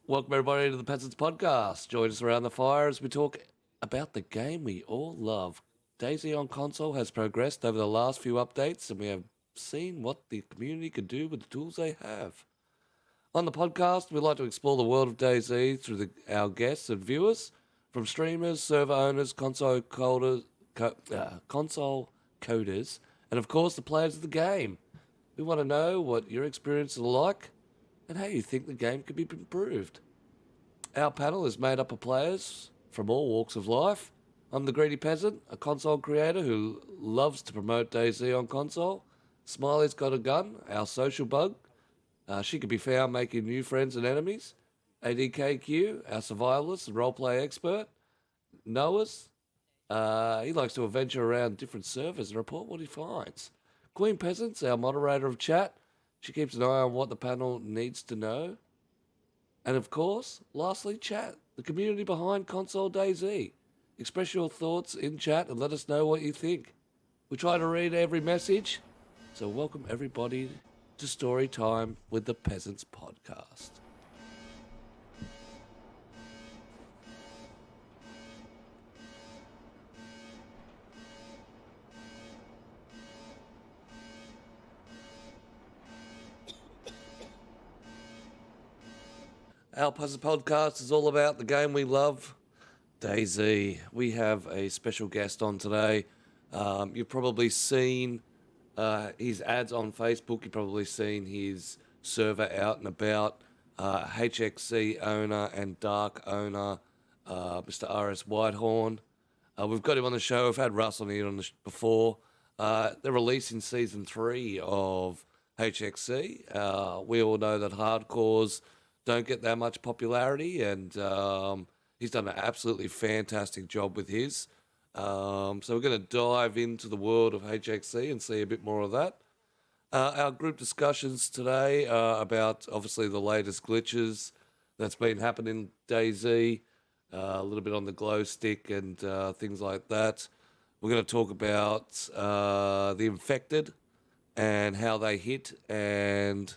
Welcome everybody to the Peasants Podcast. Join us around the fire as we talk about the game we all love. DayZ on console has progressed over the last few updates, and we have seen what the community can do with the tools they have. On the podcast, we like to explore the world of DayZ through our guests and viewers, from streamers, server owners, console coders, and of course the players of the game. We want to know what your experiences are like and how you think the game could be improved. Our panel is made up of players from all walks of life. I'm the Greedy Peasant, a console creator who loves to promote DayZ on console. Smiley's got a gun, our social bug. She can be found making new friends and enemies. Adkcue, our survivalist and roleplay expert. Noah's, he likes to adventure around different servers and report what he finds. Queen Peasant's our moderator of chat. She keeps an eye on what the panel needs to know. And of course, lastly, chat, the community behind Console DayZ. Express your thoughts in chat and let us know what you think. We try to read every message, so welcome everybody to Story Time with the Peasants Podcast. Our Puzzle Podcast is all about the game we love, DayZ. We have a special guest on today. You've probably seen his ads on Facebook. You've probably seen his server out and about. HXC owner and Dark owner, Mr. RSwhitehorn. We've got him on the show. We've had Russ on here before. They're releasing Season 3 of HXC. We all know that hardcores don't get that much popularity, and he's done an absolutely fantastic job with his. So we're going to dive into the world of HXC and see a bit more of that. Our group discussions today are about, obviously, the latest glitches that's been happening in DayZ, a little bit on the glow stick and things like that. We're going to talk about the infected and how they hit, and,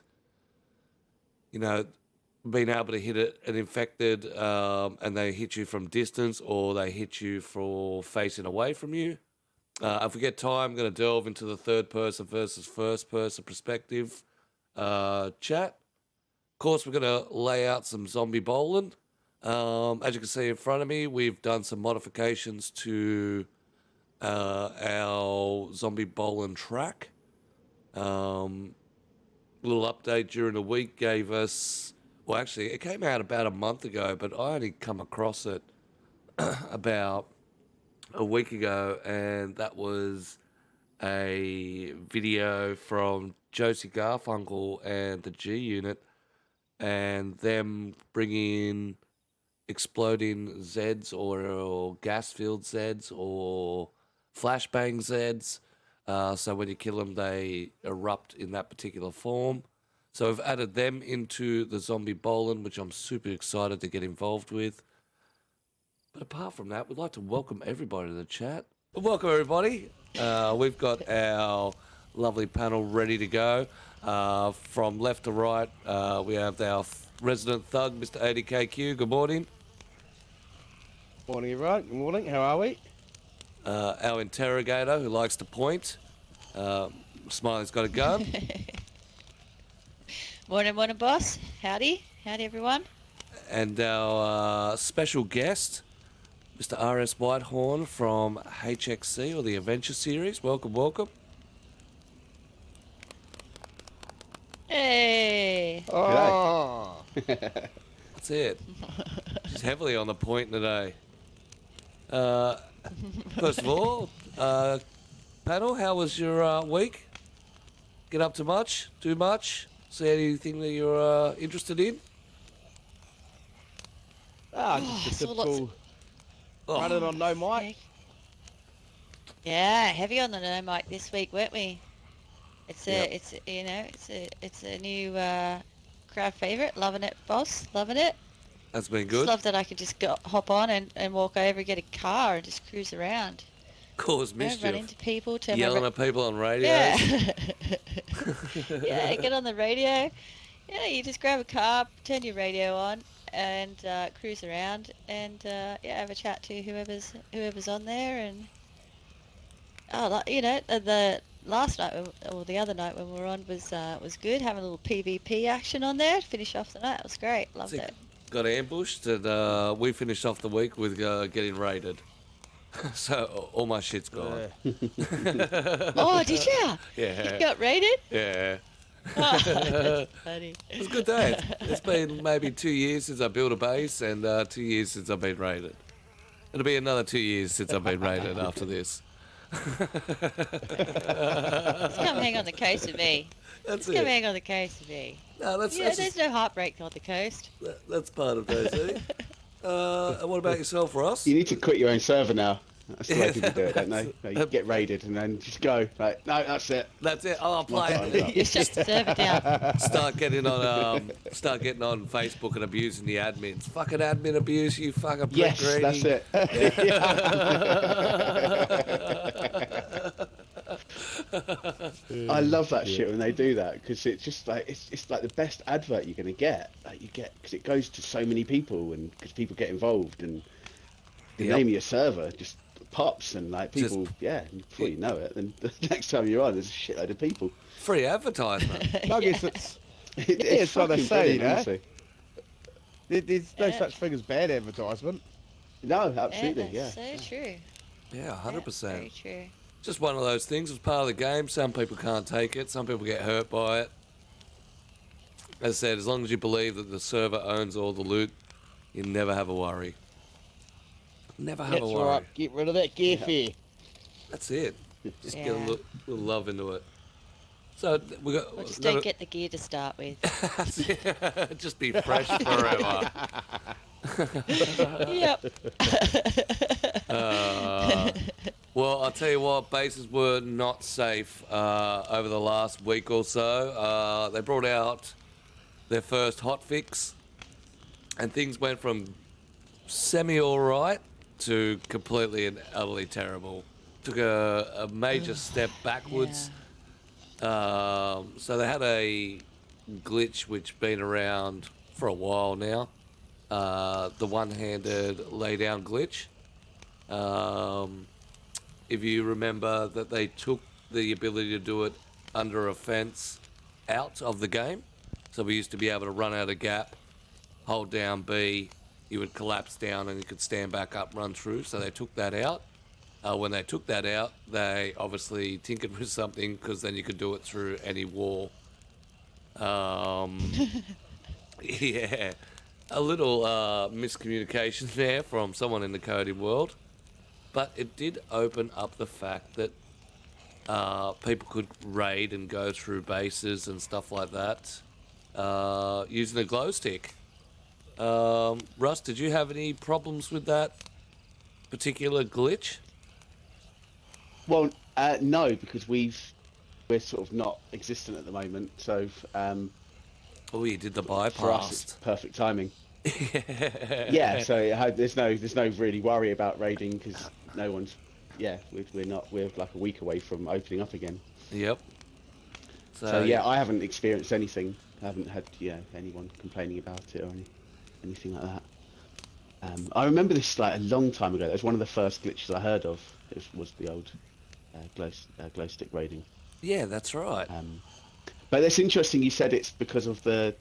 being able to hit an infected and they hit you from distance, or they hit you for facing away from you. If we get time, I'm going to delve into the third person versus first person perspective chat. Of course, we're going to lay out some zombie bowling. As you can see in front of me, we've done some modifications to our zombie bowling track. Little update during the week gave us... Well, actually, it came out about a month ago, but I only come across it about a week ago, and that was a video from Josie Garfunkel and the G Unit, and them bringing exploding Zeds or gas-filled Zeds or flashbang Zeds. So when you kill them, they erupt in that particular form. So I've added them into the zombie bowling, which I'm super excited to get involved with. But apart from that, we'd like to welcome everybody to the chat. Welcome, everybody. We've got our lovely panel ready to go. From left to right, we have our resident thug, Mr. Adkcue. Good morning. Morning, everyone. Good morning. How are we? Our interrogator, who likes to point. Smiley's got a gun. Morning, boss. Howdy, everyone. And our special guest, Mr. RSwhitehorn from HXC, or the Adventure Series. Welcome. Hey. Oh. That's it. She's heavily on the point today. First of all, panel, how was your week? Get up to much? Do much? See anything that you're interested in? Just a typical running on no mic. Yeah, heavy on the no mic this week, weren't we? It's a new crowd favourite. Loving it, boss. Loving it. That's been good. Just love that I could just hop on and walk over, get a car, and just cruise around. Cause mischief. Run into people. Yelling at people on radio. Yeah. Yeah, get on the radio. Yeah, you just grab a car, turn your radio on, and cruise around and have a chat to whoever's on there. And the last night or the other night when we were on was good. Having a little PvP action on there to finish off the night. It was great. Loved it. Got ambushed, and we finished off the week with getting raided. So all my shit's gone. Oh, did you? Yeah. You got raided? Yeah. Oh, that's funny. It was a good day. It's been maybe 2 years since I built a base, and 2 years since I've been raided. It'll be another 2 years since I've been raided after this. Just come hang on the coast with me. That's Just come it. hang on the coast with me. No, that's There's no heartbreak on the coast. that's part of DayZ. And what about yourself, Ross? You need to quit your own server now. That's the way people do it, don't they? You get raided and then just go. Like, no, that's it. That's it. I'll play Time's it. up. You shut the server down. Start getting on Facebook and abusing the admins. Fucking admin abuse, you fucking prick. Yes, greedy. that's it. I love that shit when they do that because it's just like it's like the best advert you're gonna get. Like you get because it goes to so many people and because people get involved and the name of your server just pops and like people before you know it, then the next time you're on, there's a shitload of people. Free advertisement. Nuggets, it's It's what they fucking say, brilliant, you know? honestly. there's no such thing as bad advertisement. No, absolutely, yeah. That's so true. Yeah, 100%. Very true. Just one of those things. It's part of the game. Some people can't take it. Some people get hurt by it. As I said, as long as you believe that the server owns all the loot, you never have a worry. Never have That's a worry. right. Get rid of that gear fare. That's it. Just get a Yeah. little love into it. So we got. Well, just don't get the gear to start with. Just be fresh forever. Yep. Well, I'll tell you what, bases were not safe over the last week or so. They brought out their first hotfix, and things went from semi-alright to completely and utterly terrible. Took a major step backwards. So they had a glitch which been around for a while now. The one-handed laydown glitch. If you remember that they took the ability to do it under a fence out of the game. So we used to be able to run out a gap, hold down B, you would collapse down and you could stand back up, run through. So they took that out. When they took that out, they obviously tinkered with something because then you could do it through any wall. Yeah, a little miscommunication there from someone in the coding world. But it did open up the fact that people could raid and go through bases and stuff like that using a glow stick. Russ, did you have any problems with that particular glitch? Well, no, because we're sort of not existent at the moment, so Oh, you did the for us it's bypass. perfect timing. Yeah, so there's no really worry about raiding because no one's. Yeah, we're like a week away from opening up again. Yep. So yeah, I haven't experienced anything. I haven't had anyone complaining about it or anything like that. I remember this like a long time ago. That was one of the first glitches I heard of. It was the old glow stick raiding. Yeah, that's right. But it's interesting. You said it's because of that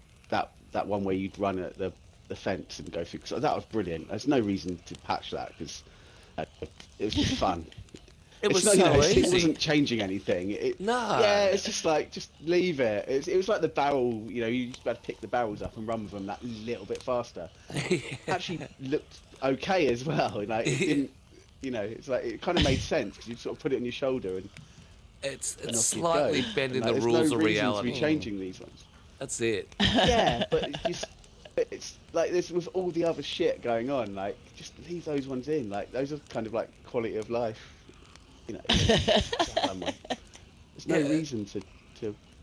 one where you'd run at the fence and go through. Cause that was brilliant. There's no reason to patch that because it was just fun. It was It's so not, easy. It wasn't changing anything. No. Yeah, it's just like, just leave it. It was like the barrel, you just had to pick the barrels up and run with them that little bit faster. Actually looked okay as well. Like, it didn't, it's like, it kind of made sense because you sort of put it on your shoulder and It's off you slightly go. bending And, the there's rules no of reason reality. to be changing these ones. That's it. Yeah, but it's like this with all the other shit going on. Like, just leave those ones in. Like, those are kind of like quality of life. There's no Yeah. reason to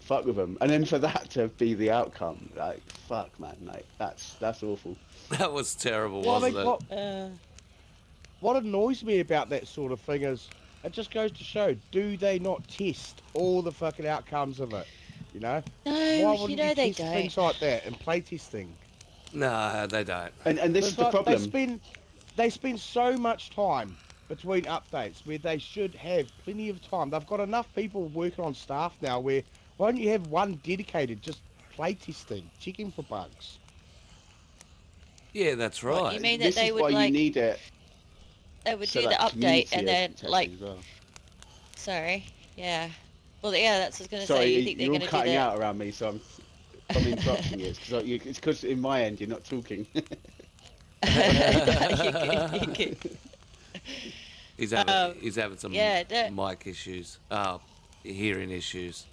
fuck with them, and then for that to be the outcome, like, fuck, man, like that's awful. That was terrible, Well, I wasn't mean, it? what annoys me about that sort of thing is it just goes to show, do they not test all the fucking outcomes of it? No, Why wouldn't they test things don't. like that and play testing? No, they don't. And this It's is the like problem. they spend so much time between updates where they should have plenty of time. They've got enough people working on staff now where why don't you have one dedicated just playtesting, checking for bugs? Yeah, that's What, you right. mean that This they is would why you like, need it. they would So do the like update community and then like, testing as well. sorry, yeah. Well, yeah, that's what I was gonna say. Sorry, You think they're you're all gonna do cutting the? out around me, so if I'm interrupting you, it's because in my end you're not talking. No, you're good. You're good. He's having some Yeah, mic issues. Hearing issues.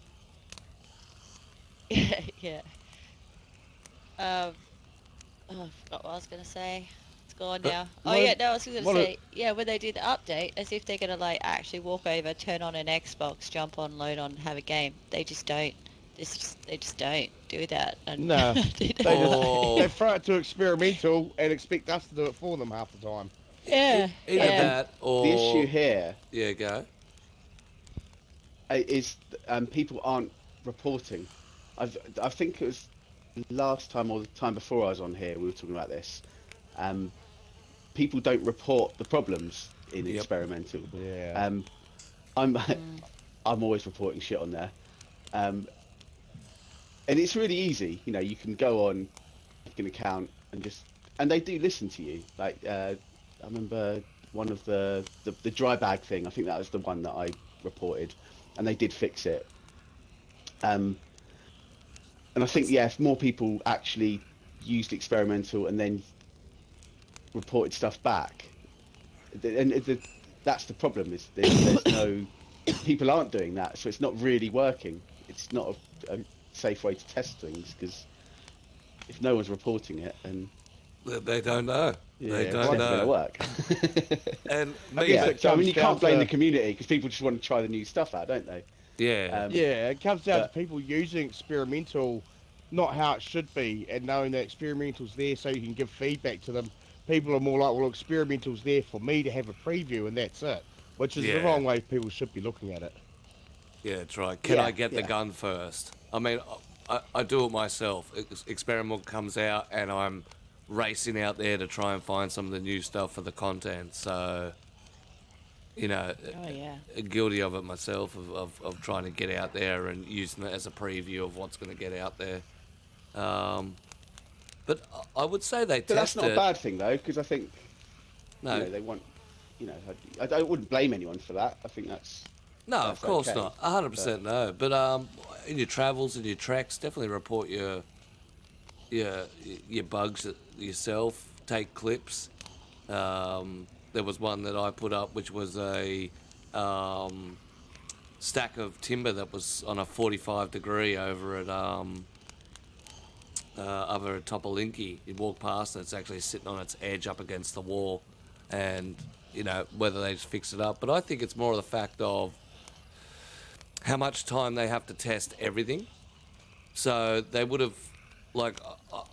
yeah. Um, oh, I forgot what I was gonna say. It's gone now. Oh yeah, no, I was gonna say, yeah, when they do the update, as if they're gonna like actually walk over, turn on an Xbox, jump on, load on, have a game. They just don't. They just don't do that. And No, do they that. Oh. they throw it to experimental and expect us to do it for them half the time. Yeah, Either yeah. that or The issue here yeah, go. is people aren't reporting. I think it was last time or the time before I was on here we were talking about this. People don't report the problems in Yep. experimental. Yeah. I'm I'm always reporting shit on there. And it's really easy, you know, you can go on, make an account and they do listen to you. Like, I remember one of the dry bag thing, I think that was the one that I reported and they did fix it. And I think, yeah, if more people actually used experimental and then reported stuff back, that's the problem is there's no, people aren't doing that. So it's not really working. It's not a safe way to test things because if no one's reporting it, and They don't know. yeah, They it's don't never going to know. work. And I me, guess Yeah, it so I mean, comes you down can't blame to- the community because people just want to try the new stuff out, don't they? yeah, Yeah, it comes down to but- people using experimental, not how it should be, and knowing that experimental's there so you can give feedback to them. People are more like, well, experimental's there for me to have a preview, and that's it. Which is the Yeah. wrong way people should be looking at it. yeah, that's right. Can Yeah, I get the yeah. gun first? I mean, I do it myself. Experiment comes out, and I'm racing out there to try and find some of the new stuff for the content. So, you know, Oh yeah. guilty of it myself of trying to get out there and using it as a preview of what's going to get out there. But I would say they But that's test not a it. bad thing though, because I think No, you know they want, you know, I wouldn't blame anyone for that. I think that's no, of course okay, not. 100% no. But in your travels and your treks, definitely report your bugs yourself. Take clips. There was one that I put up, which was a stack of timber that was on a 45 degree over at Topolinki. You walk past and it's actually sitting on its edge up against the wall, and you know whether they just fix it up. But I think it's more of the fact of how much time they have to test everything. So they would have, like,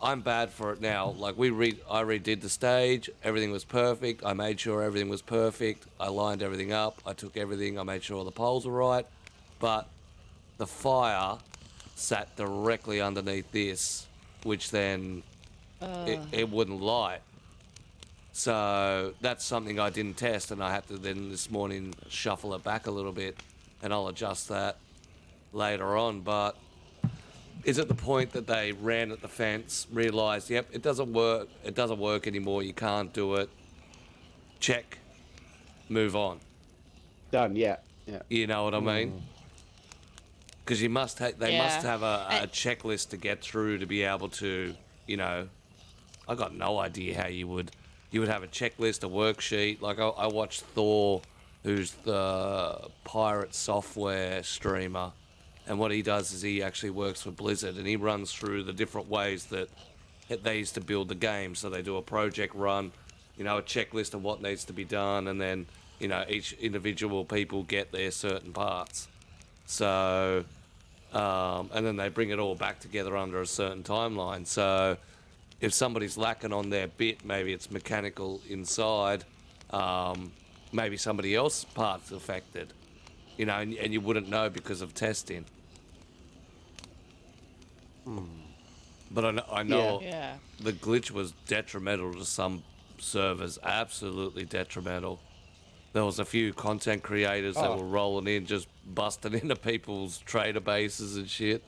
I'm bad for it now. Like I redid the stage. Everything was perfect. I made sure everything was perfect. I lined everything up. I took everything. I made sure all the poles were right. But the fire sat directly underneath this, which then it wouldn't light. So that's something I didn't test, and I had to then this morning shuffle it back a little bit, and I'll adjust that later on. But is it the point that they ran at the fence, realised, yep, it doesn't work anymore, you can't do it, check, move on. done. Yeah, yeah. You know what I mean? Because they must have a checklist to get through to be able to, you know, I got no idea how you would have a checklist, a worksheet. Like I watched Thor, who's the pirate software streamer, and what he does is he actually works for Blizzard, and he runs through the different ways that they used to build the game. So they do a project run, you know, a checklist of what needs to be done, and then, you know, each individual people get their certain parts. So, and then they bring it all back together under a certain timeline. So if somebody's lacking on their bit, maybe it's mechanical inside, maybe somebody else's part's affected, you know, and you wouldn't know because of testing. But I know Yeah. the glitch was detrimental to some servers, absolutely detrimental. There was a few content creators that Oh. were rolling in, just busting into people's trader bases and shit.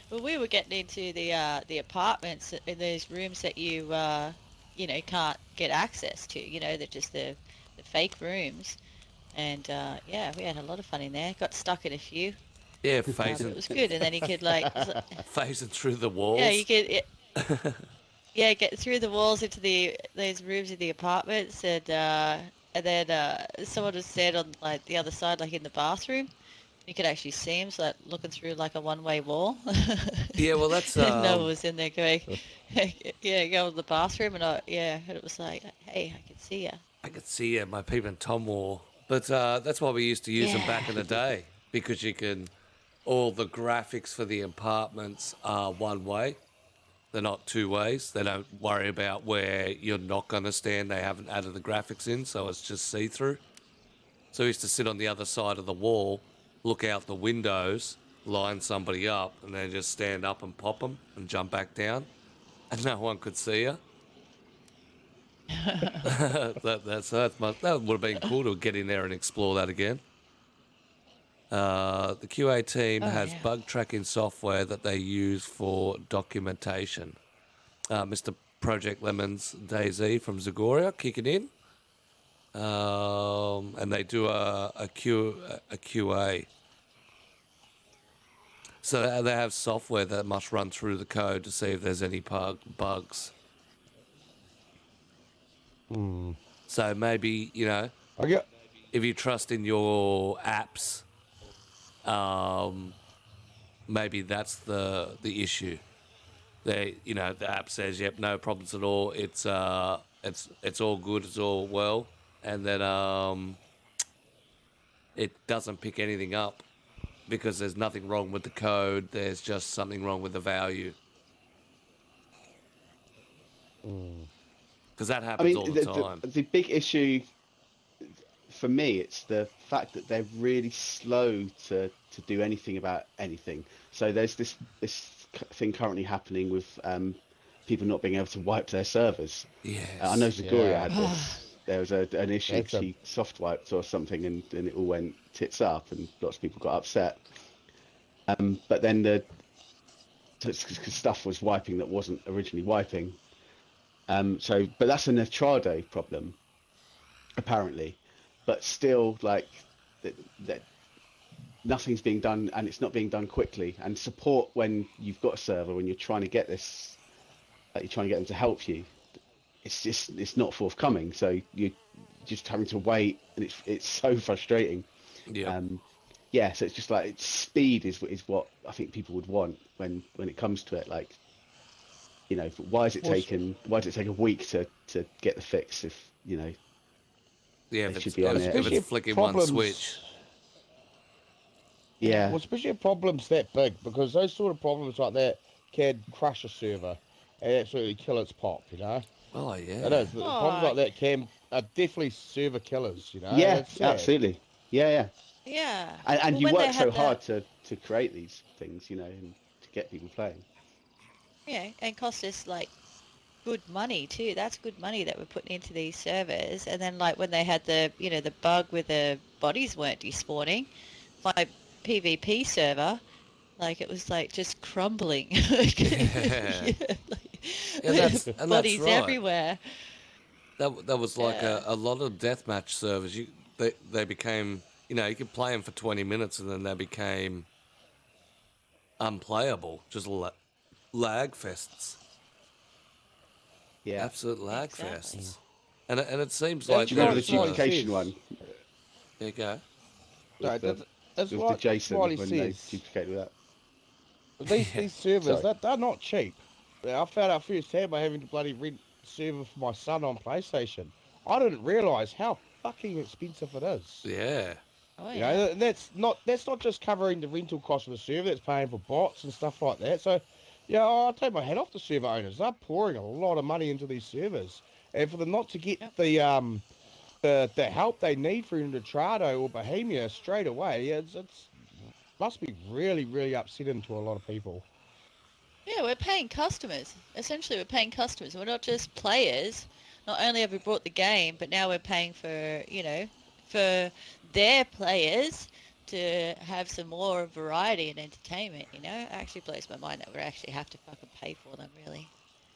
Well, we were getting into the apartments in those rooms that you know, can't get access to. You know, they're just the fake rooms. And yeah, we had a lot of fun in there. Got stuck in a few, Yeah, but it was good. And then you could like, phasing through the yeah, walls. you could, yeah, get through the walls into those rooms in the apartments, and then someone was said on like the other side, like in the bathroom. You could actually see him, so like, looking through like a one-way wall. Yeah, well, that's And Noah was in there going, yeah, go to the bathroom, and and it was like, hey, I can see you. I could see my peeping Tom War. But that's why we used to use them back in the day, because you can, all the graphics for the apartments are one way. They're not two ways. They don't worry about where you're not going to stand. They haven't added the graphics in, so it's just see-through. So we used to sit on the other side of the wall, look out the windows, line somebody up, and then just stand up and pop them and jump back down, and no one could see you. That would have been cool to get in there and explore that again. The QA team has bug tracking software that they use for documentation. Mr. Project Lemon's DayZ from Zagoria kicking in. And they do a QA. So they have software that must run through the code to see if there's any bugs. So maybe, you know, if you trust in your apps, maybe that's the issue. The app says, yep, no problems at all. It's all good, it's all well, and then it doesn't pick anything up because there's nothing wrong with the code. There's just something wrong with the value. Because that happens all the time. The big issue for me, it's the fact that they're really slow to do anything about anything. So there's this thing currently happening with people not being able to wipe their servers. Yes. I know Zagoria had this. There was an issue. She soft wiped or something, and it all went tits up, and lots of people got upset. But then stuff was wiping that wasn't originally wiping. But that's an Etrade problem, apparently. But still, like that, nothing's being done, and it's not being done quickly. And support when you've got a server, when you're trying to get this, you're trying to get them to help you. It's not forthcoming. So you're just having to wait, and it's so frustrating. Yeah. So it's just like speed is what I think people would want when it comes to it. Like, you know, why does it take a week to get the fix if, you know? Yeah, if it's flicking one switch. Yeah. Well, especially if problems that big, because those sort of problems like that can crush a server and absolutely kill its pop, you know? Oh, yeah. It is. Problems like that are definitely server killers, you know? Yeah, absolutely. Yeah. Yeah. And you work so hard to create these things, you know, and to get people playing. Yeah, and cost us like good money too. That's good money that we're putting into these servers. And then like when they had the bug where the bodies weren't despawning, my PvP server, like it was like just crumbling. That's bodies right. everywhere. That was like a lot of deathmatch servers. They became, you know, you could play them for 20 minutes and then they became unplayable, just lag fests. Yeah, absolute lag Exactly. fests. And it seems Don't like you know the it's like duplication this? one. There you go. No, that's With what the Jason Smiley when they says. duplicated that. These servers, Sorry. they're not cheap. I found out first hand by having to bloody rent a server for my son on PlayStation. I didn't realise how fucking expensive it is. Yeah. Oh You yeah. know, and that's not just covering the rental cost of the server. That's paying for bots and stuff like that. So, yeah, I'll take my hat off to server owners. They're pouring a lot of money into these servers, and for them not to get the help they need from Etrade or Bohemia straight away, Must be really, really upsetting to a lot of people. Yeah, we're paying customers. Essentially, we're paying customers. We're not just players. Not only have we brought the game, but now we're paying for, for their players to have some more variety and entertainment, It actually blows my mind that we actually have to fucking pay for them, really.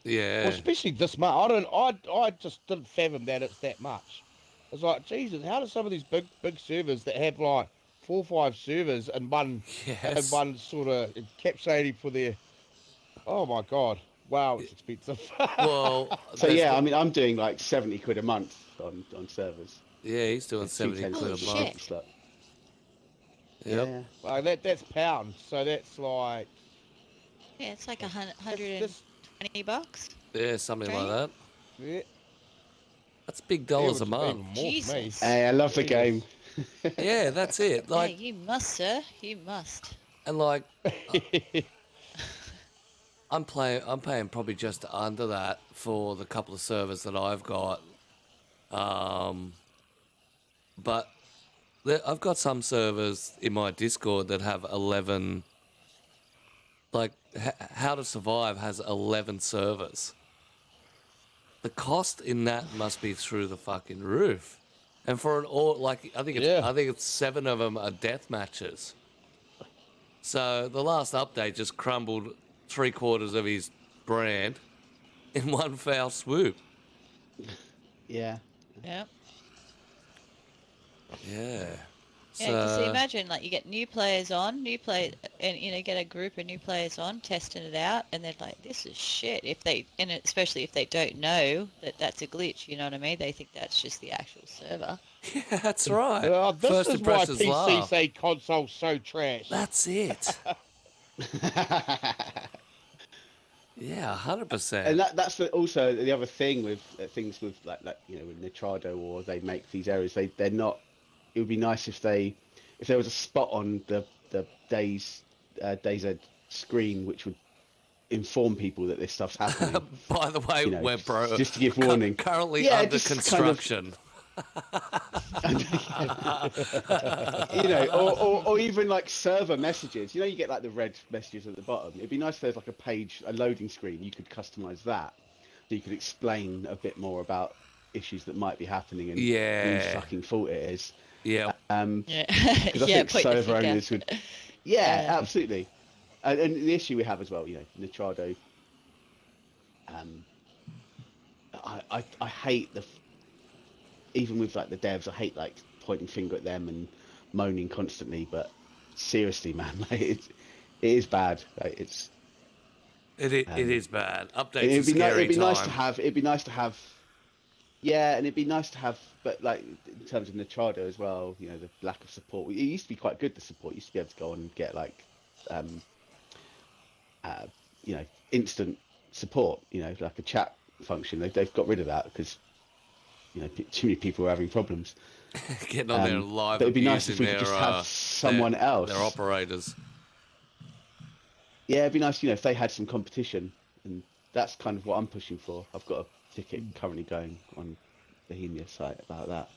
Well, Yeah. especially this much. I just didn't fathom that it's that much. It's like, Jesus, how do some of these big servers that have like 4 or 5 servers and Yes. one sort of encapsulating for their, oh my God, wow, it's expensive. Well, So there's yeah, the- I mean, I'm doing like 70 quid a month on servers. yeah, he's doing It's 70 2 quid a Holy month. shit. Slot. Yep. Yeah. Like that's pounds, so that's like Yeah, it's like this, $120. Yeah, something like that. yeah, That's big it dollars was a month. even more for me. Jesus. Hey, I love the Jesus. game. Yeah, that's it. Yeah, Like, you must, sir. You must. and like, I'm paying probably just under that for the couple of servers that I've got. But I've got some servers in my Discord that have 11. Like, How to Survive has 11 servers. The cost in that must be through the fucking roof. And for an all, like, I think it's 7 of them are death matches. So the last update just crumbled 3/4 of his brand in one foul swoop. Yeah. Yeah. Yeah. Yeah, because imagine, like, you get new players on, and, get a group of new players on, testing it out, and they're like, this is shit. Especially if they don't know that that's a glitch, you know what I mean? They think that's just the actual server. Yeah, that's right. This First is why impressions PC laugh. say console's so trash. That's it. Yeah, 100%. And that's also the other thing with things with like with Nitrado, or they make these errors. They're not. It would be nice if there was a spot on the DayZ screen which would inform people that this stuff's happening. By the way, we're just to give warning. Currently Yeah, under just kind of- construction. Or even like server messages. You get like the red messages at the bottom. It'd be nice if there's like a loading screen. You could customize that, so you could explain a bit more about issues that might be happening and whose fucking fault it is. Yeah. Yeah. Because I think point the server finger. owners would. Yeah, absolutely. And the issue we have as well, Nitrado. I hate even with like the devs, I hate like pointing finger at them and moaning constantly. But seriously, man, like it is bad. Like It is bad. Updates it'd be, scary it'd be time. nice to have. It'd be nice to have. Yeah, and it'd be nice to have, but like in terms of Nitrado as well, the lack of support. It used to be quite good. The support used to be able to go on and get like, instant support. Like a chat function. They've got rid of that because, too many people are having problems. Getting on there live. But it'd be nice if we abusing could just their, have someone else. Their operators. Yeah, it'd be nice, if they had some competition, and that's kind of what I'm pushing for. I've got a ticket currently going on the Bohemia site about that.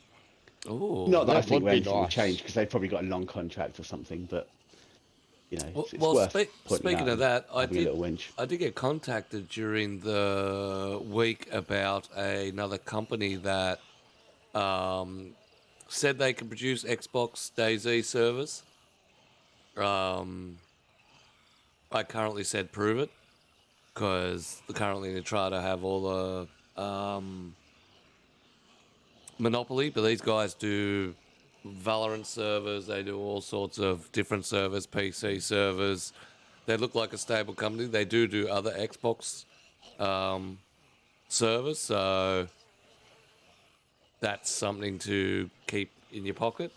Oh, Not that I that think would be anything will nice. change because they've probably got a long contract or something, but it's well, worth pointing speaking out of that, and having a little whinge. I did get contacted during the week about another company that said they could produce Xbox Dayz servers. I currently said prove it because currently they try to have all the monopoly, but these guys do Valorant servers. They do all sorts of different servers, PC servers. They look like a stable company. They do other Xbox servers, so that's something to keep in your pocket.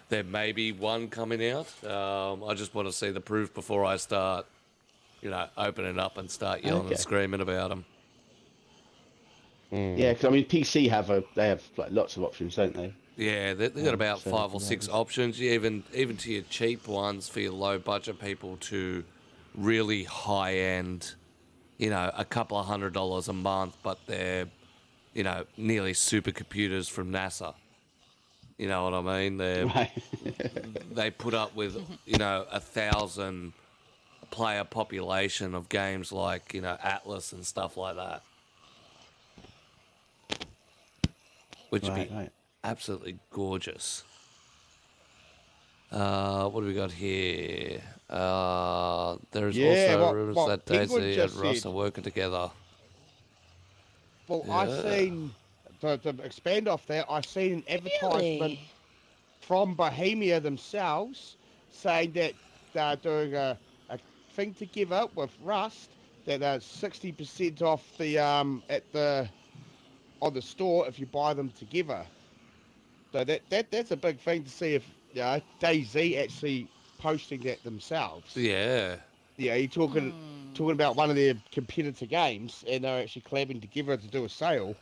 There may be one coming out. I just want to see the proof before I start, opening up and start yelling and screaming about them. Yeah, because I mean, PC have like lots of options, don't they? Yeah, they've got about so 5 or 6 options. Even to your cheap ones for your low budget people to really high end, a couple of $100 a month, but they're, nearly supercomputers from NASA. You know what I mean? They put up with 1,000 player population of games like Atlas and stuff like that, which would be absolutely gorgeous. What do we got here? There's also rumors that Daisy and Russ are working together. Well, I've seen, to expand off that, I've seen an advertisement from Bohemia themselves saying that they're doing a thing together with Rust, that they're 60% off the on the store if you buy them together. So that's a big thing to see if DayZ actually posting that themselves. Yeah. Yeah, you're talking about one of their competitor games, and they're actually collabing together to do a sale.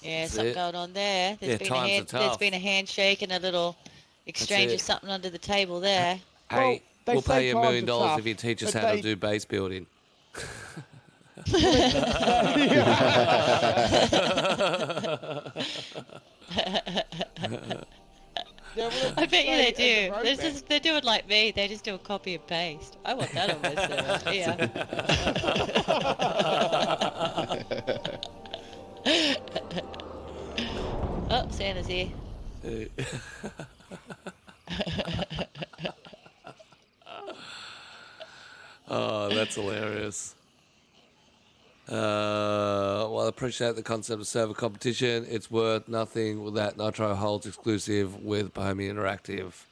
Yeah, something going on there. There's been a handshake and a little exchange of something under the table there. Hey, we'll pay you $1 million if you teach us how to do base building. I bet you they do. They're doing like me. They just do a copy and paste. I want that on my server. Yeah. Oh, Santa's here. Oh, that's hilarious. Well, I appreciate the concept of server competition. It's worth nothing without Nitro holds exclusive with Bohemia Interactive.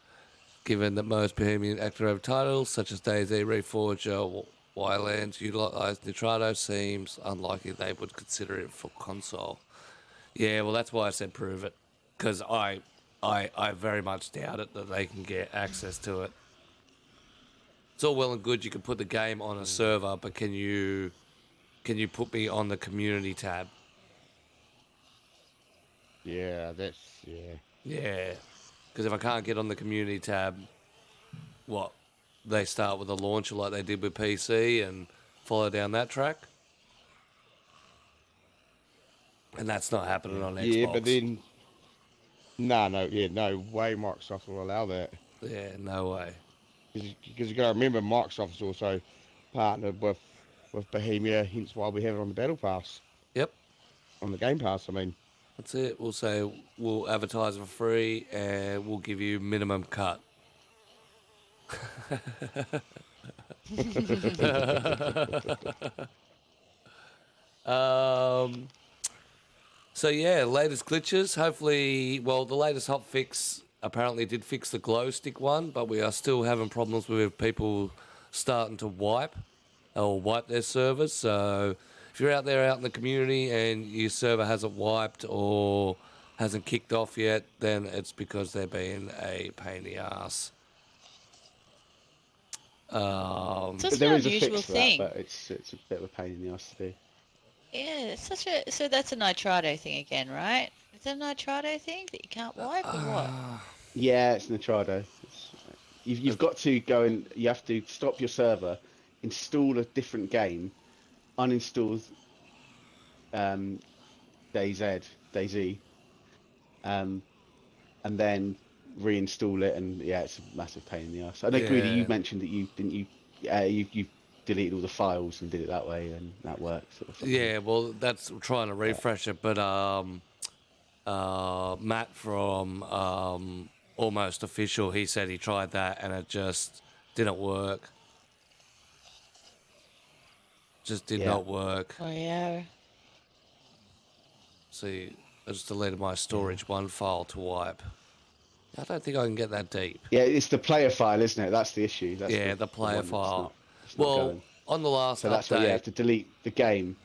Given that most Bohemia Interactive titles, such as DayZ, Reforger, or Wildlands, utilize Nitrado, seems unlikely they would consider it for console. Yeah, well, that's why I said prove it, because I very much doubt it that they can get access to it. It's all well and good you can put the game on a server, but can you put me on the community tab? Yeah, Yeah, because if I can't get on the community tab, what? They start with a launcher like they did with PC and follow down that track? And that's not happening on Xbox. Yeah, but then... No way Microsoft will allow that. Yeah, no way. Because you got to remember, Microsoft's also partnered with Bohemia, hence why we have it on the Battle Pass. Yep. On the Game Pass, I mean. That's it. We'll say we'll advertise for free and we'll give you minimum cut. So yeah, latest glitches. Hopefully, well, the latest hot fix apparently did fix the glow stick one, but we are still having problems with people starting to wipe their servers. So if you're out in the community and your server hasn't wiped or hasn't kicked off yet, then it's because they're being a pain in the ass. So but there is a fix for that, but it's a bit of a pain in the ass to do. Yeah, it's so that's a Nitrado thing again, right? Is it a Nitrado thing that you can't wipe or what? Yeah, it's Nitrado. You've got to go and you have to stop your server, install a different game, uninstall DayZ, and then reinstall it, and yeah, it's a massive pain in the ass. I know, Greedy, you mentioned that you deleted all the files and did it that way, and that worked. Sort of. Yeah, well, that's trying to refresh it, but Matt from Almost Official, he said he tried that and it just didn't work. Just did not work. Oh yeah. See, I just deleted my storage one file to wipe. I don't think I can get that deep. Yeah, it's the player file, isn't it? That's the issue. That's the player file. It's not well, going. On the last update, that's why you have to delete the game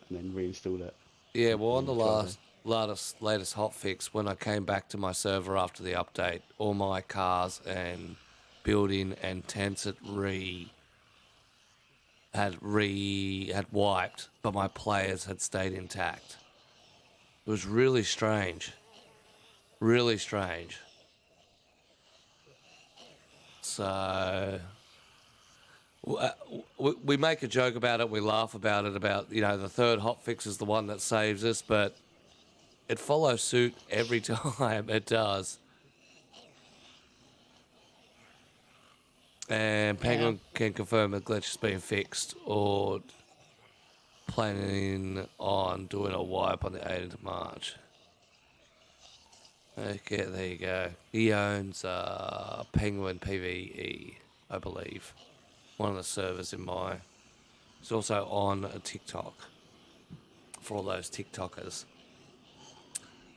and then reinstall it. Yeah, well, on the latest hotfix, when I came back to my server after the update, all my cars and building and tents had wiped, but my players had stayed intact. It was really strange. Really strange. So we make a joke about it, we laugh about it, about, the third hotfix is the one that saves us, but it follows suit every time. It does. And Penguin can confirm the glitch is being fixed or planning on doing a wipe on the 8th of March. Okay, there you go. He owns Penguin PvE, I believe. One of the servers in my... It's also on a TikTok for all those TikTokers.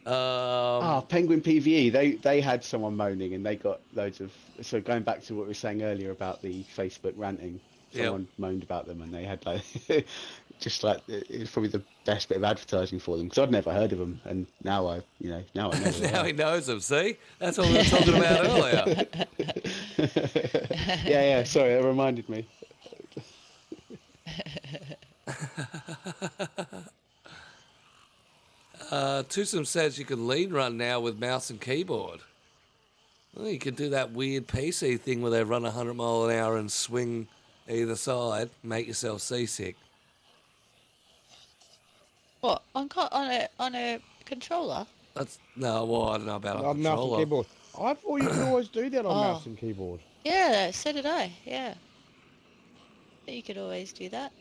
Penguin PvE. They had someone moaning, and they got loads of. So going back to what we were saying earlier about the Facebook ranting, someone moaned about them, and they had like, just like it was probably the best bit of advertising for them because I'd never heard of them, and now I know. Now he knows them. See, that's what we were talking about earlier. yeah. Sorry, it reminded me. Twosome says you can lead run now with mouse and keyboard. Well, you could do that weird PC thing where they run 100 mile an hour and swing either side, make yourself seasick. What on a controller? That's well, I don't know about a On mouse and controller. keyboard. I thought you could always do that on mouse and keyboard. Yeah, so did I. Yeah, you could always do that.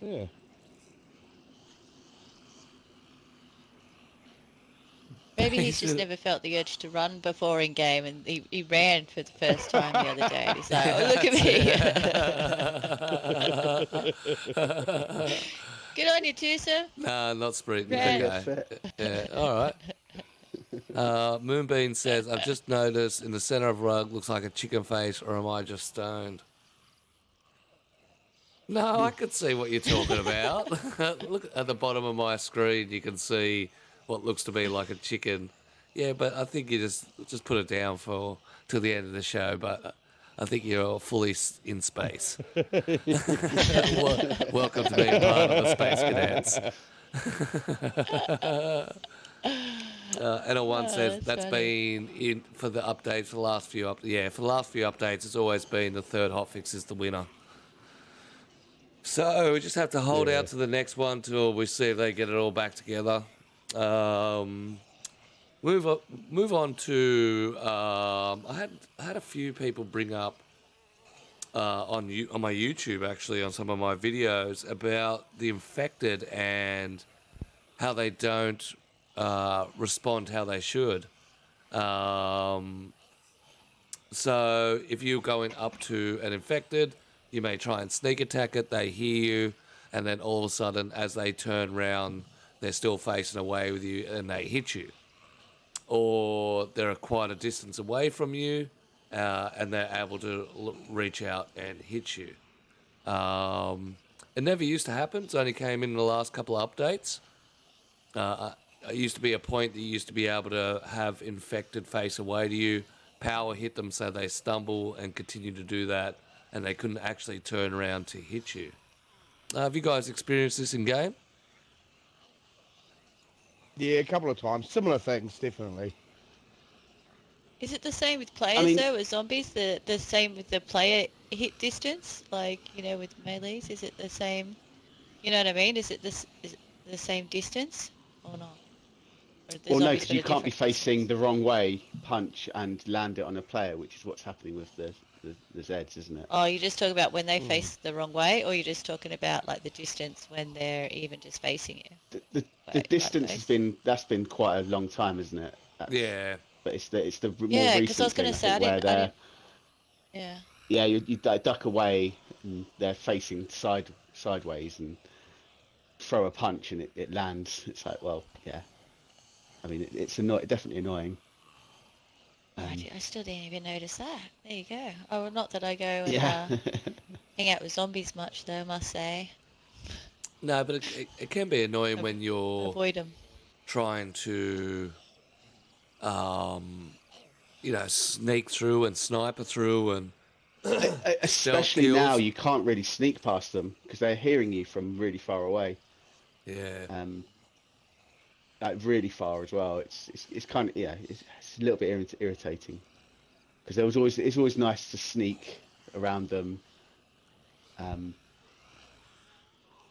Yeah. Maybe he's just never felt the urge to run before in game, and he ran for the first time the other day. And he's like, "Oh, look at me!" Good on you, Twosome. Nah, not Sprint. Yeah. Yeah, all right. Moonbeam says, I've just noticed in the center of rug looks like a chicken face, or am I just stoned? No, I can see what you're talking about. Look at the bottom of my screen, you can see what looks to be like a chicken. Yeah, but I think you just put it down till the end of the show, but I think you're fully in space. Welcome to being part of the Space Cadets. NL1 says that's been in for the updates for the last few for the last few updates. It's always been the third hotfix is the winner. So we just have to hold out to the next one till we see if they get it all back together. Move on to I had a few people bring up on my YouTube actually on some of my videos about the infected and how they don't respond how they should. So if you're going up to an infected, you may try and sneak attack it, they hear you, and then all of a sudden as they turn round, they're still facing away with you and they hit you. Or they're quite a distance away from you and they're able to reach out and hit you. It never used to happen. It's only came in the last couple of updates. It used to be a point that you used to be able to have infected face away to you, power hit them so they stumble and continue to do that, and they couldn't actually turn around to hit you. Have you guys experienced this in game? Yeah, a couple of times. Similar things, definitely. Is it the same with players though, as zombies? The same with the player hit distance, like with melees? Is it the same? You know what I mean? Is it the same distance or not? Well, no, because you can't be facing the wrong way, punch and land it on a player, which is what's happening with the Zeds, isn't it? Oh, you're just talking about when they face the wrong way, or you're just talking about like the distance when they're even just facing you? The distance that's been quite a long time, isn't it? Yeah. But it's the more yeah, recent because I was going to say, you duck away and they're facing sideways and throw a punch and it lands. It's like, well, yeah. I mean, it's definitely annoying. I still didn't even notice that. There you go. Oh, well, not that I go and hang out with zombies much, though, I must say. No, but it can be annoying when you're avoid them. Trying to, sneak through and sniper through and especially now you can't really sneak past them because they're hearing you from really far away. Yeah. Like really far as well. It's kind of it's a little bit irritating because it's always nice to sneak around them.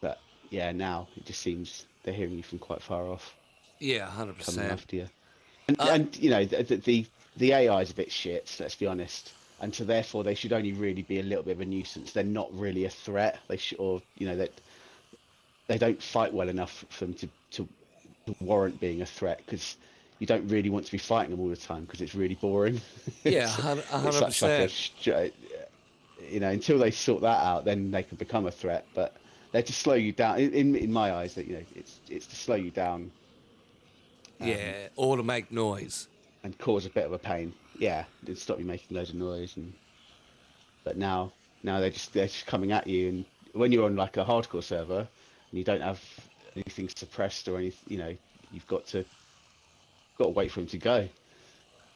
But yeah, now it just seems they're hearing you from quite far off. Yeah, coming 100%. after you. And you know, the AI is a bit shit. Let's be honest. And so therefore, they should only really be a little bit of a nuisance. They're not really a threat. They should, or you know, that they don't fight well enough for them to warrant being a threat, because you don't really want to be fighting them all the time because it's really boring. Yeah, It's such like 100%. you know, until they sort that out, then they can become a threat. But they're to slow you down. In my eyes, that, you know, it's to slow you down Yeah, or to make noise. and cause a bit of a pain. Yeah, it'd stop you making loads of noise. But now they're just coming at you, and when you're on like a hardcore server and you don't have anything suppressed or anything, you know, you've got to wait for him to go.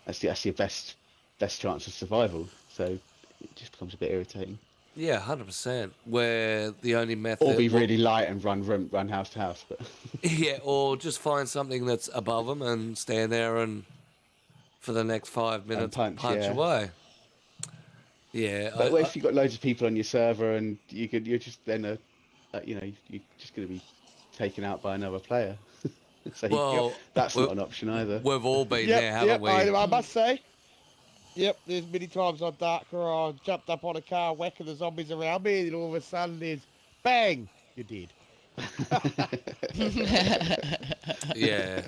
That's your best chance of survival. So it just becomes a bit irritating. Yeah, 100%. Where the only method... Or be really light and run house to house. But Yeah, or just find something that's above them and stand there and for the next 5 minutes punch, punch yeah. away. Yeah. But if you've got loads of people on your server and you're just then you know, you're just going to be taken out by another player. So Well, that's not an option either. We've all been there, haven't we? I must say. Yep, there's many times on Darker I jumped up on a car whacking the zombies around me, and then all of a sudden there's bang, you're dead. Yeah.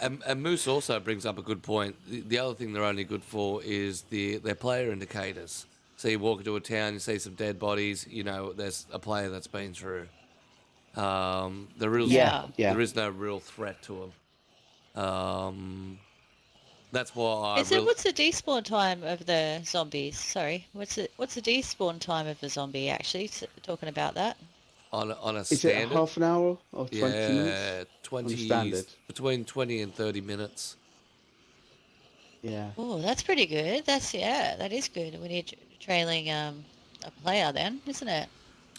And Moose also brings up a good point. The other thing they're only good for is their player indicators. So you walk into a town, you see some dead bodies, you know, there's a player that's been through. There is no real threat to them. That's why What's the despawn time of the zombies? Sorry, what's the despawn time of the zombie? Actually, talking about that. on a Is standard. it half an hour or 20 Yeah, minutes? 20 standard. between 20 and 30 minutes. Yeah. Oh, that's pretty good. That is good when you're trailing a player, then, isn't it?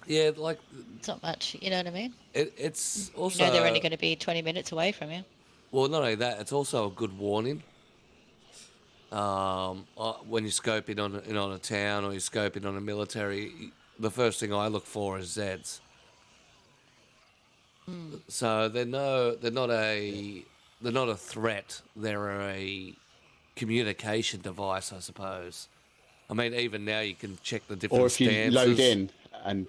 Yeah, like It's not much, you know what I mean? it's also You know they're only going to be 20 minutes away from you. well, not only that, it's also a good warning. When you scope in on a town or you scope in on a military, the first thing I look for is Zeds. So they're not a threat. They're a communication device, I suppose. I mean, even now you can check the different Or if you stances. load in and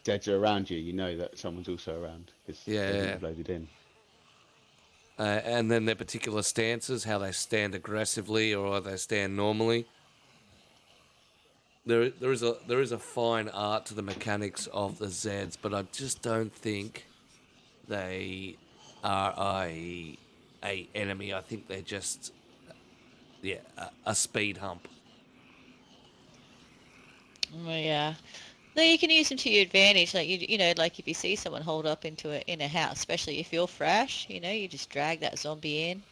deads are around you, you know that someone's also around because they Yeah. have loaded in. And then their particular stances, how they stand aggressively or they stand normally. There is a fine art to the mechanics of the Zeds, but I just don't think they are a enemy. I think they're just a speed hump. Yeah. No, you can use them to your advantage. Like you know, like if you see someone hold up in a house, especially if you're fresh, you know, you just drag that zombie in.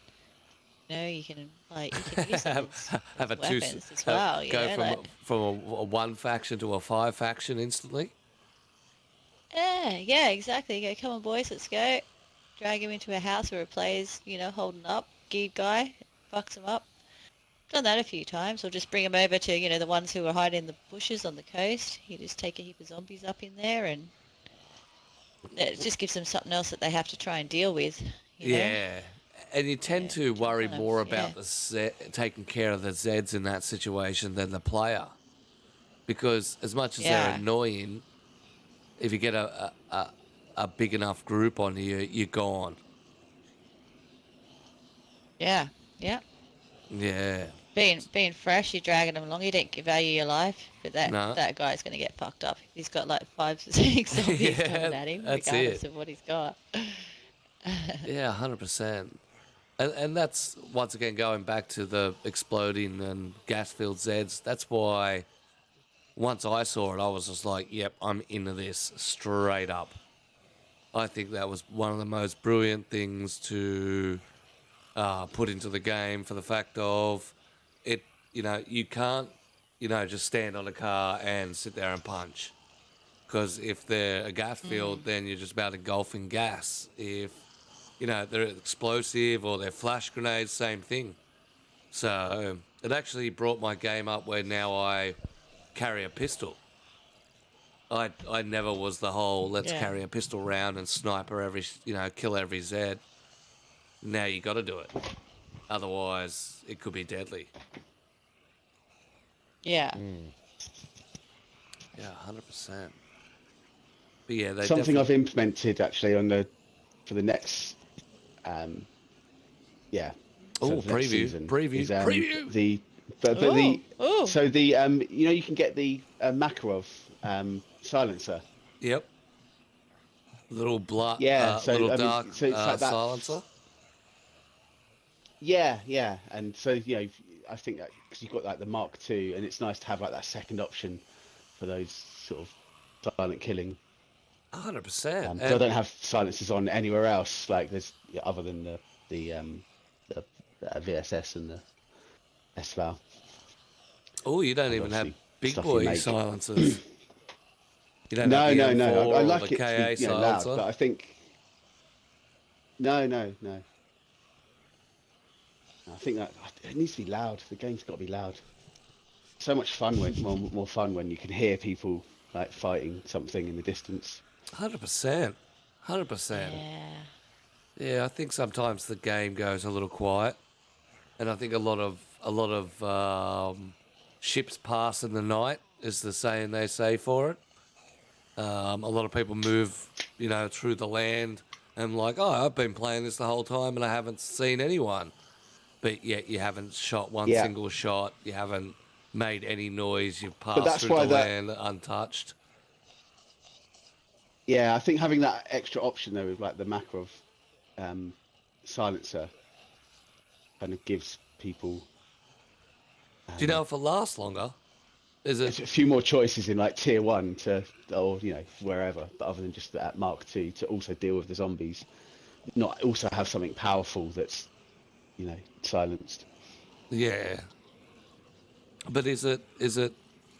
You know, you can use them Have a as weapons as well. You go know, from a one faction to a 5 faction instantly. yeah, exactly. Go, come on, boys, let's go. Drag him into a house where a player's, you know, holding up, geared guy, fucks him up. Done that a few times, or just bring them over to, you know, the ones who are hiding in the bushes on the coast. You just take a heap of zombies up in there, and it just gives them something else that they have to try and deal with. You know? Yeah, and you tend to worry sometimes, more about taking care of the Zeds in that situation than the player, because as much as they're annoying, if you get a big enough group on you, you're gone. Yeah. Yeah. Being fresh, you're dragging them along. You don't value your life, but No. that guy's going to get fucked up. He's got like 5 or 6 zombies Yeah, coming at him, that's regardless it. of what he's got. Yeah, 100%. And that's, once again, going back to the exploding and gas-filled Zeds. That's why, once I saw it, I was just like, yep, I'm into this straight up. I think that was one of the most brilliant things to put into the game, for the fact of it, you know, you can't, you know, just stand on a car and sit there and punch. Because if they're a gas field, then you're just about engulfing gas. If, you know, they're explosive or they're flash grenades, same thing. So it actually brought my game up where now I carry a pistol. I never was the whole let's carry a pistol round and sniper every, you know, kill every Z. now you got to do it. Otherwise, it could be deadly. Yeah. Yeah, 100%. But yeah, they Something definitely... I've implemented actually for the next, yeah. Oh, for the next season is, preview. So the you know, you can get the Makarov silencer. Yep. Little Yeah, so little I mean, dark so it's like that. silencer. Yeah, and so you know, I think that because you've got like the Mark II, and it's nice to have like that second option for those sort of silent killing. 100%. So I don't have silencers on anywhere else, like there's other than the VSS and the SVAL. Oh, you don't And even have obviously big stuff you boy make. silencers. You don't No. have the M4 I or like the it KA to be loud, silencer. but I think no. I think that it needs to be loud. The game's got to be loud. So much fun more fun when you can hear people like fighting something in the distance. 100%. 100%. Yeah. Yeah, I think sometimes the game goes a little quiet, and I think a lot of ships pass in the night is the saying they say for it. A lot of people move, you know, through the land and like, oh, I've been playing this the whole time and I haven't seen anyone, but yet you haven't shot one single shot, you haven't made any noise, you've passed through the land untouched. Yeah, I think having that extra option though with like the Makarov silencer kind of gives people. Do you know if it lasts longer? Is There's it? a few more choices in like tier 1 or you know, wherever, but other than just that Mark II to also deal with the zombies, not also have something powerful that's, you know, silenced. Yeah. But is it?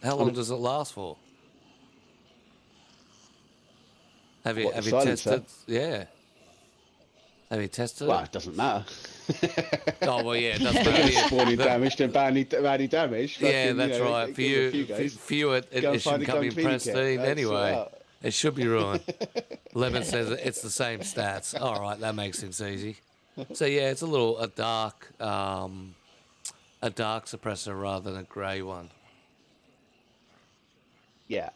How long does it last for? Have you tested? Yeah. Have you tested Well, it? it doesn't matter. Oh well, yeah, it doesn't matter. Spawning damage and badly damage. Yeah, Fucking, that's you know, right. For you, it should come in pristine anyway. It should be ruined. Lemon says it's the same stats. All right, that makes things easy. So yeah, it's a dark suppressor rather than a grey one. Yeah.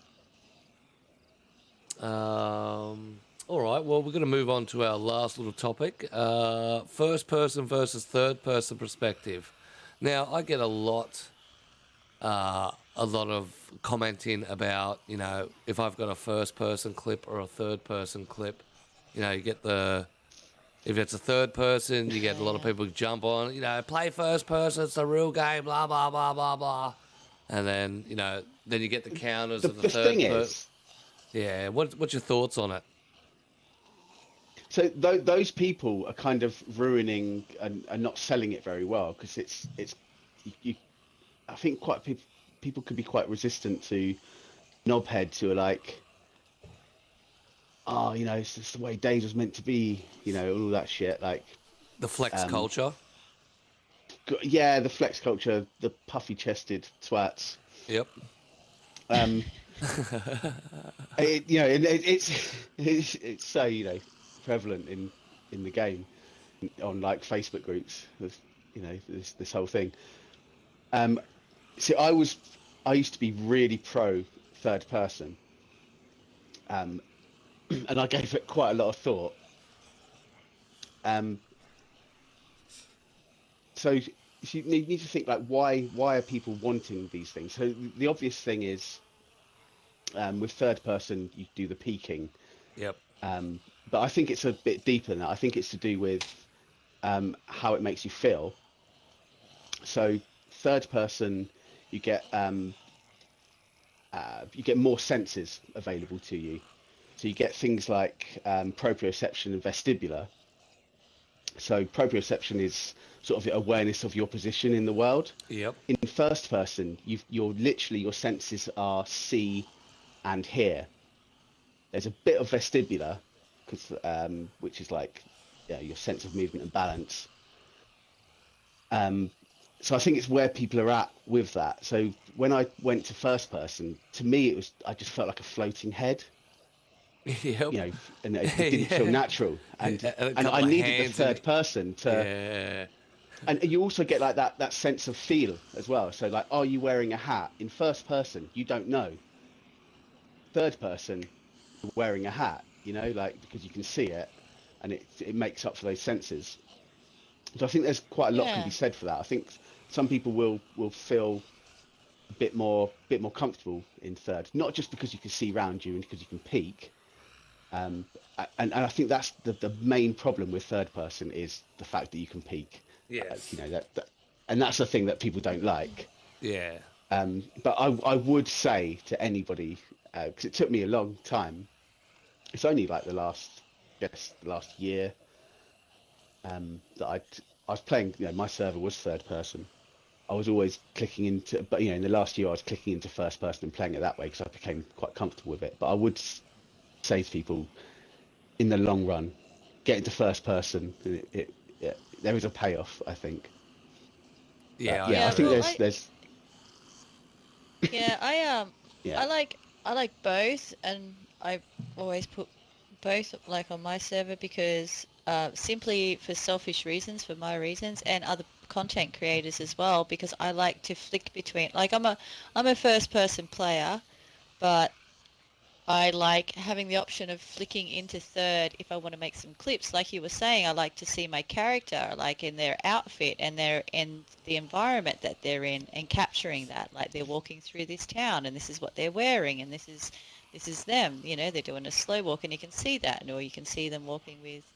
All right, well, we're going to move on to our last little topic, first person versus third person perspective. Now, I get a lot of commenting about, you know, if I've got a first person clip or a third person clip, you know, you get if it's a third person, you get a lot of people jump on, you know, play first person, it's the real game, blah, blah, blah, blah, blah. And then, you know, then you get the counters of the third person. Yeah, what's your thoughts on it? So those people are kind of ruining and not selling it very well because it's I think quite people could be quite resistant to knobheads who are like, oh, you know, it's just the way Dayz was meant to be, you know, all that shit, like The flex culture. Yeah, the flex culture, the puffy chested twats. Yep. You know, it's so, you know, prevalent in the game on like Facebook groups with, you know, this whole thing. So I used to be really pro third person, and I gave it quite a lot of thought. So you need to think like why are people wanting these things? So the obvious thing is, with third person you do the peeking. Yep. But I think it's a bit deeper than that. I think it's to do with how it makes you feel. So third person, you get more senses available to you. So you get things like proprioception and vestibular. So proprioception is sort of awareness of your position in the world. Yep. In first person, your senses are see and hear. There's a bit of vestibular, which is like, yeah, your sense of movement and balance. So I think it's where people are at with that. So when I went to first person, to me I just felt like a floating head. Yep. you know, and it didn't feel Yeah. natural. And A and couple I of needed the hands in third it. person to, Yeah. and you also get like that sense of feel as well. So like, are you wearing a hat? In first person, you don't know. Third person, you're wearing a hat, you know, like because you can see it, and it makes up for those senses. So I think there's quite a lot can be Yeah. said for that. I think some people will feel a bit more comfortable in third, not just because you can see around you and because you can peek. Um, and I think that's the main problem with third person is the fact that you can peek. You Yes. know and that's the thing that people don't like. Yeah. But I would say to anybody, because it took me a long time. It's only like the last year, that I was playing. You know, my server was third person. I was always clicking into, but you know, in the last year I was clicking into first person and playing it that way because I became quite comfortable with it. But I would say to people, in the long run, get into first person. And there is a payoff, I think. But Yeah, I yeah, I Yeah, think agree. well, there's yeah, yeah, I like both, and I always put both like on my server because simply for selfish reasons, for my reasons, and other content creators as well, because I like to flick between. Like I'm a first person player, but I like having the option of flicking into third if I want to make some clips. Like you were saying, I like to see my character, like in their outfit and their in the environment that they're in, and capturing that. Like they're walking through this town, and this is what they're wearing, and this is them. You know, they're doing a slow walk, and you can see that, or you can see them walking with,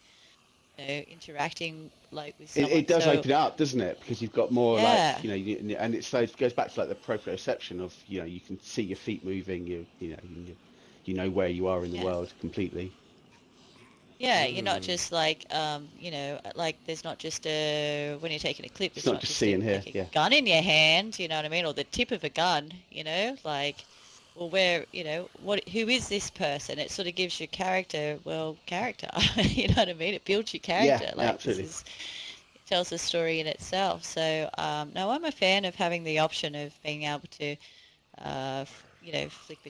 interacting like with someone. it does So open it up, doesn't it? Because you've got more like, yeah, you know, and it's so it goes back to like the proprioception of, you know, you can see your feet moving, you know where you are in the yeah. world completely. Yeah, you're not Mm. just like, like there's not just a, when you're taking a clip, It's it's not not just just a, seeing here, like a yeah. gun in your hand, you know what I mean? Or the tip of a gun, like, well, where, who is this person? It sort of gives your character, well, character, you know what I mean? It builds your Yeah, character. yeah, Like absolutely. it tells a story in itself. So, no, I'm a fan of having the option of being able to flick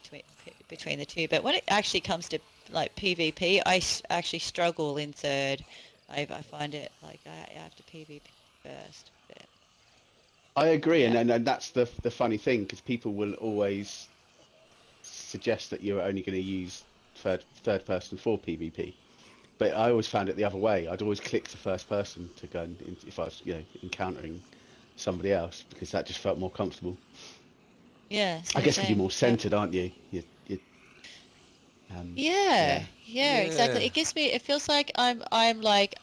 between the two. But when it actually comes to like PvP, actually struggle in third. I find it like I have to PvP first. But I agree, yeah, and that's the funny thing because people will always suggest that you're only going to use third person for PvP. But I always found it the other way. I'd always click to first person to go if I was, you know, encountering somebody else because that just felt more comfortable. yeah, I same, guess because you're same. more Yep. centered, aren't you? Yeah, Yeah. yeah, exactly. Yeah. It feels like I'm like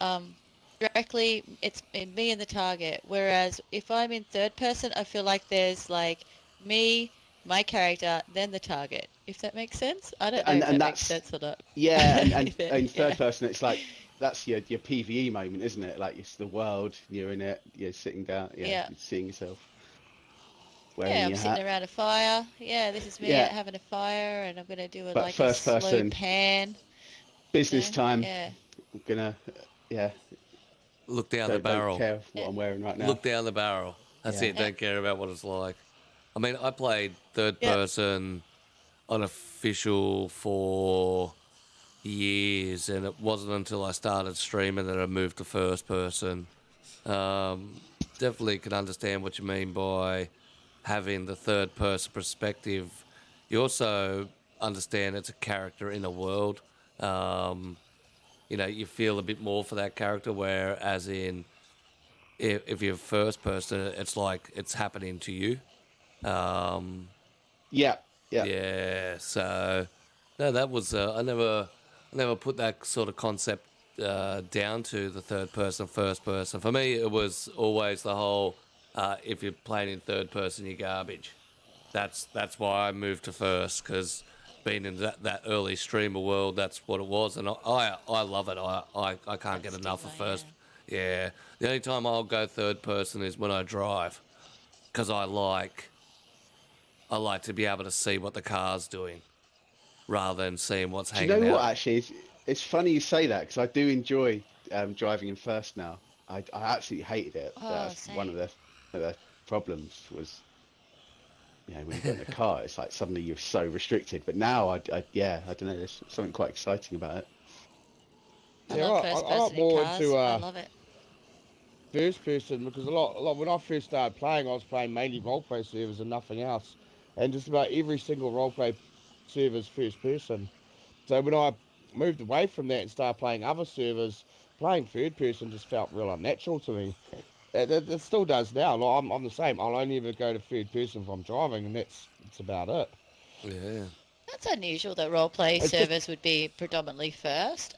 directly it's in me and the target. Whereas if I'm in third person, I feel like there's like me, my character, then the target. If that makes sense. I don't know if And that makes that's sense or not. yeah, and in Yeah. third person, it's like that's your PVE moment, isn't it? Like it's the world, you're in it, you're sitting down, yeah, Yeah. you're seeing yourself Yeah, wearing I'm your sitting hat. around a fire. Yeah, this is me Yeah, having a fire, and I'm gonna do but a first slow person, pan. business time. Yeah. I'm gonna, yeah, Look down the don't barrel. care what Yeah. I'm wearing right now. Look down the barrel. That's Yeah. it. Don't care about what it's like. I mean, I played third Yeah. person unofficial for years, and it wasn't until I started streaming that I moved to first person. Definitely can understand what you mean by having the third person perspective. You also understand it's a character in a world. Um, you feel a bit more for that character, whereas if you're first person, it's like it's happening to you. Um, Yeah, yeah. yeah, so no, that was I never put that sort of concept down to the third person, first person. For me, it was always the whole if you're playing in third person, you're garbage. That's why I moved to first because being in that early streamer world, that's what it was, and I love it. I can't That get enough stigma, of yeah. first. Yeah, the only time I'll go third person is when I drive because I like to be able to see what the car's doing rather than seeing what's Do you hanging know what? out. Actually, it's funny you say that because I do enjoy driving in first now. I absolutely hated it. Oh, That's one same. of the problems was when you get in the car, it's like suddenly you're so restricted. But now, I don't know. There's something quite exciting about it. I Yeah, love right. first I got person in more cars. into I love it. first person because a lot when I first started playing, I was playing mainly roleplay servers and nothing else, and just about every single roleplay server is first person. So when I moved away from that and started playing other servers, playing third person just felt real unnatural to me. It still does now. Like, I'm the same. I'll only ever go to third person if I'm driving, and that's about it. Yeah. That's unusual that roleplay It's just servers would be predominantly first.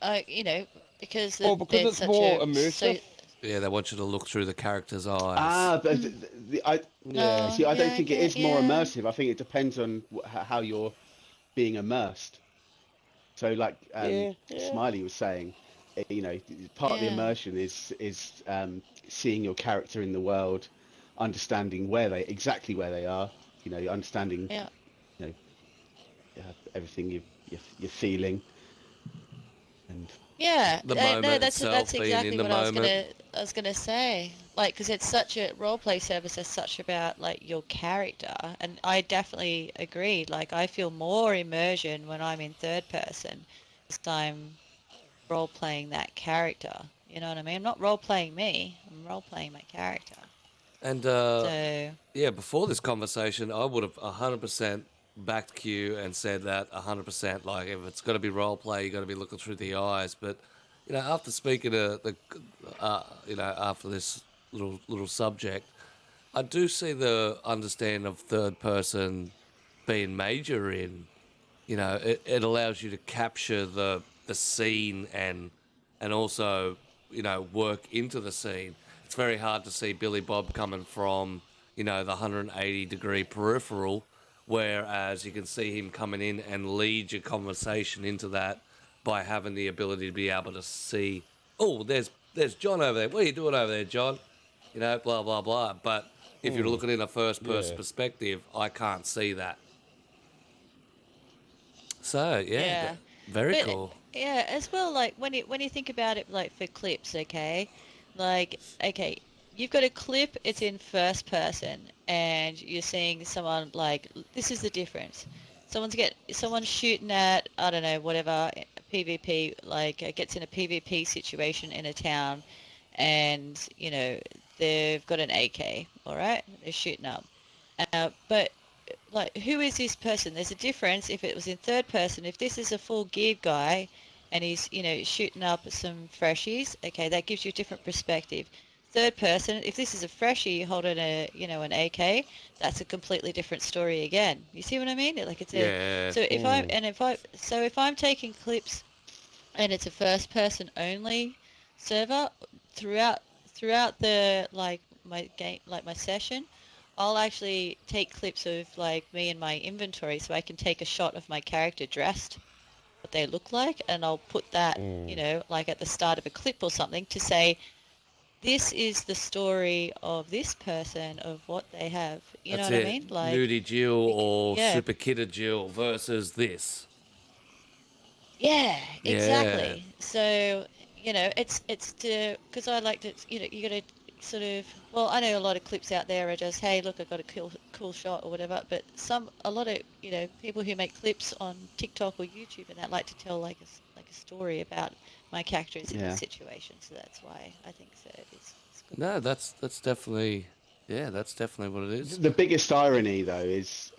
Because because there's it's such more a immersive. Yeah, they want you to look through the character's eyes. Ah, but I Yeah. see. I don't yeah, think it is more yeah, immersive. I think it depends on how you're being immersed. So, like Yeah, yeah. Smiley was saying, part of the yeah, immersion is seeing your character in the world, understanding exactly where they are. Understanding yeah. you know everything you're feeling, and Yeah, The no, moment that's itself, being in exactly the what moment. I was gonna say. Like, because it's such a roleplay service is such about like your character, and I definitely agree. Like, I feel more immersion when I'm in third person, because I'm role playing that character. You know what I mean? I'm not role playing me. I'm role playing my character. And So yeah, before this conversation, I would have 100% backed Q and said that 100%. Like, if it's got to be role play, you got to be looking through the eyes. But after speaking to after this little subject, I do see the understanding of third person being major in. It allows you to capture the scene and also work into the scene. It's very hard to see Billy Bob coming from the 180-degree peripheral, whereas you can see him coming in and lead your conversation into that by having the ability to be able to see. Oh, there's John over there. What are you doing over there, John? Blah blah blah. But if you're Mm, looking in a first person yeah. perspective, I can't see that. So yeah, yeah, very but cool. yeah, as well. Like when you think about it, like for clips, okay, like okay, you've got a clip. It's in first person, and you're seeing someone like this is the difference. Someone's shooting at I don't know whatever PvP like gets in a PvP situation in a town, and they've got an AK. All right, they're shooting up. But like who is this person? There's a difference if it was in third person. If this is a full geared guy and he's shooting up some freshies, okay, that gives you a different perspective. Third person, if this is a freshie holding a an AK, that's a completely different story again. You see what I mean? Like it's a Yeah, so if I Mm. and if I so if I'm taking clips and it's a first person only server throughout the like my game like my session, I'll actually take clips of like me and my inventory so I can take a shot of my character dressed, what they look like, and I'll put that Mm. like at the start of a clip or something to say this is the story of this person of what they have, you know that's what I it. mean, like Nudie Jill or yeah. Super Kidder Jill versus this. Yeah, Yeah, exactly. So, it's to because I like to, you got to sort of. Well, I know a lot of clips out there are just, hey, look, I got a cool shot or whatever. But a lot of people who make clips on TikTok or YouTube and that like to tell like a story about my characters in this yeah. situation. So that's why I think so. It's good. no, that's definitely that's definitely what it is. The biggest irony, though, is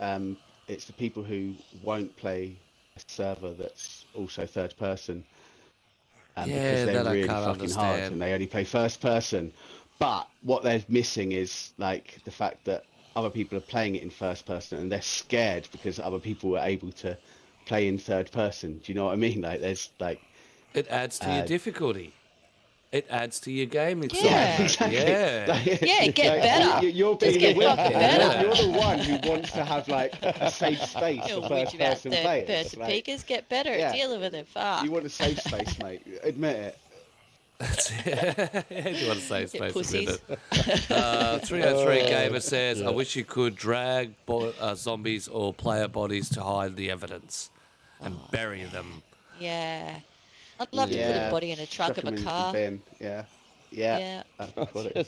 it's the people who won't play a server that's also third person, because Yeah, they're that I really can't fucking hard understand. and they only play first person. But what they're missing is like the fact that other people are playing it in first person and they're scared because other people were able to play in third person. Do you know what I mean? Like there's like It adds to your uh, difficulty. It adds to your game yeah, Yeah, excitement. exactly. Yeah, yeah, get Like better. you're Just being the get weak fucking here. better. You're yeah. the one who wants to have like a safe space for Which first about person third players. person Like peekers, get better at yeah, dealing with it. you Fuck. want a safe space, mate. Admit it. That's it. Do you want to say You space a pussies. minute? 303 Gamer says, I Yeah. wish you could drag zombies or player bodies to hide the evidence and Oh, bury yeah. them. Yeah. I'd love to put a Yeah. Yeah, body in a trunk chuck of them a into the car. bin. Yeah, yeah, Yeah. that'd be quality.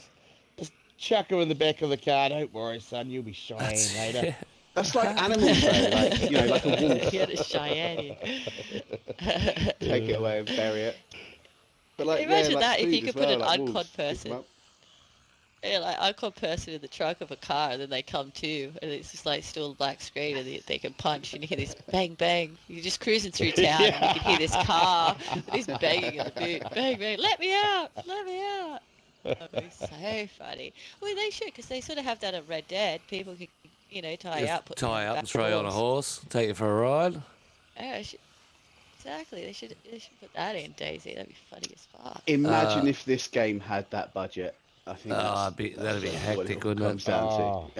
just chuck her in the back of the car. Don't worry, son. You'll be shining That's later. it. That's like animals, though. Like, you know, like a wolf. Get a Cheyenne. Take it away and bury it. But like, Imagine like that if food you as could well, put an like uncod wolves, pick 'em person. up. Yeah, like uncod person in the trunk of a car, and then they come to, and it's just like still a black screen, and they can punch, and you hear this bang bang. You're just cruising through town, and you can hear this car that is banging in the boot, bang bang. Let me out! Let me out! That'd be so funny. Well, they should, because they sort of have that at Red Dead. People can, you know, tie Just up, put tie them up back and throw you on a horse, take you for a ride. Yeah, exactly. They should put that in Daisy. That'd be funny as fuck. Imagine if this game had that budget. I think that'd be what hectic, it wouldn't comes it? down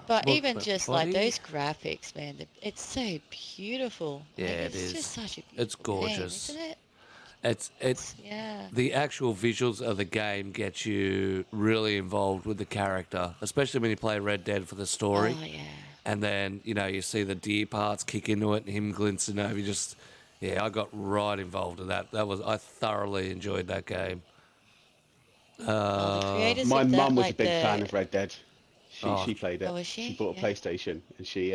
But Look, even but just body? like those graphics, man, it's so beautiful. Yeah, like, it it's is. just such a beautiful It's gorgeous. game, isn't it? It's Yeah. the actual visuals of the game get you really involved with the character, especially when you play Red Dead for the story. Oh yeah. And then, you know, you see the deer parts kick into it and him glimpsing over. You just, yeah, I got right involved in that. I thoroughly enjoyed that game. The creators My of that, mum was like a big the... fan of Red Dead. Oh. She played it. Oh, was she? bought a Yeah. PlayStation and she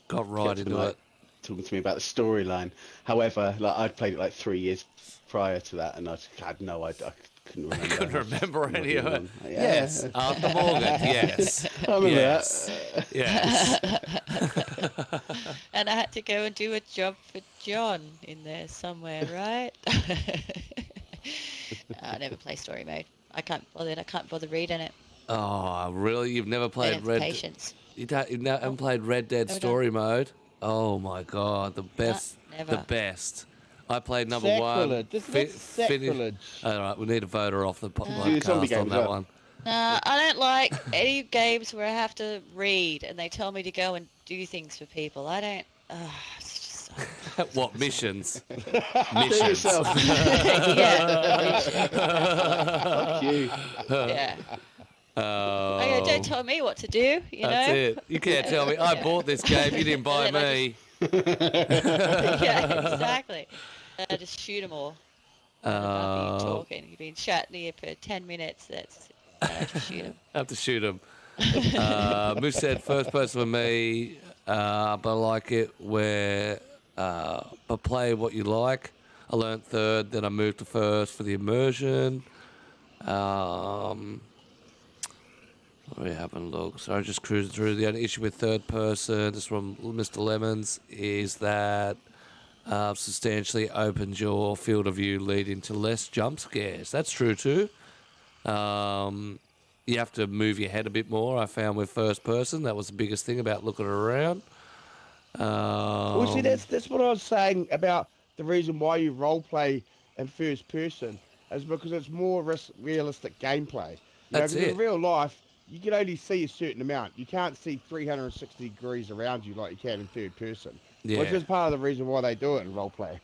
Got right kept into like, it. talking to me about the storyline. However, like I'd played it like 3 years prior to that, and I had no idea. I couldn't remember. Couldn't remember any of it. Yeah. Yes, Arthur Morgan. Yes, I remember yes, yes. And I had to go and do a job for John in there somewhere, right? I never play story mode. I can't bother reading it. Oh, really? You've never I played don't have Red? patience. You haven't played Red Dead Never Story Mode? Oh my God, the best, never. the best. I played number Sacrilege. one. That's sacrilege. All right, we need a voter off the Do the zombie podcast game on as that well. one. Nah, I don't like any games where I have to read and they tell me to go and do things for people. I don't. It's just so... What missions? Do Missions. yourself. yeah. Fuck you. Yeah. Okay, don't tell me what to do. You That's know. it. You can't tell me. I bought this game. You didn't buy And then I me. Yeah, exactly. I just shoot them all. Nothing talking. You've been chatting here for 10 minutes. I just shoot them. I have to shoot him. Moose said first person for me, but I like it where, but play what you like. I learned third, then I moved to first for the immersion. What do we haven't looked? So I just cruising through. The only issue with third person, just from Mr. Lemons, is that substantially opens your field of view, leading to less jump scares. That's true too. You have to move your head a bit more. I found with first person, that was the biggest thing about looking around. Well, see, that's what I was saying about the reason why you role play in first person is because it's more realistic gameplay. You know, That's 'cause it. in real life, you can only see a certain amount. You can't see 360 degrees around you like you can in third person. Yeah. Which is part of the reason why they do it in role play.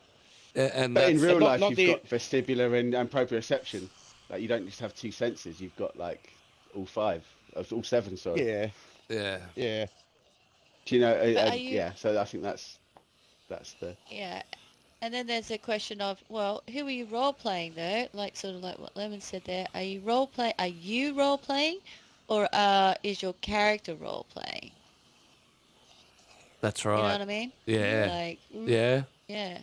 And But in that's, real life, not you've the- got vestibular and proprioception. Like you don't just have two senses. You've got like all seven. Sorry. Yeah, yeah. yeah. Do you know? But are you- Yeah. So I think that's the. Yeah. And then there's a question of, well, who are you role playing though? Like sort of like what Lemon said there. Are you role playing, or is your character role playing? That's You know right. what I mean? Yeah. Like, Yeah. yeah.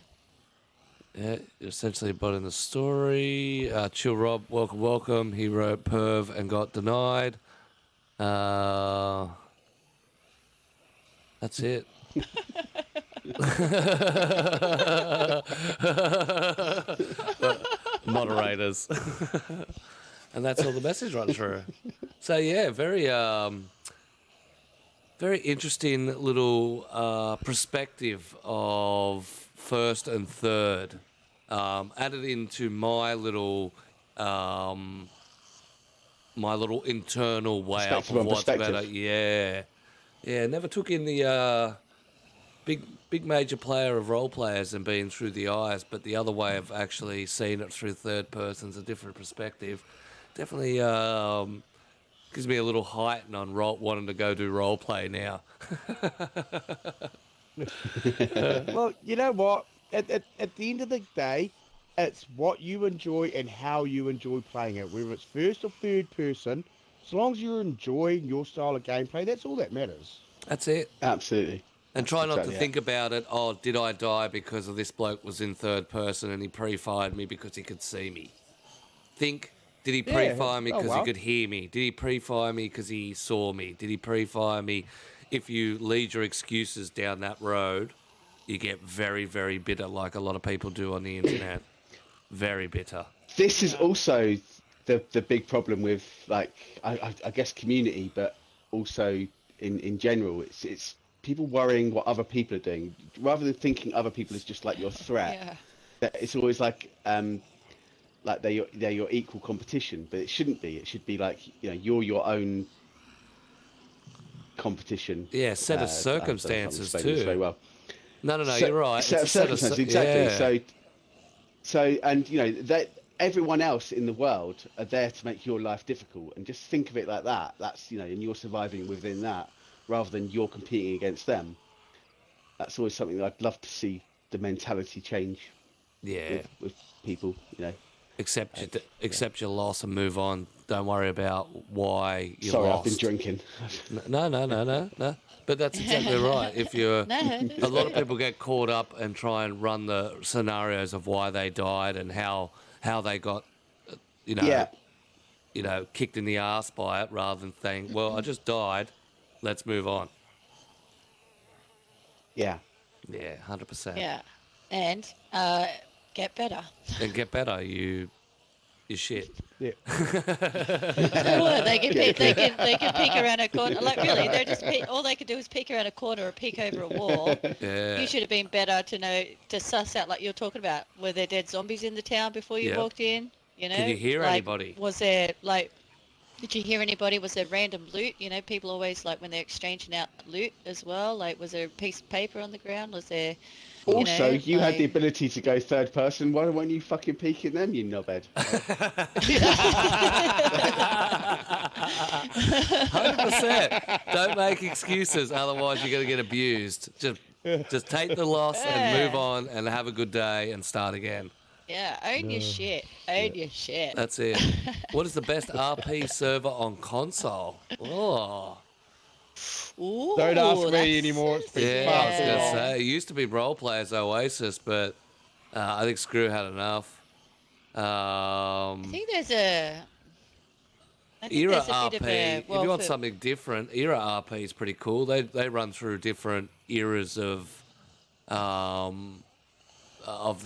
Yeah, essentially in the story. Chill Rob, welcome. He wrote Perv and got denied. That's it. Moderators. And that's all the message run through. So yeah, very interesting little perspective of first and third. Added into my little internal way up Perspective of on what's perspective. better. Yeah, never took in the big major player of role players and being through the eyes, but the other way of actually seeing it through third person's a different perspective. Definitely gives me a little heighten on wanting to go do role play now. Well, you know what? At the end of the day, it's what you enjoy and how you enjoy playing it. Whether it's first or third person, As long as you're enjoying your style of gameplay, that's all that matters. That's it. Absolutely. And try not to exactly it. think about it, oh, did I die because of this bloke was in third person and he pre-fired me because he could see me? Think, did he pre-fire me because he could hear me? Did he pre-fire me because he saw me? Did he pre-fire me? If you lead your excuses down that road, you get very, very bitter, like a lot of people do on the internet. Very bitter. This is also the big problem with, like, I guess community, but also in general. It's people worrying what other people are doing rather than thinking other people is just like your threat. Yeah. It's always like they're your equal competition, but it shouldn't be. It should be like, you know, you're your own competition. Yeah, set of circumstances too. Very well. No, you're right. Set of circumstances, exactly. Yeah. So, and you know that everyone else in the world are there to make your life difficult, and just think of it like that. That's, you know, and you're surviving within that, rather than you're competing against them. That's always something that I'd love to see the mentality change. Yeah, with people, you know. Accept your loss and move on. Don't worry about why you Sorry, lost. I've been drinking. No. But that's exactly right. If you're, a lot of people get caught up and try and run the scenarios of why they died and how they got, you know, kicked in the ass by it, rather than saying, well, I just died, let's move on. Yeah. Yeah, 100%. Yeah, and get better. And get better. You shit. Yeah. They can peek around a corner. Like, really, they're just all they could do is peek around a corner or peek over a wall. Yeah. You should have been better to suss out, like you're talking about, were there dead zombies in the town before you walked in? You know, Did you hear anybody? Was there, like, did you hear anybody? Was there random loot? You know, people always, like, when they're exchanging out loot as well, like, was there a piece of paper on the ground? Was there... Also, you had the ability to go third person. Why weren't you fucking peeking them, you knobhead? 100%. Don't make excuses, otherwise you're going to get abused. Just take the loss and move on and have a good day and start again. Yeah, own your shit. Own your shit. That's it. What is the best RP server on console? Oh. Ooh, don't ask me anymore. It's been I was going to say, it used to be Role Players Oasis, but I think Screw had enough. I think there's a... Era RP, if you want something different, Era RP is pretty cool. They run through different eras of the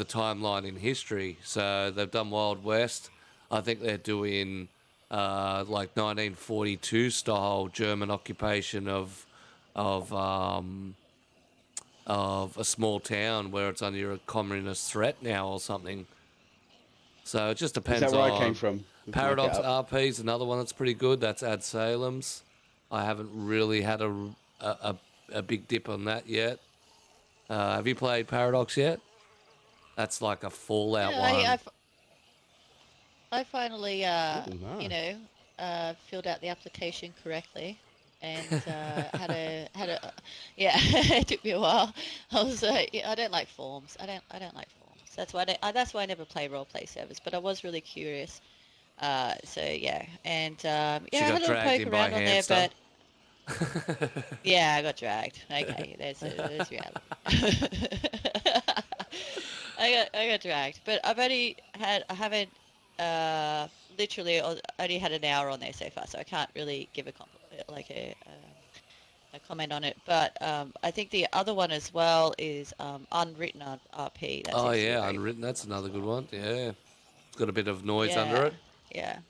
timeline in history. So they've done Wild West. I think they're doing... like 1942 style German occupation of a small town where it's under a communist threat now or something. So it just depends. Is that where I came from? Paradox RP is another one that's pretty good. That's Ad Salem's. I haven't really had a big dip on that yet. Have you played Paradox yet? That's like a Fallout one. I finally, filled out the application correctly, and had a. Yeah, it took me a while. I was, I don't like forms. I don't like forms. That's why I never play role play servers. But I was really curious. So yeah, and I had a little poke around on there, but yeah, I got dragged. Okay, there's reality. I got dragged, but I haven't. Literally only had an hour on there so far, so I can't really give a comment on it. But I think the other one as well is Unwritten RP. That's Unwritten. That's another good one. Yeah, it's got a bit of noise under it. Yeah.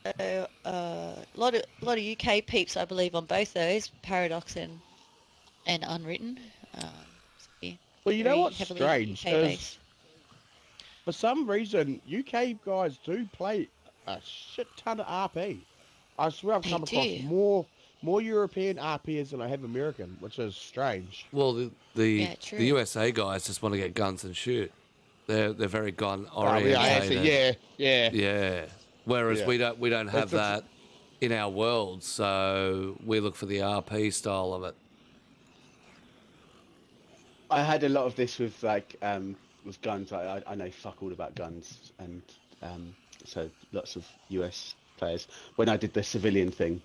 A lot of UK peeps, I believe, on both those, Paradox and Unwritten. Well, you know what's heavily strange UK-based. For some reason, UK guys do play a shit ton of RP. I swear I've come across more European RPers than I have American, which is strange. Well, the USA guys just want to get guns and shoot. They're very gun oriented. Yeah. Whereas we don't have that in our world, so we look for the RP style of it. I had a lot of this with with guns. I know fuck all about guns, and so lots of US players. When I did the civilian thing,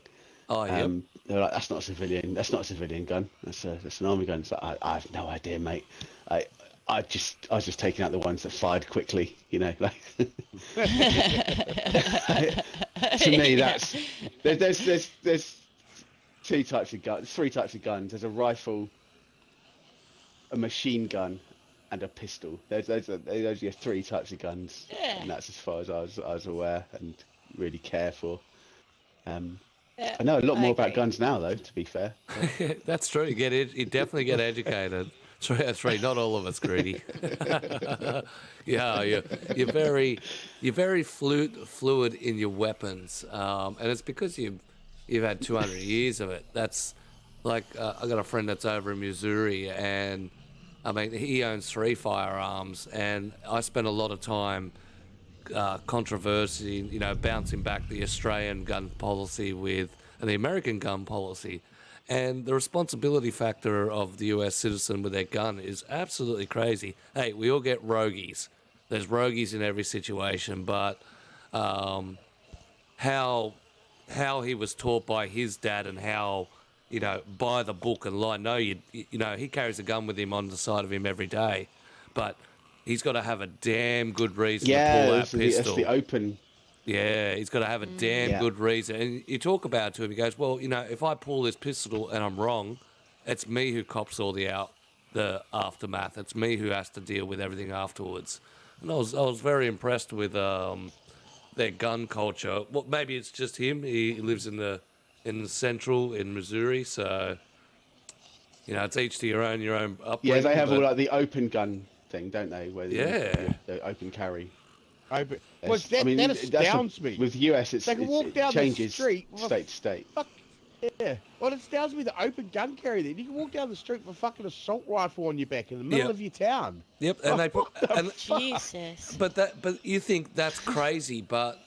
Oh, yeah. they were like, "That's not a civilian. That's not a civilian gun. That's an army gun." So I have no idea, mate. I was just taking out the ones that fired quickly, like. To me, that's there's three types of guns. There's a rifle, a machine gun, and a pistol. Those are your three types of guns, and that's as far as I was aware and really care for. I know a lot more about guns now, though. To be fair, That's true. You definitely get educated. That's right. Not all of us, Greedy. Yeah, you're very fluid in your weapons, and it's because you've had 200 years of it. That's like I got a friend that's over in Missouri, and I mean he owns 3 firearms, and I spent a lot of time controversy, bouncing back the Australian gun policy and the American gun policy. And the responsibility factor of the US citizen with their gun is absolutely crazy. Hey, we all get roguies. There's roguies in every situation, but how he was taught by his dad and how, by the book and line. No, he carries a gun with him on the side of him every day, but he's got to have a damn good reason to pull that pistol. That's the open. Yeah, he's got to have a damn good reason. And you talk about it to him, he goes, well, if I pull this pistol and I'm wrong, it's me who cops all the aftermath. It's me who has to deal with everything afterwards. And I was very impressed with their gun culture. Well, maybe it's just him. He lives in the central in Missouri, so it's each to your own upbringing. Yeah, they have all like the open gun thing, don't they? Where the open carry. Well, that astounds me. With US, they can walk down changes the street state to state. Yeah. Well, it astounds me the open gun carry there. You can walk down the street with a fucking assault rifle on your back in the middle of your town. Yep, and they put Jesus. But you think that's crazy, but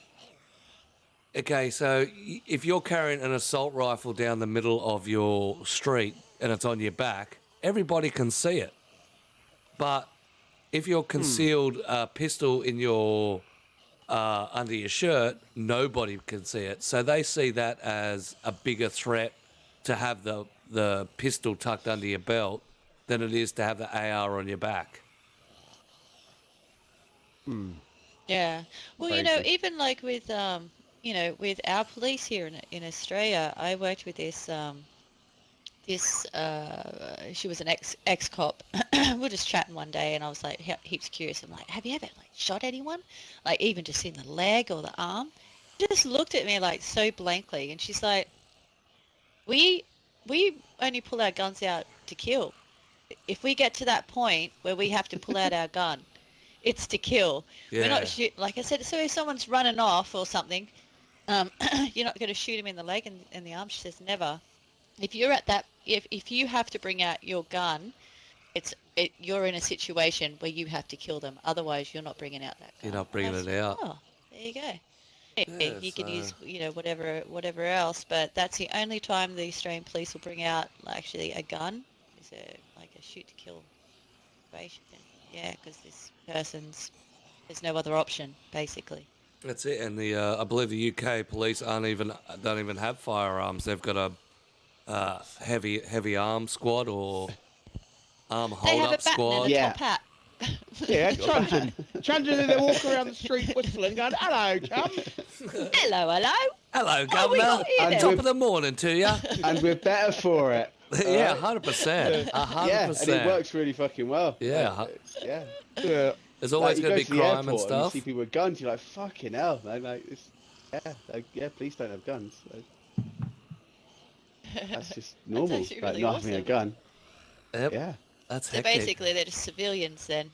okay, so if you're carrying an assault rifle down the middle of your street and it's on your back, everybody can see it. But if you're concealed a pistol in your under your shirt, nobody can see it. So they see that as a bigger threat to have the pistol tucked under your belt than it is to have the AR on your back. Yeah. Well, even like with with our police here in Australia, I worked with this she was an ex-cop. We're just chatting one day and I was like heaps curious. I'm like, have you ever shot anyone? Like even just in the leg or the arm? She just looked at me like so blankly and she's like, we only pull our guns out to kill. If we get to that point where we have to pull out our gun, it's to kill. Yeah. We're not like I said, so if someone's running off or something, you're not going to shoot him in the leg and the arm. She says never. If you're at that, if you have to bring out your gun, you're in a situation where you have to kill them. Otherwise, you're not bringing out that gun. You're not bringing it out. Oh, there you go. Yeah, you can use, whatever else, but that's the only time the Australian police will bring out actually a gun. Is like a shoot to kill situation. Yeah, because there's no other option basically. That's it. And I believe the UK police don't even have firearms. They've got a heavy arm squad or arm hold up squad. They have a bat and a top hat. Yeah, trudging and they walk around the street whistling, going, "Hello, chum." Hello. Hello, Governor. On top of the morning to you. And we're better for it. Yeah, 100%. 100%. Yeah, and it works really fucking well. Yeah. Yeah. There's always going to be crime and stuff. You see people with guns, you're like, fucking hell, man. Police don't have guns. That's just normal, That's really not having a awesome. gun. Yep. Yeah. That's So hectic. basically, they're just civilians then,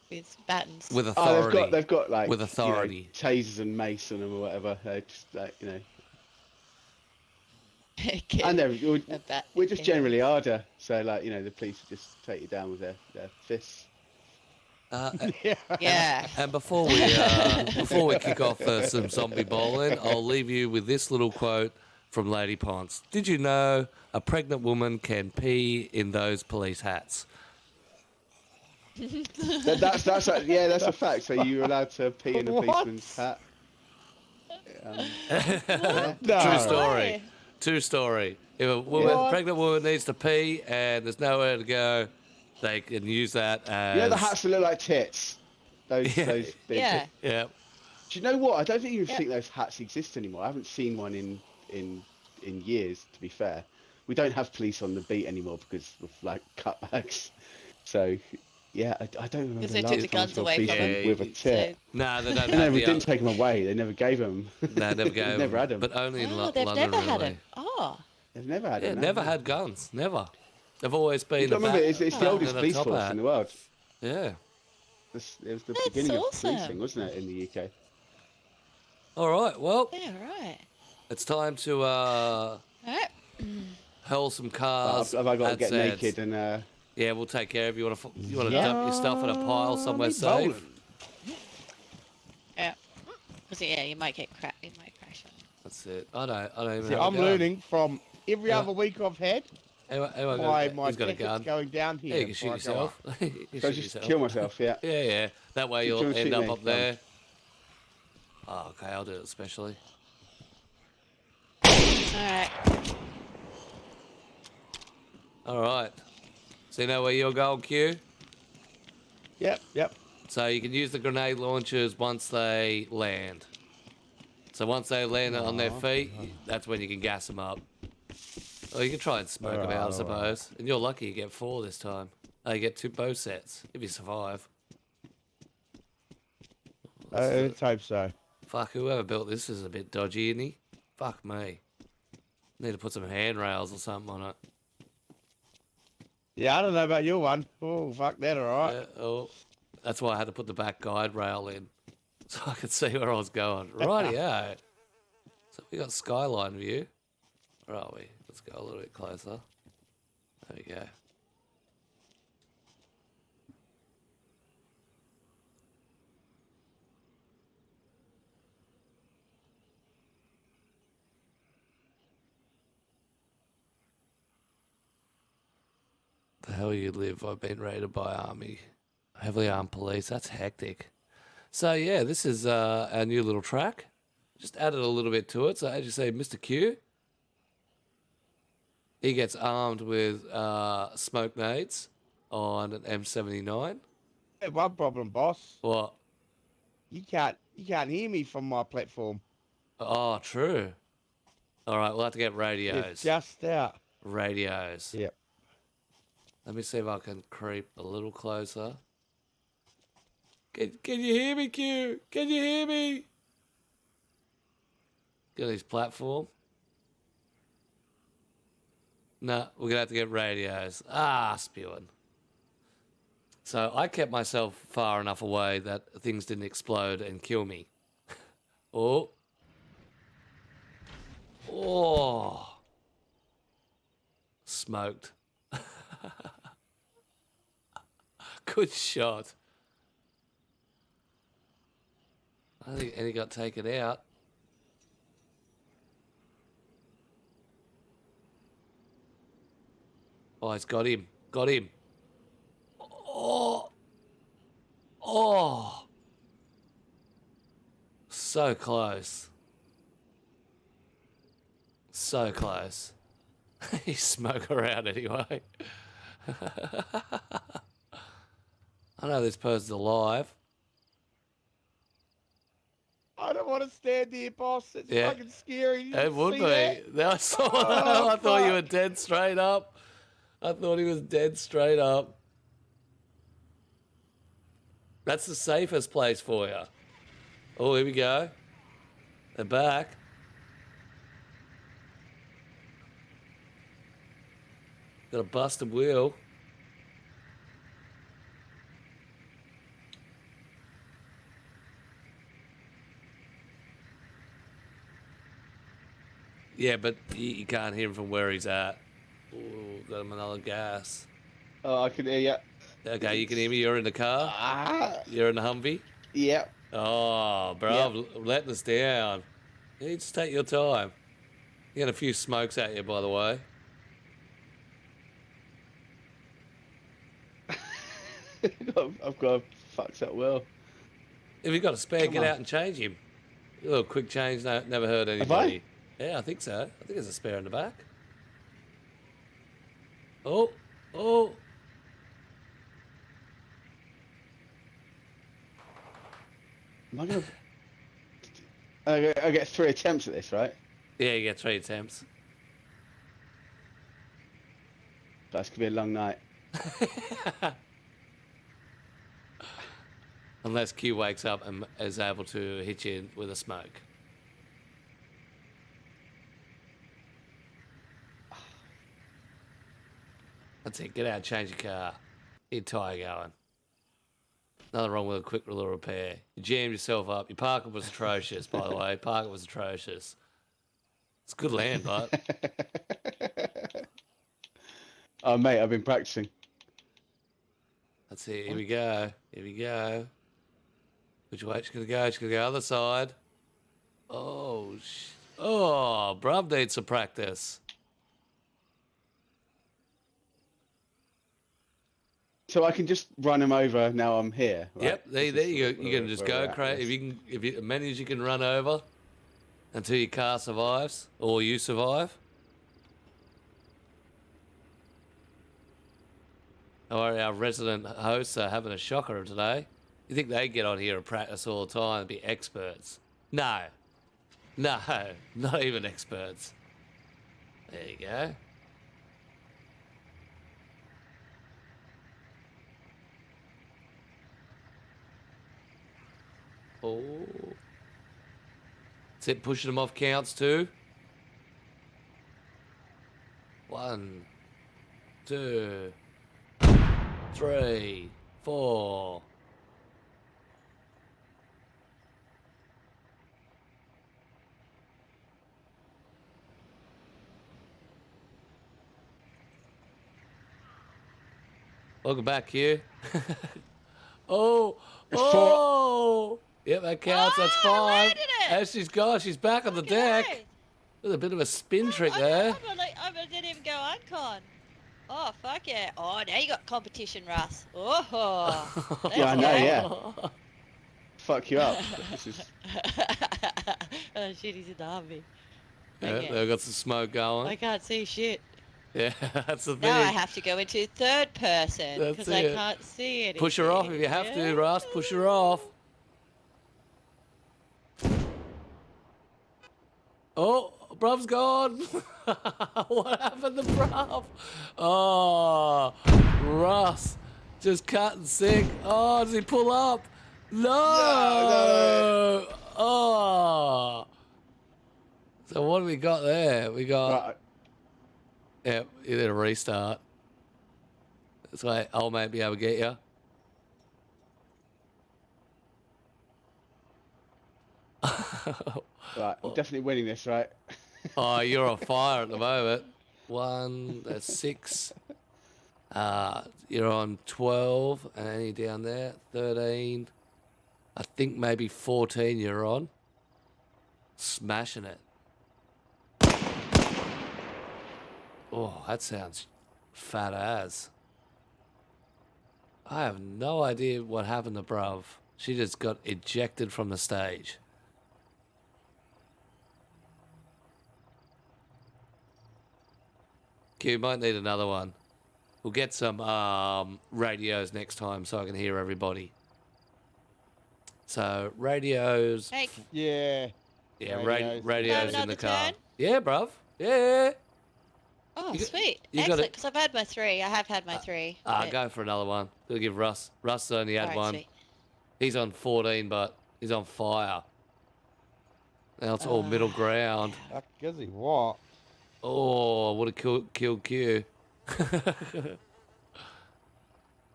with batons. With authority. They've got like with authority. tasers and mace on them or whatever. They're just Get and a bat we're just in. generally harder. So the police just take you down with their fists. Yeah. And before we kick off some zombie bowling, I'll leave you with this little quote from Lady Ponce. Did you know a pregnant woman can pee in those police hats? That's a fact. So you're allowed to pee in a What? policeman's hat. No. True story. Why? True story. If a What? pregnant woman needs to pee and there's nowhere to go, they can use that as. You know the hats that look like tits. Those big Yeah. Yeah. Do you know what? I don't even Yep. think those hats exist anymore. I haven't seen one in years. To be fair, we don't have police on the beat anymore because of like cutbacks. So yeah, I don't remember. Because they the took last the time I guns saw a away from policeman them. with a tit. No, they don't No, have we the. didn't take them away. They never gave them. No, never gave never had them. But only in Oh, they've London. never had really. him. Oh. They've never had Yeah, them. never had guns. Never. They've always been. You got to remember, it's the Oh. oldest and a police top force hat. in the world. Yeah. It was the That's beginning of awesome. policing, wasn't it, in the UK? All right. Well, Yeah, right. it's time to Alright. hurl some cars. Have I got to at get Zeds. naked and Yeah, we'll take care of you. You want to Yeah. dump your stuff in a pile somewhere Me safe? bowling. Yeah. Because yeah, you might get you might crash on. That's it. I don't even See, have a I'm gun. learning from every Yeah. other week I've had. Anyone My who's got a ticket's gun? going down Yeah, here. you can shoot before I go yourself. up. You can so shoot just yourself. kill myself? Yeah. Yeah, yeah. That way you'll Come and end shoot up me, up come. there. Oh, okay, I'll do it especially. Alright. All right. So you know where you're going, Q? Yep. So you can use the grenade launchers once they land. So once they land on their feet, that's when you can gas them up. Or you can try and smoke them out, I suppose. And you're lucky you get 4 this time. Oh, you get 2 bow sets if you survive. Let's hope so. Fuck, whoever built this is a bit dodgy, isn't he? Fuck me. Need to put some handrails or something on it. Yeah, I don't know about your one. Oh, fuck that, alright. Oh, that's why I had to put the back guide rail in. So I could see where I was going. Rightio. So we got skyline view. Where are we? Let's go a little bit closer. There we go. The hell you live? I've been raided by army. Heavily armed police. That's hectic. So yeah, this is our new little track. Just added a little bit to it. So as you say, Mr. Q, he gets armed with smoke nades on an M79. Hey, one problem, boss. What? You can't hear me from my platform. Oh, true. All right, we'll have to get radios. It's just out. Radios. Yep. Let me see if I can creep a little closer. Can you hear me, Q? Can you hear me? Get his platform. No, we're gonna have to get radios. Spewing. So I kept myself far enough away that things didn't explode and kill me. Oh. Smoked. Good shot. I think Eddie got taken out. Oh, he's got him. Got him. Oh. So close. So close. He smoke around anyway. I know this person's alive. I don't want to stand here, boss. It's Yeah. fucking scary. You It would see be. that? Now I saw that. Oh, I thought you were fuck. dead straight up. I thought he was dead straight up. That's the safest place for you. Oh, here we go. They're back. Got a busted wheel. Yeah, but you can't hear him from where he's at. Ooh, got him another gas. Oh, I can hear you. Okay, you can hear me. You're in the car. You're in the Humvee. Yeah. Oh, bro, I'm letting us down. You just take your time. You got a few smokes at you, by the way. I've got to fuck that well. If you've got a spare, Come get on. out and change him. A little quick change, no, never hurt Have I? anybody. Yeah, I think so. I think there's a spare in the back. Oh, oh. Am I gonna? I get 3 attempts at this, right? Yeah, you get 3 attempts. That's gonna be a long night. Unless Q wakes up and is able to hit you with a smoke. That's it. Get out, change your car. Get your tyre going. Nothing wrong with a quick little repair. You jammed yourself up. Your parking was atrocious, by the way. Parking was atrocious. It's good land, but Oh, mate, I've been practicing. that's it. Here we go. Here we go. Which way she's gonna go? She's gonna go other side. Oh, oh, bruv needs some practice. So I can just run him over now I'm here. Right? Yep, there This is you go. where You can just we're go at crazy. with If you can, if you many as you can run over until your car survives or you survive. Our resident hosts are having a shocker today. You think they get on here and practice all the time and be experts? No. No, not even experts. There you go. Oh. That's it, pushing them off counts too. 1, 2, 3, 4. Welcome back here. Oh, oh! Yep, that counts. That's Oh, I fine. landed it! As she's gone, she's back on the deck. Okay. With a bit of a spin trick there. I didn't even go uncon. Oh, fuck yeah. Oh, now you got competition, Russ. Oh. Yeah, I know, Let's yeah. go. Fuck you up. This is... Oh shit, he's in the army. Yeah, Okay. they've got some smoke I going. can't see shit. Yeah, that's the thing. Now I have to go into third person That's because I it. can't see anything. Push her off if you have to, Russ. Push her off. Oh, bruv's gone. What happened to bruv? Oh, Russ just cut and sick. Oh, does he pull up? No. Oh. So what do we got there? We got. Right, Yeah, you need a restart. That's why old mate be able to get you. right, I'm definitely winning this, right? Oh, you're on fire at the moment. 1, that's 6. You're on 12, and you're down there. 13. I think maybe 14 you're on. Smashing it. Oh, that sounds fat as. I have no idea what happened to bruv. She just got ejected from the stage. You might need another one. We'll get some radios next time so I can hear everybody. So radios. Hey, Yeah. Yeah, radios. radios Have in the another car. turn? Yeah, bruv. Yeah. oh, You got- sweet. you got Excellent, it. because I've had my 3. I have had my 3. but- Go for another one. We'll give Russ. Russ only had Alright, one. sweet. He's on 14, but he's on fire. Now it's all middle ground. Fuck, is he? What? Oh, would have killed Q.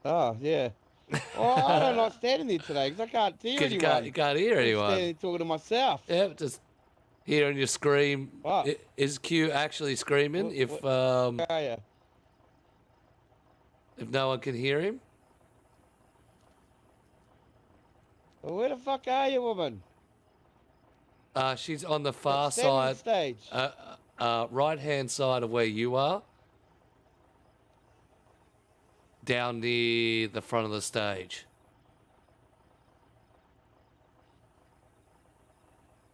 Oh, yeah. Well, I don't like standing there today because I can't hear Because anyone. you can't hear I'm anyone. standing there talking to myself. Yeah, just hearing you scream. What? Is Q actually screaming What- if Where are you? if no one can hear him? Well, where the fuck are you, woman? She's on the far Standing on side, stage. right hand side of where you are. down near the front of the stage.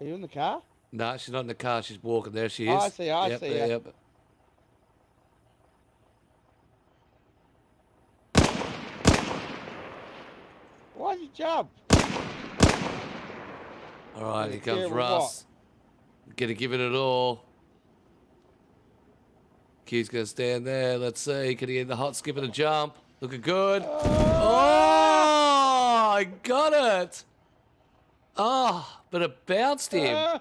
Are you in the car? No, she's not in the car. She's walking. There she is. Oh, I see. I Yep, see. yep. Why'd you jump? All right, Yeah, here comes yeah, Russ. Gonna give it all. Q's gonna stand there. Let's see. Can he get the hot skip and a jump? Looking good. Oh, I got it. Oh, but it bounced him.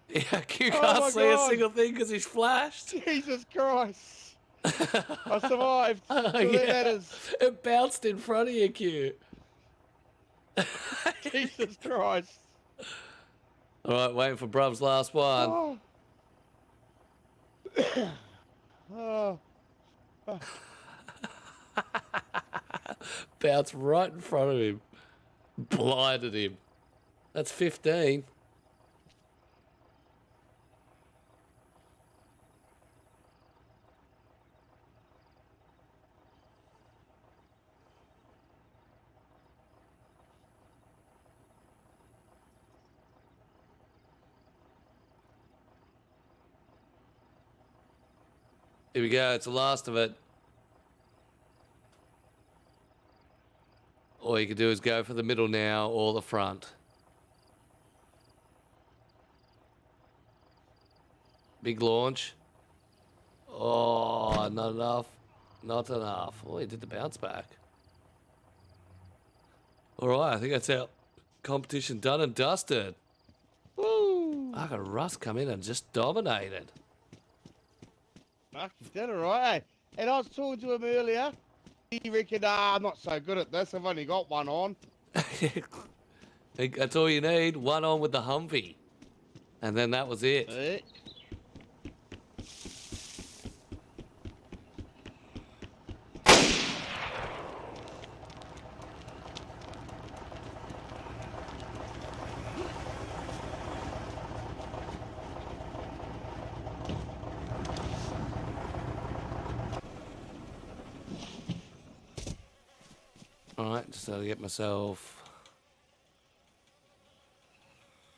Yeah, Q Oh can't my see a God. single thing because he's flashed. Jesus Christ. I survived. Oh, So that yeah. matters. It bounced in front of you, Q. Jesus Christ. All right, waiting for Bruv's last one. Oh. Oh. Bounced right in front of him. Blinded him. That's 15. Here we go. It's the last of it. All you can do is go for the middle now or the front. Big launch. Oh, not enough. Not enough. Oh, he did the bounce back. All right, I think that's our competition done and dusted. Woo. I got Russ come in and just dominated. Fuck, you did it right. And I was talking to him earlier. He reckoned, I'm not so good at this. I've only got one on. That's all you need. One on with the Humvee. And then that was it. All right, just gotta get myself.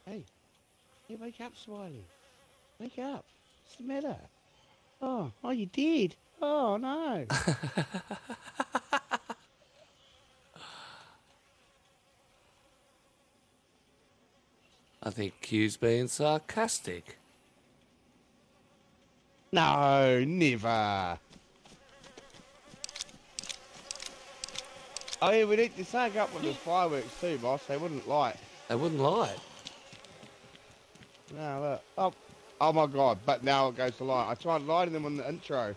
Hey, you wake up, Smiley. Wake up. What's the matter? Oh, you did. Oh, no. I think Q's being sarcastic. No, never. Oh, yeah, we need to sag up with the fireworks too, boss. They wouldn't light. They wouldn't lie. No, look. Oh my God, but now it goes to light. I tried lighting them on the intro.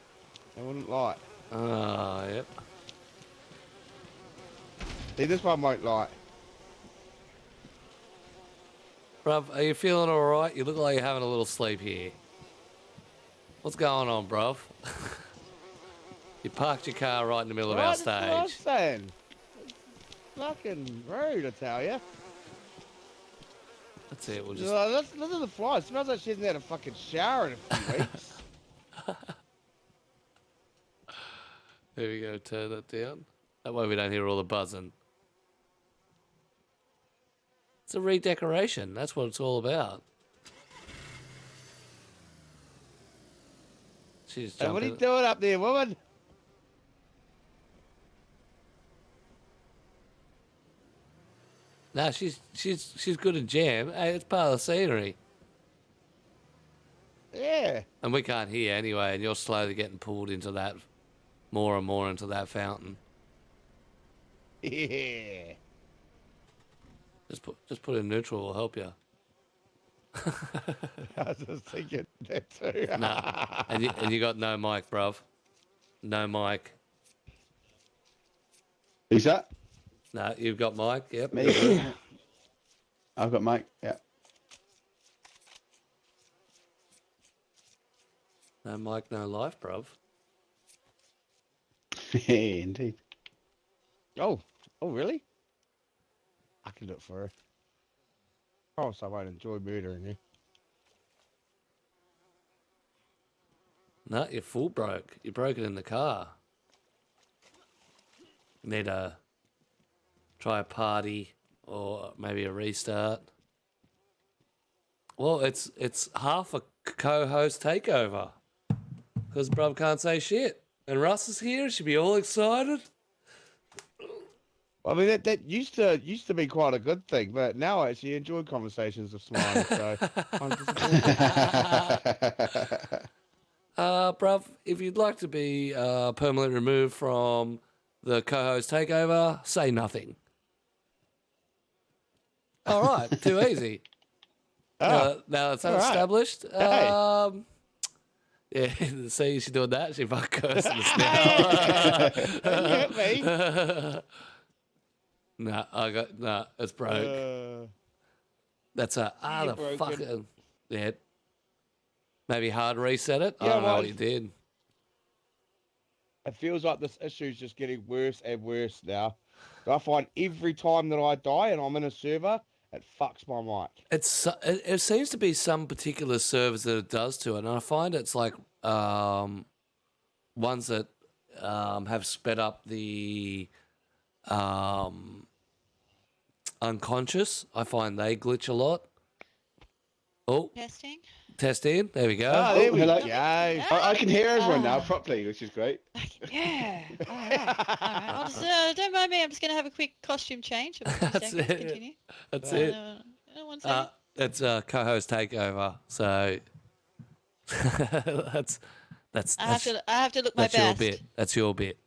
They wouldn't light. Oh, yep. See, this one won't light. Bruv, are you feeling all right? You look like you're having a little sleep here. What's going on, bruv? You parked your car right in the middle of our That's what I'm stage. saying. It's fucking rude, I tell you. That's it. We'll just. Look at the flies. It smells like she hasn't had a fucking shower in a few weeks. There we go. Turn that down. That way we don't hear all the buzzing. It's a redecoration. That's what it's all about. She's Hey, jumping. what are you doing up there, woman? No, she's good at jam. Hey, it's part of the scenery. Yeah. And we can't hear anyway, and you're slowly getting pulled into that, more and more into that fountain. Yeah. Just put it in neutral will help you. I was just thinking that too. Nah. and you got no mic, bruv. No mic. Who's that? No, you've got mic. Yep. Me. I've got Mike. Yeah. No mic, no life, bruv. Indeed. Oh, really? I can do it for her. Oh, so I won't enjoy murdering you. No, you're full broke. You broke it in the car. Need to try a party or maybe a restart. Well, it's half a co-host takeover because bruv can't say shit, and Russ is here. Should be all excited. I mean, that used to be quite a good thing, but now I actually enjoy conversations with Smiley. So I'm disappointed. Bruv, if you'd like to be permanently removed from the co-host takeover, say nothing. All right, too easy. Now it's all right. established. Hey. Yeah, see, she's doing that. She fuck cursing us now. You hit me. Nah, it's broke. That's the broken. fucking yeah. Maybe hard reset it. I Yeah, don't know well, what you did. It feels like this issue's just getting worse and worse now. I find every time that I die and I'm in a server, it fucks my mic. It seems to be some particular servers that it does to it, and I find it's like ones that have sped up the unconscious. I find they glitch a lot. Oh, testing. There we go. Oh, there we hello. go. I can hear everyone now properly, which is great. Yeah. All right. I'll just, don't mind me. I'm just going to have a quick costume change. That's it. Continue. That's it. 1 second. It's a co-host takeover, so that's I have to look my that's your best. bit. That's your bit.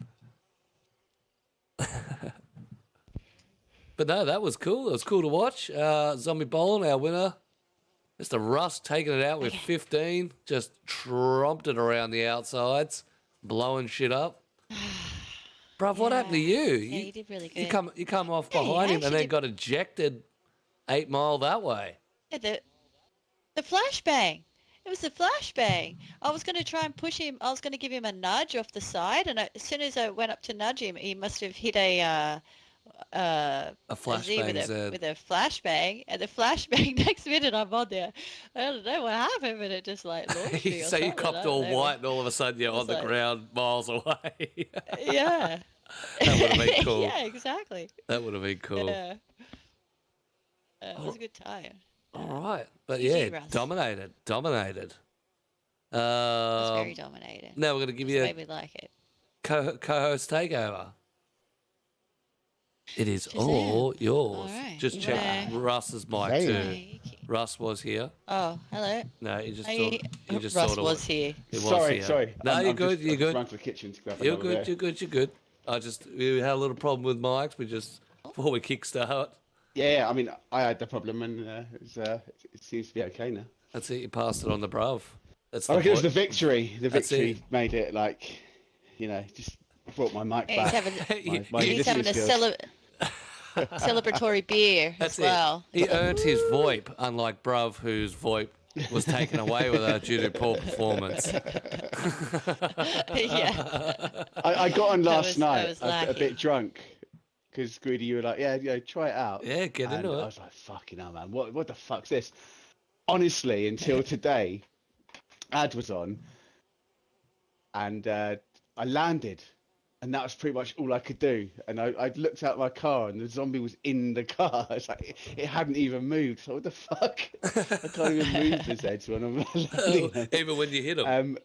But no, that was cool. It was cool to watch. Zombie Bowling, our winner. Mr. Russ taking it out with 15. Just tromped it around the outsides, blowing shit up. Bruv, what happened to you? Yeah, you did really good. You come off Yeah, you behind him and actually then got ejected 8 mile that way. Yeah, the flashbang. It was the flashbang. I was going to try and push him. I was going to give him a nudge off the side, and as soon as I went up to nudge him, he must have hit a flashbang with a flashbang, and the flashbang next minute I'm on there. I don't know what happened, but it just like launched me or So you something, copped I don't all know. white, and all of a sudden you're on the like- ground miles away. Yeah. That would have been cool. Yeah, exactly. That would have been cool. Yeah. It was a good time. All right, but GG, yeah, Russ. dominated. It was very dominated. Now we're going to give That's the you way we like it. co-host takeover. It is Shazam. all yours. All right. Just check Yeah. Russ's mic Damn. too. Hey, Russ was here. Oh, hello. No, he just Hey, thought. He just Russ thought was here. It was Sorry, here. sorry. No, you're I'm good. just, You're I've just good. run to the kitchen to grab You're another good. beer. You're good. You're good. We had a little problem with mics. We just before we kickstart. Yeah, I mean, I had the problem, and it seems to be okay now. That's it. You passed it on the bruv. That's I the reckon it was point. the victory. The That's victory it. made it like, just brought my mic He's back. having, My he's having listening a skills. celebratory beer That's as well. it. He earned his VoIP, unlike bruv, whose VoIP was taken away with her due to poor performance. Yeah. I got on last I night was a lacking. bit drunk because Greedy, you were like, yeah, try it out. Yeah, get And into I it. was like, fucking hell, man, what the fuck's this? Honestly, until today, ad was on, and I landed, and that was pretty much all I could do. And I looked out my car, and the zombie was in the car. It's like it hadn't even moved. So what the fuck? I can't even move this edge when I'm landing. Even when you hit him.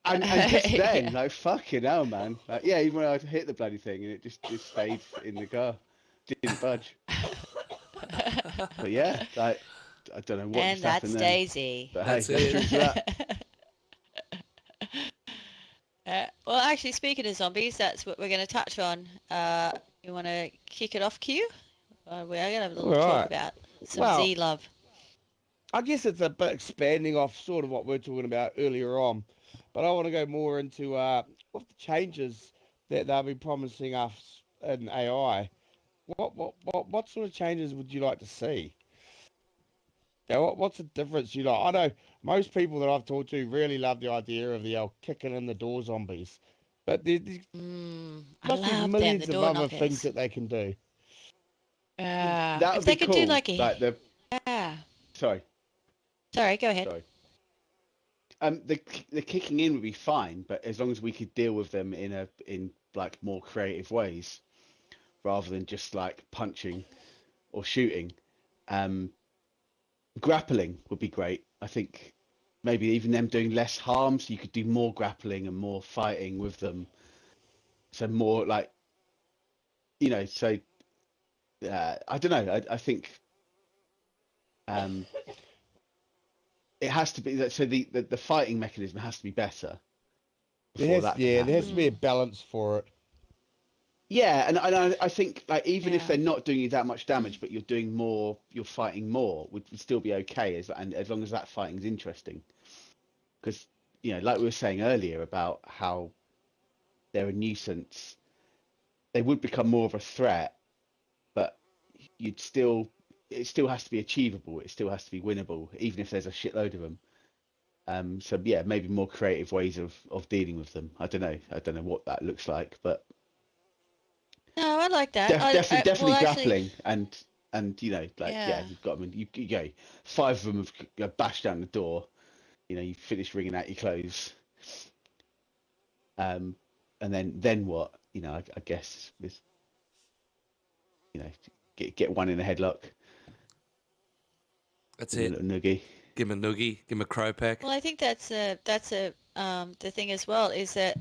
And just then, Yeah. like, fucking hell, man. Like, yeah, even when I hit the bloody thing, and it just stayed in the car, didn't budge. But yeah, like, I don't know what And just that's happened then. Daisy. But That's hey, it. that's true for that. Well, actually, speaking of zombies, that's what we're going to touch on. You want to kick it off, Q? We are going to have a little Right. talk about some Well, Z love. I guess it's a bit expanding off sort of what we were talking about earlier on, but I want to go more into what the changes that they've been promising us in AI. What sort of changes would you like to see? Yeah, what's the difference you like? I know most people that I've talked to really love the idea of the kicking in the door zombies, but there's I must be love them, millions the of door other knockers. things that they can do. That If would they be could cool. do like a... the sorry. Sorry, go ahead. Sorry. The kicking in would be fine, but as long as we could deal with them in like more creative ways rather than just like punching or shooting. Grappling would be great. I think maybe even them doing less harm, so you could do more grappling and more fighting with them. So more like, so I don't know. I think it has to be that. So the fighting mechanism has to be better before that can there happen. has to be a balance for it. Yeah, and I think like even if Yeah. they're not doing you that much damage, but you're doing more, you're fighting more, would still be okay as long as that fighting's interesting. Because like we were saying earlier about how they're a nuisance, they would become more of a threat, but it still has to be achievable. It still has to be winnable, even if there's a shitload of them. So yeah, maybe more creative ways of dealing with them. I don't know what that looks like, but. No, I like that. Definitely well, grappling and Yeah. you've got them and you go 5 of them have bashed down the door, you finish wringing out your clothes, and then what, I guess is get one in a headlock. That's A it. little noogie. Give him a noogie. Give him a crow peck. Well, I think that's the thing as well is that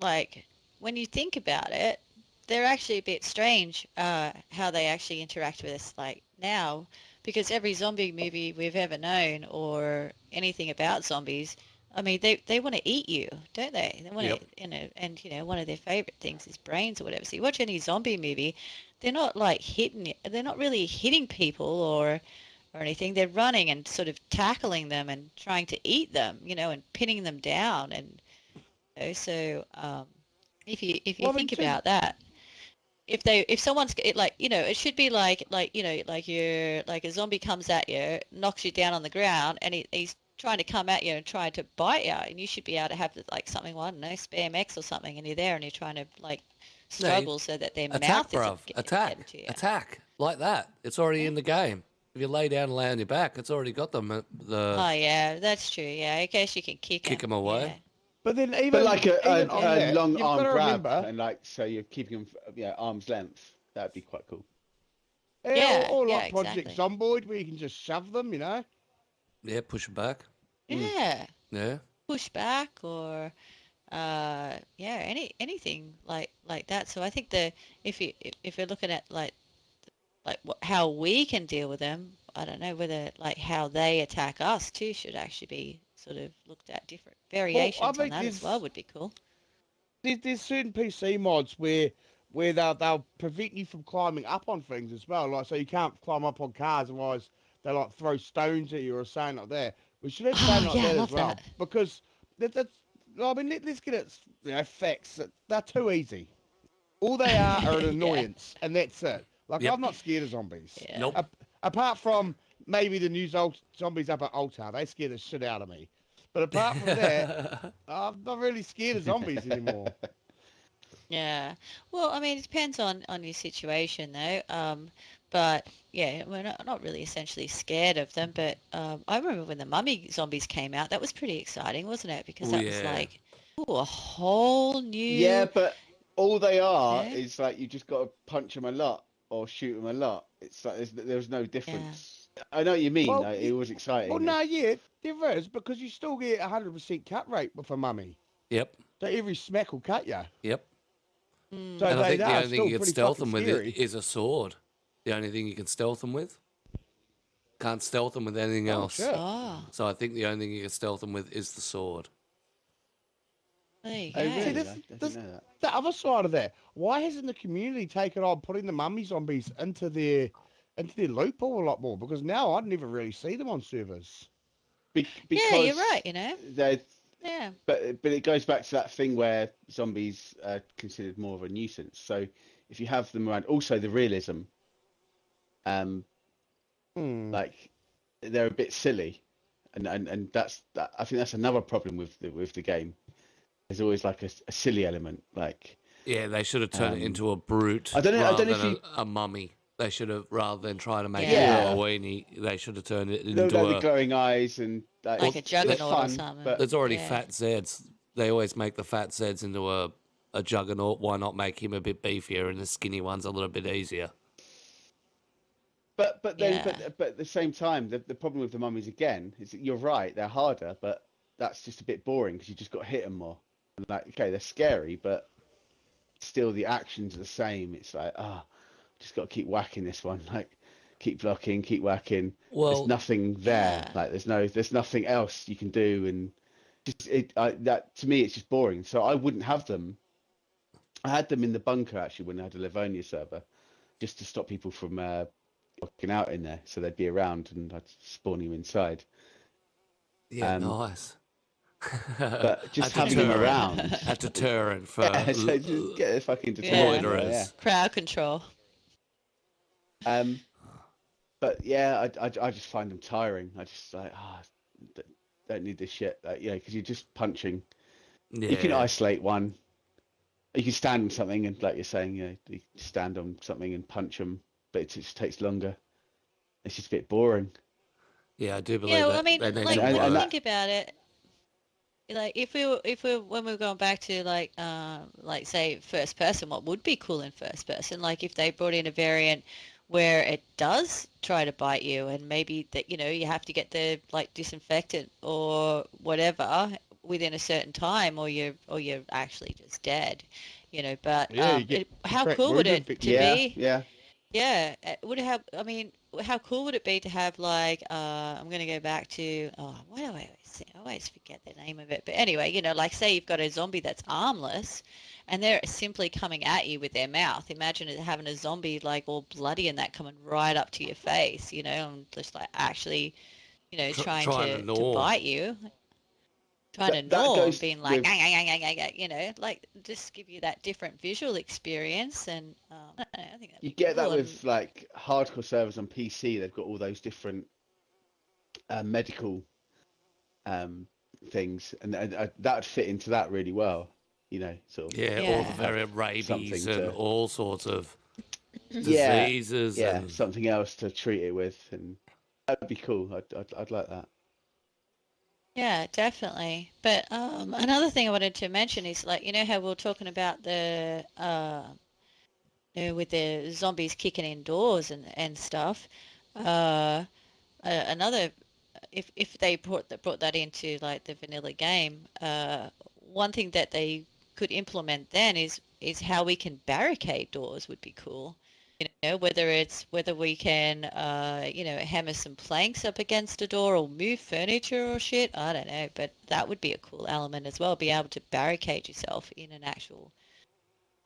like when you think about it, they're actually a bit strange how they actually interact with us like now, because every zombie movie we've ever known or anything about zombies, I mean they want to eat you, don't they? They want Yep. to, and one of their favorite things is brains or whatever. So you watch any zombie movie, they're not like they're not really hitting people or anything. They're running and sort of tackling them and trying to eat them, and pinning them down. And so if you Well, I mean, think too, about that, if someone's like, it should be like like you're like a zombie comes at you, knocks you down on the ground, and he's trying to come at you and trying to bite you, and you should be able to have like something, well, I don't know, spam X or something, and you're there and you're trying to like No, struggle so that their attack, mouth bruv. isn't Attack. getting to you. Attack. Like that. It's already Yeah. in the game. If you lay down and lay on your back, it's already got them. Oh yeah, that's true. Yeah, I guess you can Kick 'em away. but then But like even on a that, long you've got arm to grab, remember, and like so you're keeping them arm's length. That'd be quite cool. Yeah, or yeah, like Project exactly. Zomboid, where you can just shove them, Yeah, push them back. Yeah, Yeah. push back or anything like that. So I think if you're looking at like how we can deal with them, I don't know whether like how they attack us too should actually be sort of looked at. Different Well, I variations on mean, that as well would be cool. there's certain PC mods where they'll prevent you from climbing up on things as well. Like, so you can't climb up on cars, otherwise they like throw stones at you or something like that. We should have something Oh like yeah, I that as love well, that. because that's. I mean, let's get it. Facts. They're too easy. All they are an Yeah, annoyance, and that's it. Like, Yep. I'm not scared of zombies. yeah. Nope. Apart from maybe the new zombies up at Altar, they scare the shit out of me. But apart from that, I'm not really scared of zombies anymore. Yeah. Well, I mean, it depends on your situation though. But yeah, we're not really essentially scared of them. But I remember when the mummy zombies came out, that was pretty exciting, wasn't it? Because Oh, that was yeah. like, ooh, a whole Yeah, new, but all they are yeah, is like you just got to punch them a lot or shoot them a lot. It's like there's no yeah, difference. I know what you mean. Well, Like, it was well, exciting. no, yeah, there is, because you still get 100% cut rate with a mummy. Yep. So every smack will cut you. Yep. mm, So And I they think the are only thing still you can pretty stealth fucking them with scary. is a sword. The only thing you can stealth them with. Can't stealth them with anything Oh, else. shit. oh, So I think the only thing you can stealth them with is the sword. there you Oh, go. See, really? this, I didn't this, know that. the other side of that. Why hasn't the community taken on putting the mummy zombies into their loophole a lot more? Because now I never really see them on servers. Yeah, Because you're right. they're, Yeah, but it goes back to that thing where zombies are considered more of a nuisance. So if you have them around, also the realism, um, Hmm. like they're a bit silly, and that's that. I think that's another problem with the game. There's always like a silly element. Like Yeah, they should have turned it um, into a brute I don't know rather if than you a mummy. They should have, rather than trying to make it Yeah. Halloweeny, they should have turned it know, into like the a. glowing eyes and like a it's juggernaut or fun, something. but There's already Yeah. fat Zeds. They always make the fat Zeds into a a juggernaut, why not make him a bit beefier and the skinny one's a little bit easier? But then Yeah. but at the same time, the problem with the mummies again is that you're right, they're harder, but that's just a bit boring because you just got to hit them more. And like, okay, they're scary, but still the actions are the same. It's like, just got to keep whacking this one, like keep blocking, keep whacking. There's Well, nothing there, Yeah. like there's nothing else you can do, and just that to me it's just boring. So I wouldn't have them. I had them in the bunker actually when I had a Livonia server, just to stop people from walking out in there, so they'd be around and I'd spawn you inside. yeah, Um, nice. but just A having them deterrent. around, A deterrent for yeah. So just get a fucking deterrent Yeah. in there, yeah. loiterers. Crowd control. Um, but yeah, I just find them tiring. I just like, don't need this shit. Like, yeah, because you're just punching. You can Yeah. isolate one. You can stand on something, and like you're saying, you can stand on something and punch them, but it just takes longer. It's just a bit boring. Yeah, I do Yeah, believe well, I that mean, they need like, to And work. that think about it. Like, if we when we were going back to like say first person, what would be cool in first person? Like if they brought in a variant where it does try to bite you, and maybe that you have to get the like disinfectant or whatever within a certain time, or you're actually just dead. But Yeah, you get how contract cool would wounded it to victims. yeah, be? yeah. Yeah, would it have? I mean, how cool would it be to have like? I'm gonna go back to. Oh, why do I always forget the name of it? But anyway, like say you've got a zombie that's armless, and they're simply coming at you with their mouth. Imagine having a zombie like all bloody and that coming right up to your face, and just like actually, trying Trying to to gnaw. bite you, trying to That gnaw and goes being like, with "Gang, gang, gang, gang, gang," like just give you that different visual experience, and I don't know, I think that'd you be get cool. that And with like hardcore servers on PC. They've got all those different medical um, things, and that would fit into that really well. Sort of Yeah, all the yeah, have variant rabies something and to, all sorts of yeah, diseases yeah, and something else to treat it with, and that'd be cool. I'd like that. yeah, definitely. But another thing I wanted to mention is like how we were talking about the with the zombies kicking indoors and stuff. Uh, another if they brought that into like the vanilla game, one thing that they could implement then is how we can barricade doors would be cool. Whether we can hammer some planks up against a door or move furniture or shit, I don't know, but that would be a cool element as well, be able to barricade yourself in an actual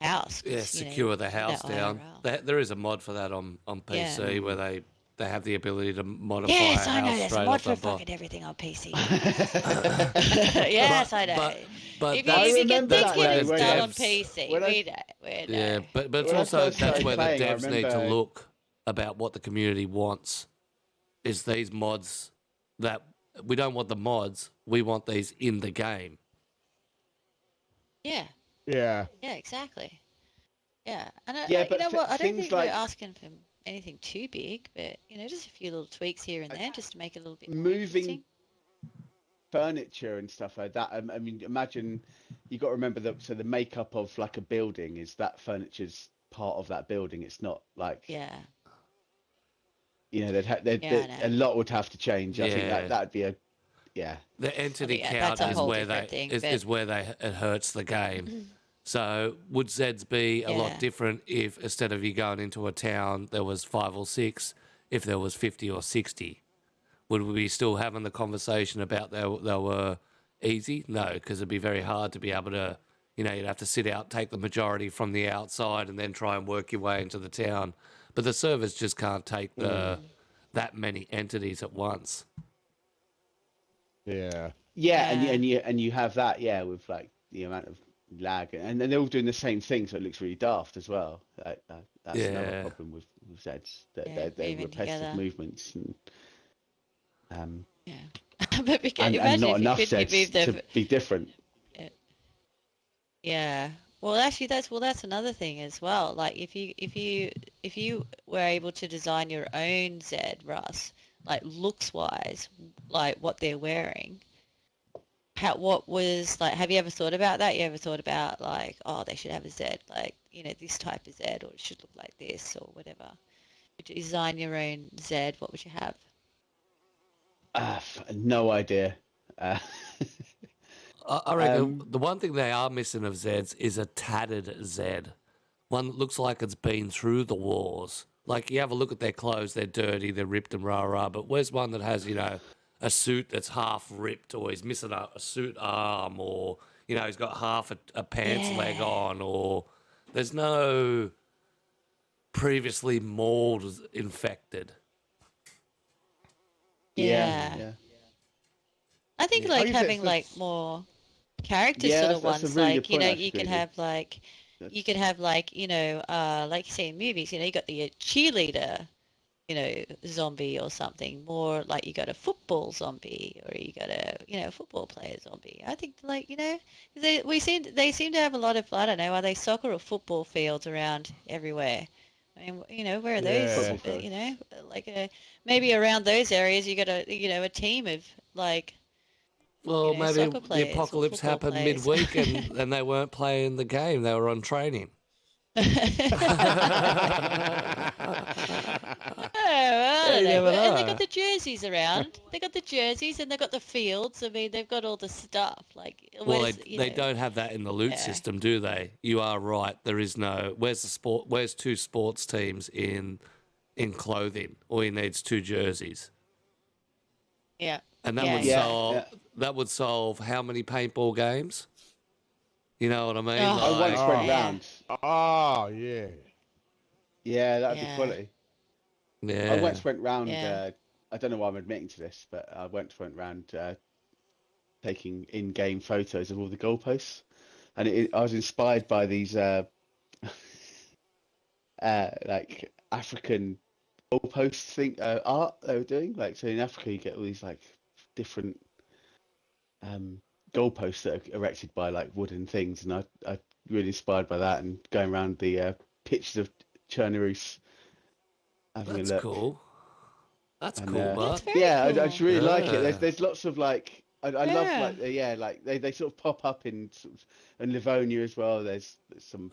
house yeah, because you secure the do that house down. IRL. There is a mod for that on Yeah. PC where they have the ability to modify Yes, a I know. house There's a straight mod off for the block. fucking everything on PC. but Yes, I know. but If you I if that's you can remember think that's that it where the though installed on devs PC, when I we yeah, know. but it's when I also first that's started where the playing. I devs need to remember, look about what the community wants. Is these mods that we don't want the mods, we want these in the game. Yeah, Yeah. yeah, exactly. Yeah, and yeah, you but know what? I don't things think we're like asking for anything too big, but just a few little tweaks here and there, just to make it a little bit more moving interesting. furniture and stuff like that. I mean, imagine you got to remember that. So the makeup of like a building is that furniture's part of that building. It's not like Yeah, yeah, I a know. lot would have to change. I think Yeah. that'd be a yeah. The I entity mean, yeah, that's count a is whole where different thing, is but where it hurts the game. So would Zeds be a lot yeah, different if instead of you going into a town there was 5 or 6, if there was 50 or 60? Would we be still having the conversation about they were easy? No, because it'd be very hard to be able to, you'd have to sit out, take the majority from the outside, and then try and work your way into the town. But the servers just can't take mm, that many entities at once. Yeah. Yeah, yeah, and you have that, yeah, with like the amount of lag, and then they're all doing the same thing, so it looks really daft as well. That's another Yeah. problem with Zeds, that yeah, they're moving repetitive together. movements, um, Yeah, but and imagine not if you enough could move Zeds to the be different. yeah. Well, actually, that's another thing as well. Like, if you were able to design your own Z Russ, like looks wise, like what they're wearing, what was like? Have you ever thought about that? You ever thought about like, oh, they should have a Z, like this type of Z, or it should look like this, or whatever. Would you design your own Z? What would you have? No idea. I reckon the one thing they are missing of Zeds is a tattered Z. One that looks like it's been through the wars. Like, you have a look at their clothes, they're dirty, they're ripped and rah-rah, but where's one that has, a suit that's half ripped, or he's missing a suit arm, or, he's got half a pants leg on, or there's no previously mold infected. Yeah. I think like having like more character sort of that's a ones, really like good point, you can actually. have like like you say in movies, you got the cheerleader, zombie or something. More like you got a football zombie, or you got a football player zombie. I think like they seem to have a lot of, I don't know, are they soccer or football fields around everywhere? I mean, where are those? Yeah. Like maybe around those areas you got a team of like. Well, maybe Soccer the players or apocalypse football happened players. midweek and they weren't playing the game. They were on training. Oh, well, I don't You know. never And they know. got the jerseys around. They got the jerseys and they got the fields. I mean, they've got all the stuff. Like, Well, where's, they don't have that in the loot system, do they? You are right. There is no. Where's the sport? Where's two sports teams in clothing? All he needs two jerseys, Yeah. and that would solve. That would solve how many paintball games? You know what I mean? Oh. I once went Yeah. round. Oh, yeah. Yeah, that'd be Yeah. quality. Yeah. I once went round. Yeah. I don't know why I'm admitting to this, but I went round taking in-game photos of all the goalposts, and I was inspired by these like African goalpost art they were doing. Like, so in Africa, you get all these like different goalposts that are erected by like wooden things, and I really inspired by that, and going around the pitches of Chernaroos having That's a look. Cool. That's And, cool, That's but very I cool. just really like it. Yeah. There's lots of like I love like like they sort of pop up in sort of, and Livonia as well. There's some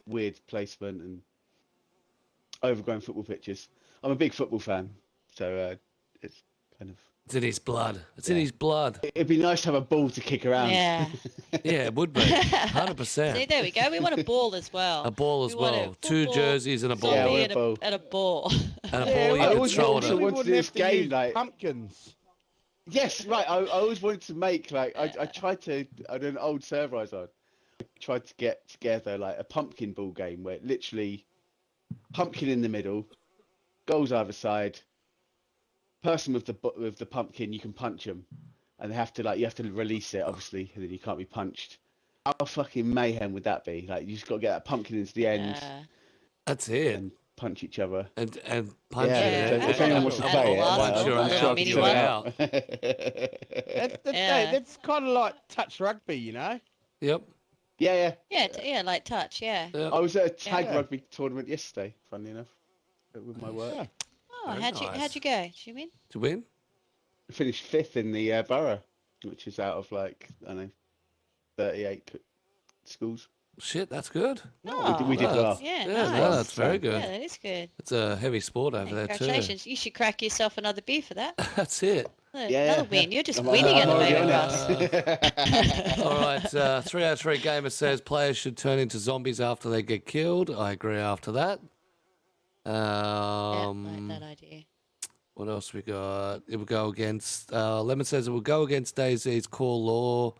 weird placement and overgrown football pitches. I'm a big football fan, so it's kind of it's in his blood. It's in his blood. it'd be nice to have a ball to kick around. Yeah. Yeah, it would be 100%. See, there we go. We want a ball as well. A ball as well. Two jerseys and a ball. Yeah, Zombie what a ball. and a ball. And a Yeah, ball we you can always throw also it. we wanted wouldn't this have to game, use like- pumpkins. Yes, right. I always wanted to make like I tried to on an old server I was on. I tried to get together like a pumpkin ball game where literally pumpkin in the middle, goals either side. Person with the pumpkin, you can punch them, and they have to you have to release it obviously, and then you can't be punched. How fucking mayhem would that be? Like, you just got to get that pumpkin into the end Yeah. That's it. and punch each other. And punch Yeah, it. so if anyone wants to and play it, last once one, you're a out, little mini you're one. out. That's kind of like touch rugby, you know? Yep. Yeah. Yeah, like touch, yeah. Yep. I was at a tag Yeah. rugby tournament yesterday, funnily enough, with my work. Yeah. Oh, Very how'd nice. you go? Did you win? To win? Finished 5th in the borough, which is out of like, I don't know, 38 schools. Shit, that's good. We did well. Yeah, Yeah, nice. no, that's very Yeah, good. that is good. It's a heavy sport over there too. Congratulations. You should crack yourself another beer for that. That's it. Another win. You're just I'm winning at the already moment, on Russ. All right, 303 Gamer says players should turn into zombies after they get killed. I agree after that. Yeah, like that idea. What else we got? It will go against... Lemon says it will go against DayZ's core law.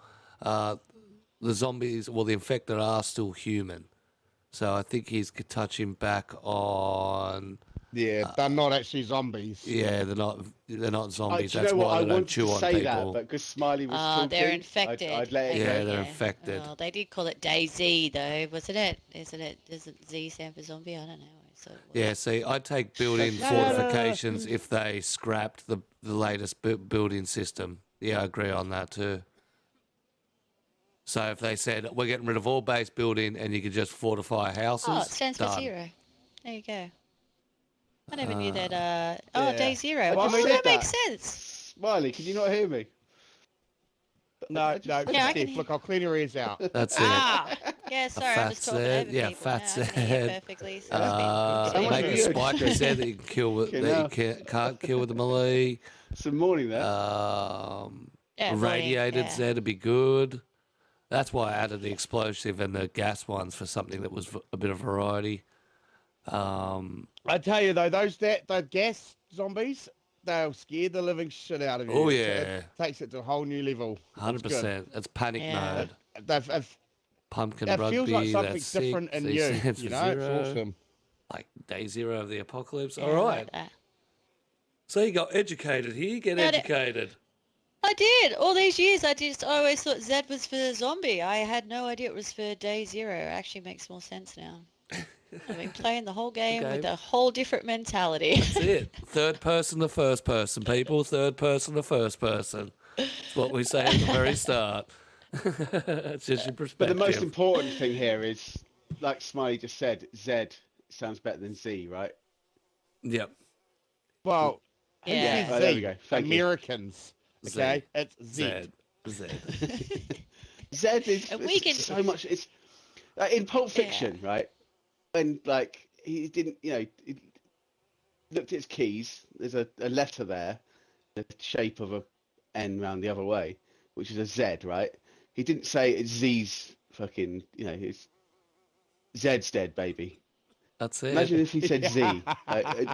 The zombies, well, the infected are still human. So I think he's touching back on... Yeah, they're not actually zombies. Yeah, they're not zombies. Do you That's know what? why I they don't wanted chew to on say people. that, but because Smiley was talking, They're infected. I'd let it Yeah, go. they're infected. Well, they did call it DayZ though, wasn't it? Isn't it? Doesn't Z stand for zombie? I don't know. So, Yeah, see, I'd take building No, no, no, no. fortifications if they scrapped the latest building system. Yeah, I agree on that too. So if they said, we're getting rid of all base building and you could just fortify houses, Oh, it stands for done. 0. There you go. I never knew that. yeah. Day 0. I Oh, just that said makes that. sense. Smiley, can you not hear me? No, Yeah, I can Steph, look, I'll clean your ears out. That's it. Ah, yeah, sorry, I'm fat just talking Zed, over yeah, people. fat Now I can hear Zed. perfectly. So it's been So much Maybe for a you, spike Steph. Zed that you can kill with, Fucking that you hell. can't kill with the melee. Some morning there. yeah, Radiated yeah. Zed would be good. That's why I added the explosive and the gas ones for something that was a bit of variety. I tell you though, those gas zombies, they'll scare the living shit out of you. Oh, It yeah. takes it to a whole new level. It's good. 100%. It's panic Yeah. mode. Pumpkin It rugby, feels like something that's different 6. and C new. stands You for know, 0. it's awesome. Like day 0 of the apocalypse. Yeah, All I right. like that. So you got educated here. Get Got it. educated. I did. All these years, I always thought Z was for zombie. I had no idea it was for day 0. It actually makes more sense now. I've been playing the whole game with a whole different mentality. That's it. Third person to first person, people. Third person to first person. That's what we say at the very start. It's just your perspective. But the most important thing here is, like Smiley just said, Z sounds better than Z, right? Yep. Well, Yeah. who says Oh, there we Z? go. Thank you. Americans. Okay, it's Z. Z. Z is And we can- so much. It's like in Pulp Fiction, right? When like he didn't, he looked at his keys. There's a letter there, the shape of a N round the other way, which is a Z, right? He didn't say it's Z's fucking, it's Zed's dead, baby. That's it. Imagine if he said Z.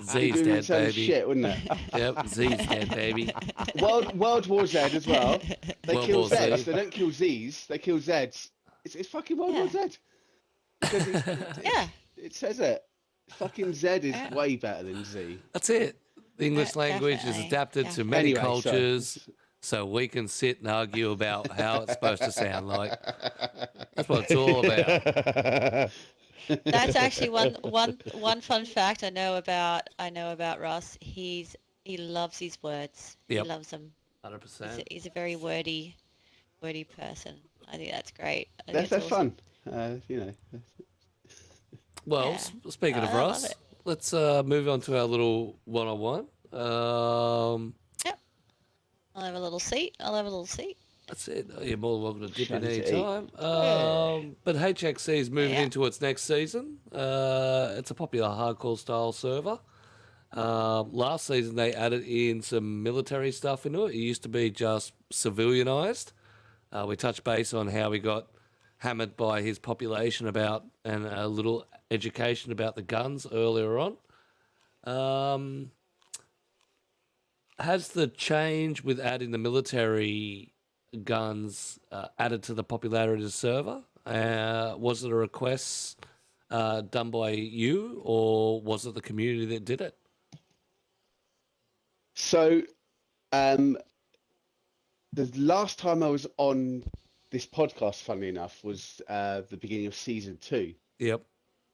Z's dead, sound baby. Shit, wouldn't it? Yep. Z's dead, baby. World War Z as well. They World kill War Z. Zeds. They don't kill Z's. They kill Zeds. It's fucking World War Z. Because Yeah. it says it. Fucking Z is way better than Z. That's it. The English language is Definitely. adapted to many Anyway, cultures, so we can sit and argue about how it's supposed to sound like. That's what it's all about. That's actually one fun fact I know about Russ. He loves his words. Yep. He loves them. 100%. He's a very wordy person. I think that's great. I think That's it's awesome. fun. Well, Yeah. speaking of I love Russ, it. let's move on to our little one-on-one. Yep. I'll have a little seat. That's it. You're more than welcome to dip in Shanty. any time. But HXC is moving into its next season. It's a popular hardcore style server. Last season they added in some military stuff into it. It used to be just civilianized. We touched base on how we got hammered by his population and a little education about the guns earlier on. Has the change with adding the military guns added to the popularity of the server? Was it a request done by you, or was it the community that did it? So, the last time I was on this podcast, funnily enough, was the beginning of season 2. Yep.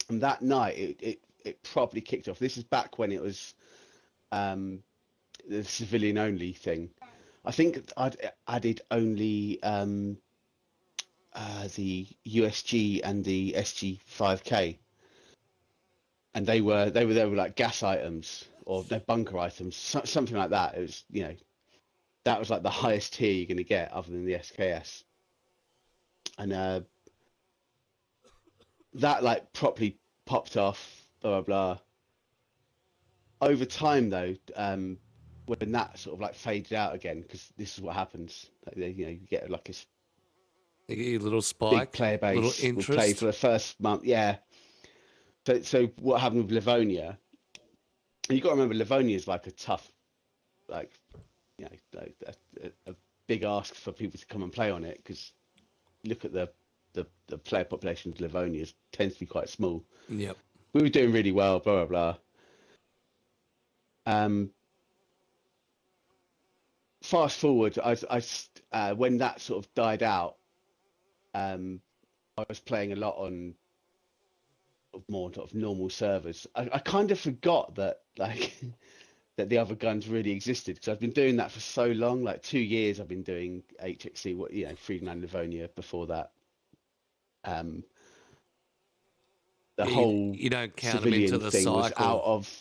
And that night, it properly kicked off. This is back when it was the civilian only thing. I think I'd added only the USG and the SG5K, and they were like gas items or they're bunker items, something like that. It was that was like the highest tier you're going to get other than the SKS, and that like properly popped off. Blah blah blah. Over time, though, when that sort of like faded out again, because this is what happens. Like, you get like this You get your little spike, big player base little will play interest. for the first month. Yeah. So what happened with Livonia? And you got to remember, Livonia is like a tough, like a big ask for people to come and play on it, because look at the player population of Livonia tends to be quite small. Yep. We were doing really well, blah blah blah. Fast forward, I when that sort of died out, I was playing a lot on more sort of normal servers. I kind of forgot that like that the other guns really existed, because I've been doing that for so long, like 2 years. I've been doing HXC, Freedom and Livonia before that. The whole you don't count them civilian into the thing was cycle. out of.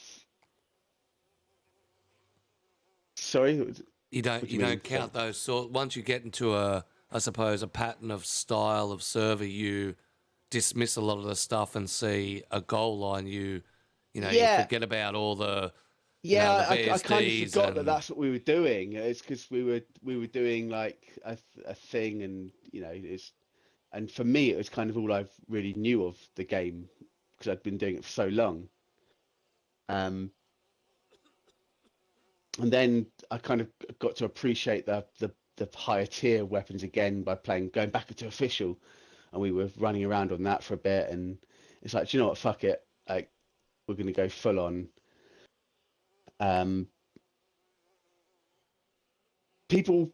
Sorry. You don't do you mean? count those sort. Once you get into a I suppose, a pattern of style of server, you dismiss a lot of the stuff and see a goal line. You forget about all the Yeah, the I kind of VSDs forgot that and that's what we were doing. It's because we were doing like a thing, and and for me it was kind of all I really knew of the game because I'd been doing it for so long. And then I kind of got to appreciate the higher tier weapons again by going back into official, and we were running around on that for a bit, and it's like, do you know what, fuck it, like we're gonna go full on. People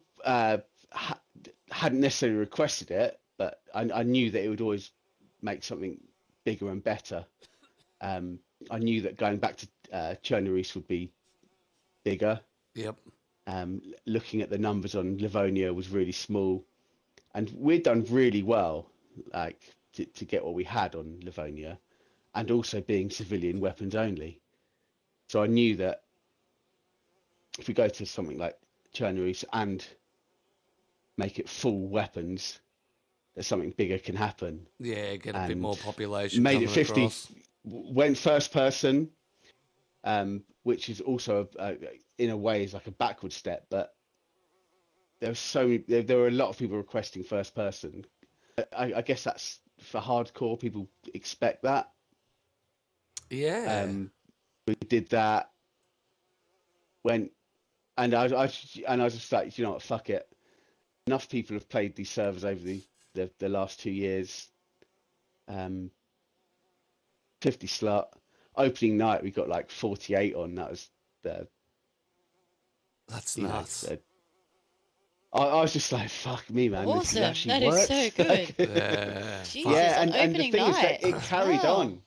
hadn't necessarily requested it, but I knew that it would always make something bigger and better. I knew that going back to Chernobyl would be bigger. yep. Looking at the numbers on Livonia was really small, and we'd done really well, like to get what we had on Livonia, and also being civilian weapons only. So I knew that if we go to something like Chernobyl and make it full weapons, that something bigger can happen. Yeah, get a bit And more population made coming it 50, across. went first person, which is also in a way is like a backward step, but there were a lot of people requesting first person. I guess that's for hardcore, people expect that. Yeah. We did that, went, and I was just like, you know what, fuck it. Enough people have played these servers over the last 2 years. 50 slot. Opening night, we got like 48 on. That was That's nuts. I was just like, fuck me, man. Awesome. This actually That is works. so good. Yeah. Jesus, Yeah, on and the opening thing is night. that it carried Wow. on.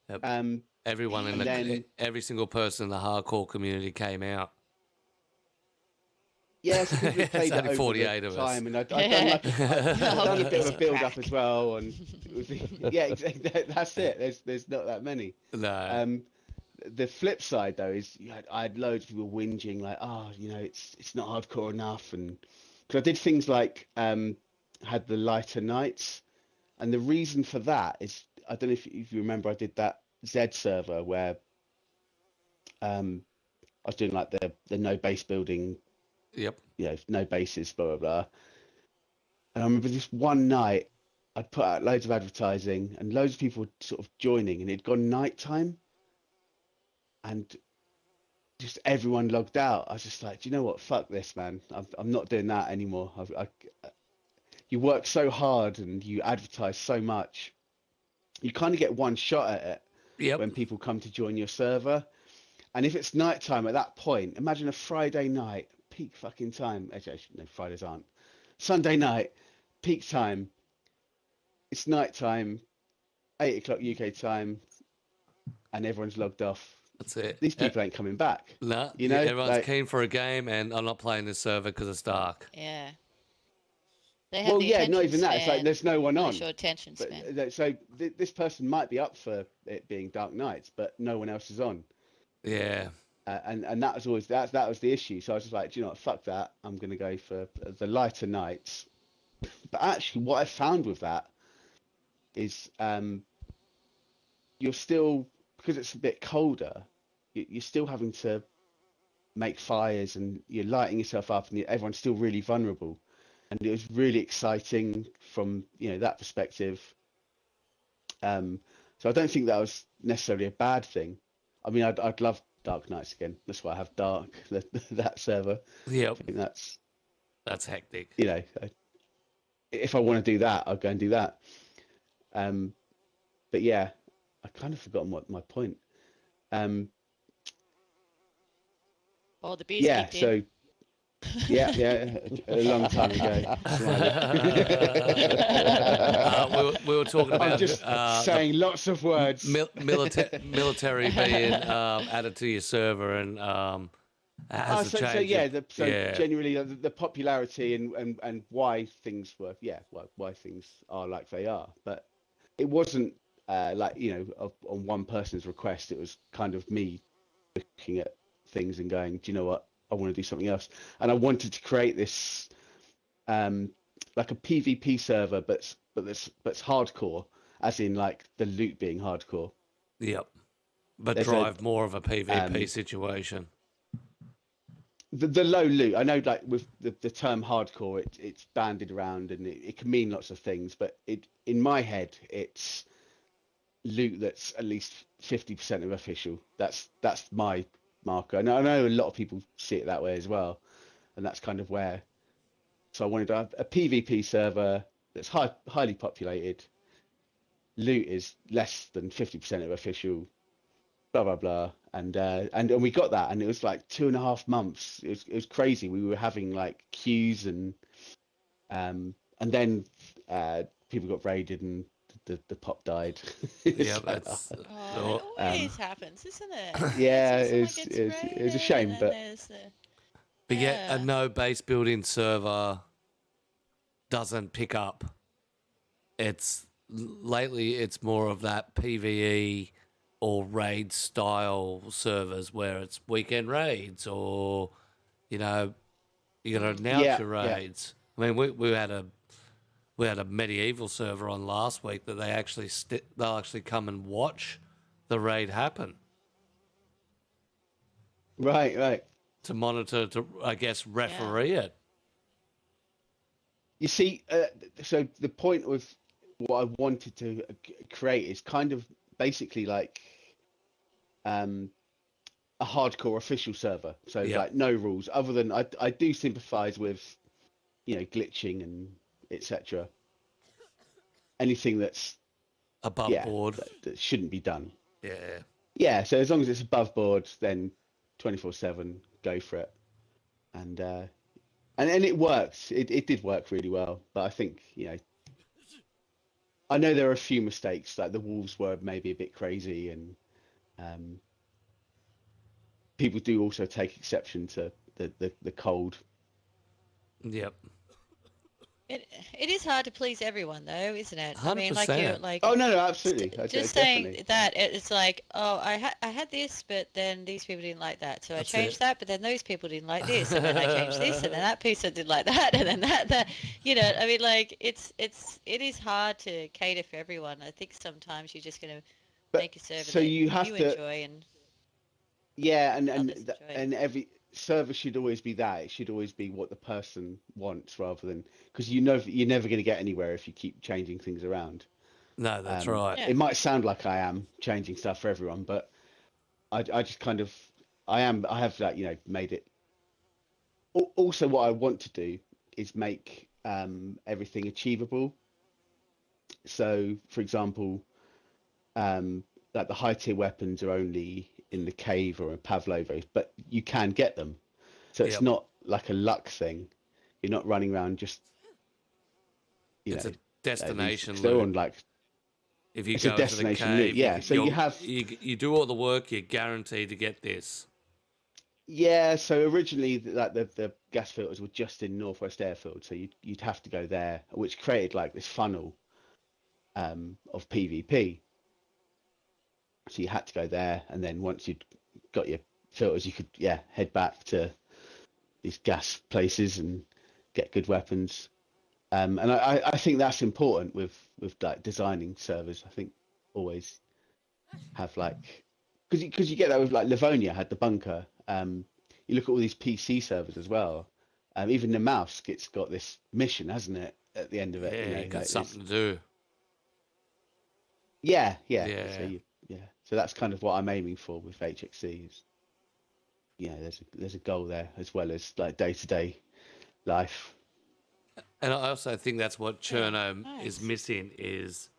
Yep. Everyone in and then- every single person in the hardcore community came out. Yeah, so people have There's played it only over 48 the of us. time, and I've done like I've I'll done a give bit this of a a build crack. up as well, and yeah, exactly. That's it. There's not that many. No. The flip side though is I had loads of people whinging like, oh, it's not hardcore enough, and because I did things like had the lighter nights, and the reason for that is I don't know if you remember, I did that Z server where I was doing like the no base building, Yep. no bases, blah blah blah. And I remember this one night I'd put out loads of advertising and loads of people were sort of joining, and it'd gone nighttime, and just everyone logged out. I was just like, do you know what? Fuck this, man. I'm not doing that anymore. You work so hard and you advertise so much. You kind of get one shot at it Yep. when people come to join your server. And if it's nighttime at that point, imagine a Friday night, peak fucking time. Actually, no, Fridays aren't. Sunday night, peak time. It's nighttime, 8 o'clock UK time, and everyone's logged off. That's it. These people ain't coming back. No, You know, everyone's like- keen for a game, and I'm not playing this server because it's dark. Yeah. They have Well, the yeah, not attention even that. It's like span, there's no one really on. short attention span. But, so this person might be up for it being dark nights, but no one else is on. Yeah. And that was always that was the issue. So I was just like, do you know what? Fuck that. I'm going to go for the lighter nights. But actually, what I found with that is you're still, because it's a bit colder, you're still having to make fires, and you're lighting yourself up, and everyone's still really vulnerable. And it was really exciting from that perspective. So I don't think that was necessarily a bad thing. I mean, I'd love Dark Nights again. That's why I have Dark that server. Yep. I think That's hectic. If I want to do that, I'll go and do that. But yeah, I kind of forgotten what my point. Oh, the bees Yeah, kicked in. so yeah, a long time ago. We were talking about I'm just saying lots of words. military being added to your server, and has So changed. generally the popularity and why things were why things are like they are, but it wasn't on one person's request. It was kind of me looking at things and going, do you know what, I want to do something else. And I wanted to create this like a PvP server, but that's hardcore, as in like the loot being hardcore. Yep. But There's drive more of a PvP um, situation. the low loot. I know, like with the term hardcore, it's bandied around and it can mean lots of things, but in my head, it's loot that's at least 50% of official. That's my marker. And I know a lot of people see it that way as well, and that's kind of where. So I wanted to have a PvP server that's highly populated. Loot is less than 50% of official. Blah blah blah, and we got that, and it was like 2.5 months. It was crazy. We were having like queues and then people got raided and the pop died. Yeah, So, that's Oh, it always happens, isn't it? yeah, It's it when was, someone gets it was it was a raided, shame, and then but there's the but yet a yeah. no base building server doesn't pick up. It's lately it's more of that PvE or raid style servers where it's weekend raids or you know you got to announce yeah, your yeah, raids. I mean, we had a medieval server on last week that they'll actually come and watch the raid happen right. to monitor to I guess Yeah. referee it. You see, so the point of what I wanted to create is kind of basically like um a hardcore official server. So Yep. like no rules other than I do sympathize with, glitching and etc. Anything that's Above yeah board. that shouldn't be done. Yeah. Yeah, so as long as it's above board, then 24/7 go for it. And and it works. It did work really well. But I think, I know there are a few mistakes, like the wolves were maybe a bit crazy, and um people do also take exception to the cold. Yep. It is hard to please everyone though, isn't it? I mean, like you're 100%. like Oh no, absolutely. just saying Definitely. that it's like, oh, I had this, but then these people didn't like that, so I That's changed it. that, but then those people didn't like this, and then I changed this, and then that person didn't like that, and then that, I mean, like it is hard to cater for everyone. I think sometimes you're just gonna But make a server so that you have you to, enjoy and yeah, others enjoy. and every server should always be that. It should always be what the person wants rather than, because you're never going to get anywhere if you keep changing things around. No, that's right. Yeah. It might sound like I am changing stuff for everyone, but I just kind of I have like, made it. Also, what I want to do is make everything achievable. So, for example, like the high tier weapons are only in the cave or in Pavlovos, but you can get them. So it's Yep. not like a luck thing. You're not running around just, you It's know, a destination they're loot. on like, If you it's a go into the destination loot. cave, Yeah. So you have, you do all the work, you're guaranteed to get this. yeah. So originally, like the gas filters were just in Northwest Airfield, so you'd have to go there, which created like this funnel of PvP. So you had to go there, and then once you'd got your filters, you could head back to these gas places and get good weapons. And I think that's important with like designing servers. I think always have like, because you get that with like Livonia had the bunker. You look at all these PC servers as well. Even the mouse, it's got this mission, hasn't it? At the end of it, Yeah, you got like something to do. yeah. So Yeah. so that's kind of what I'm aiming for with HXC. Is there's a goal there as well as like day to day life. And I also think that's what Yeah, Cherno is nice. missing is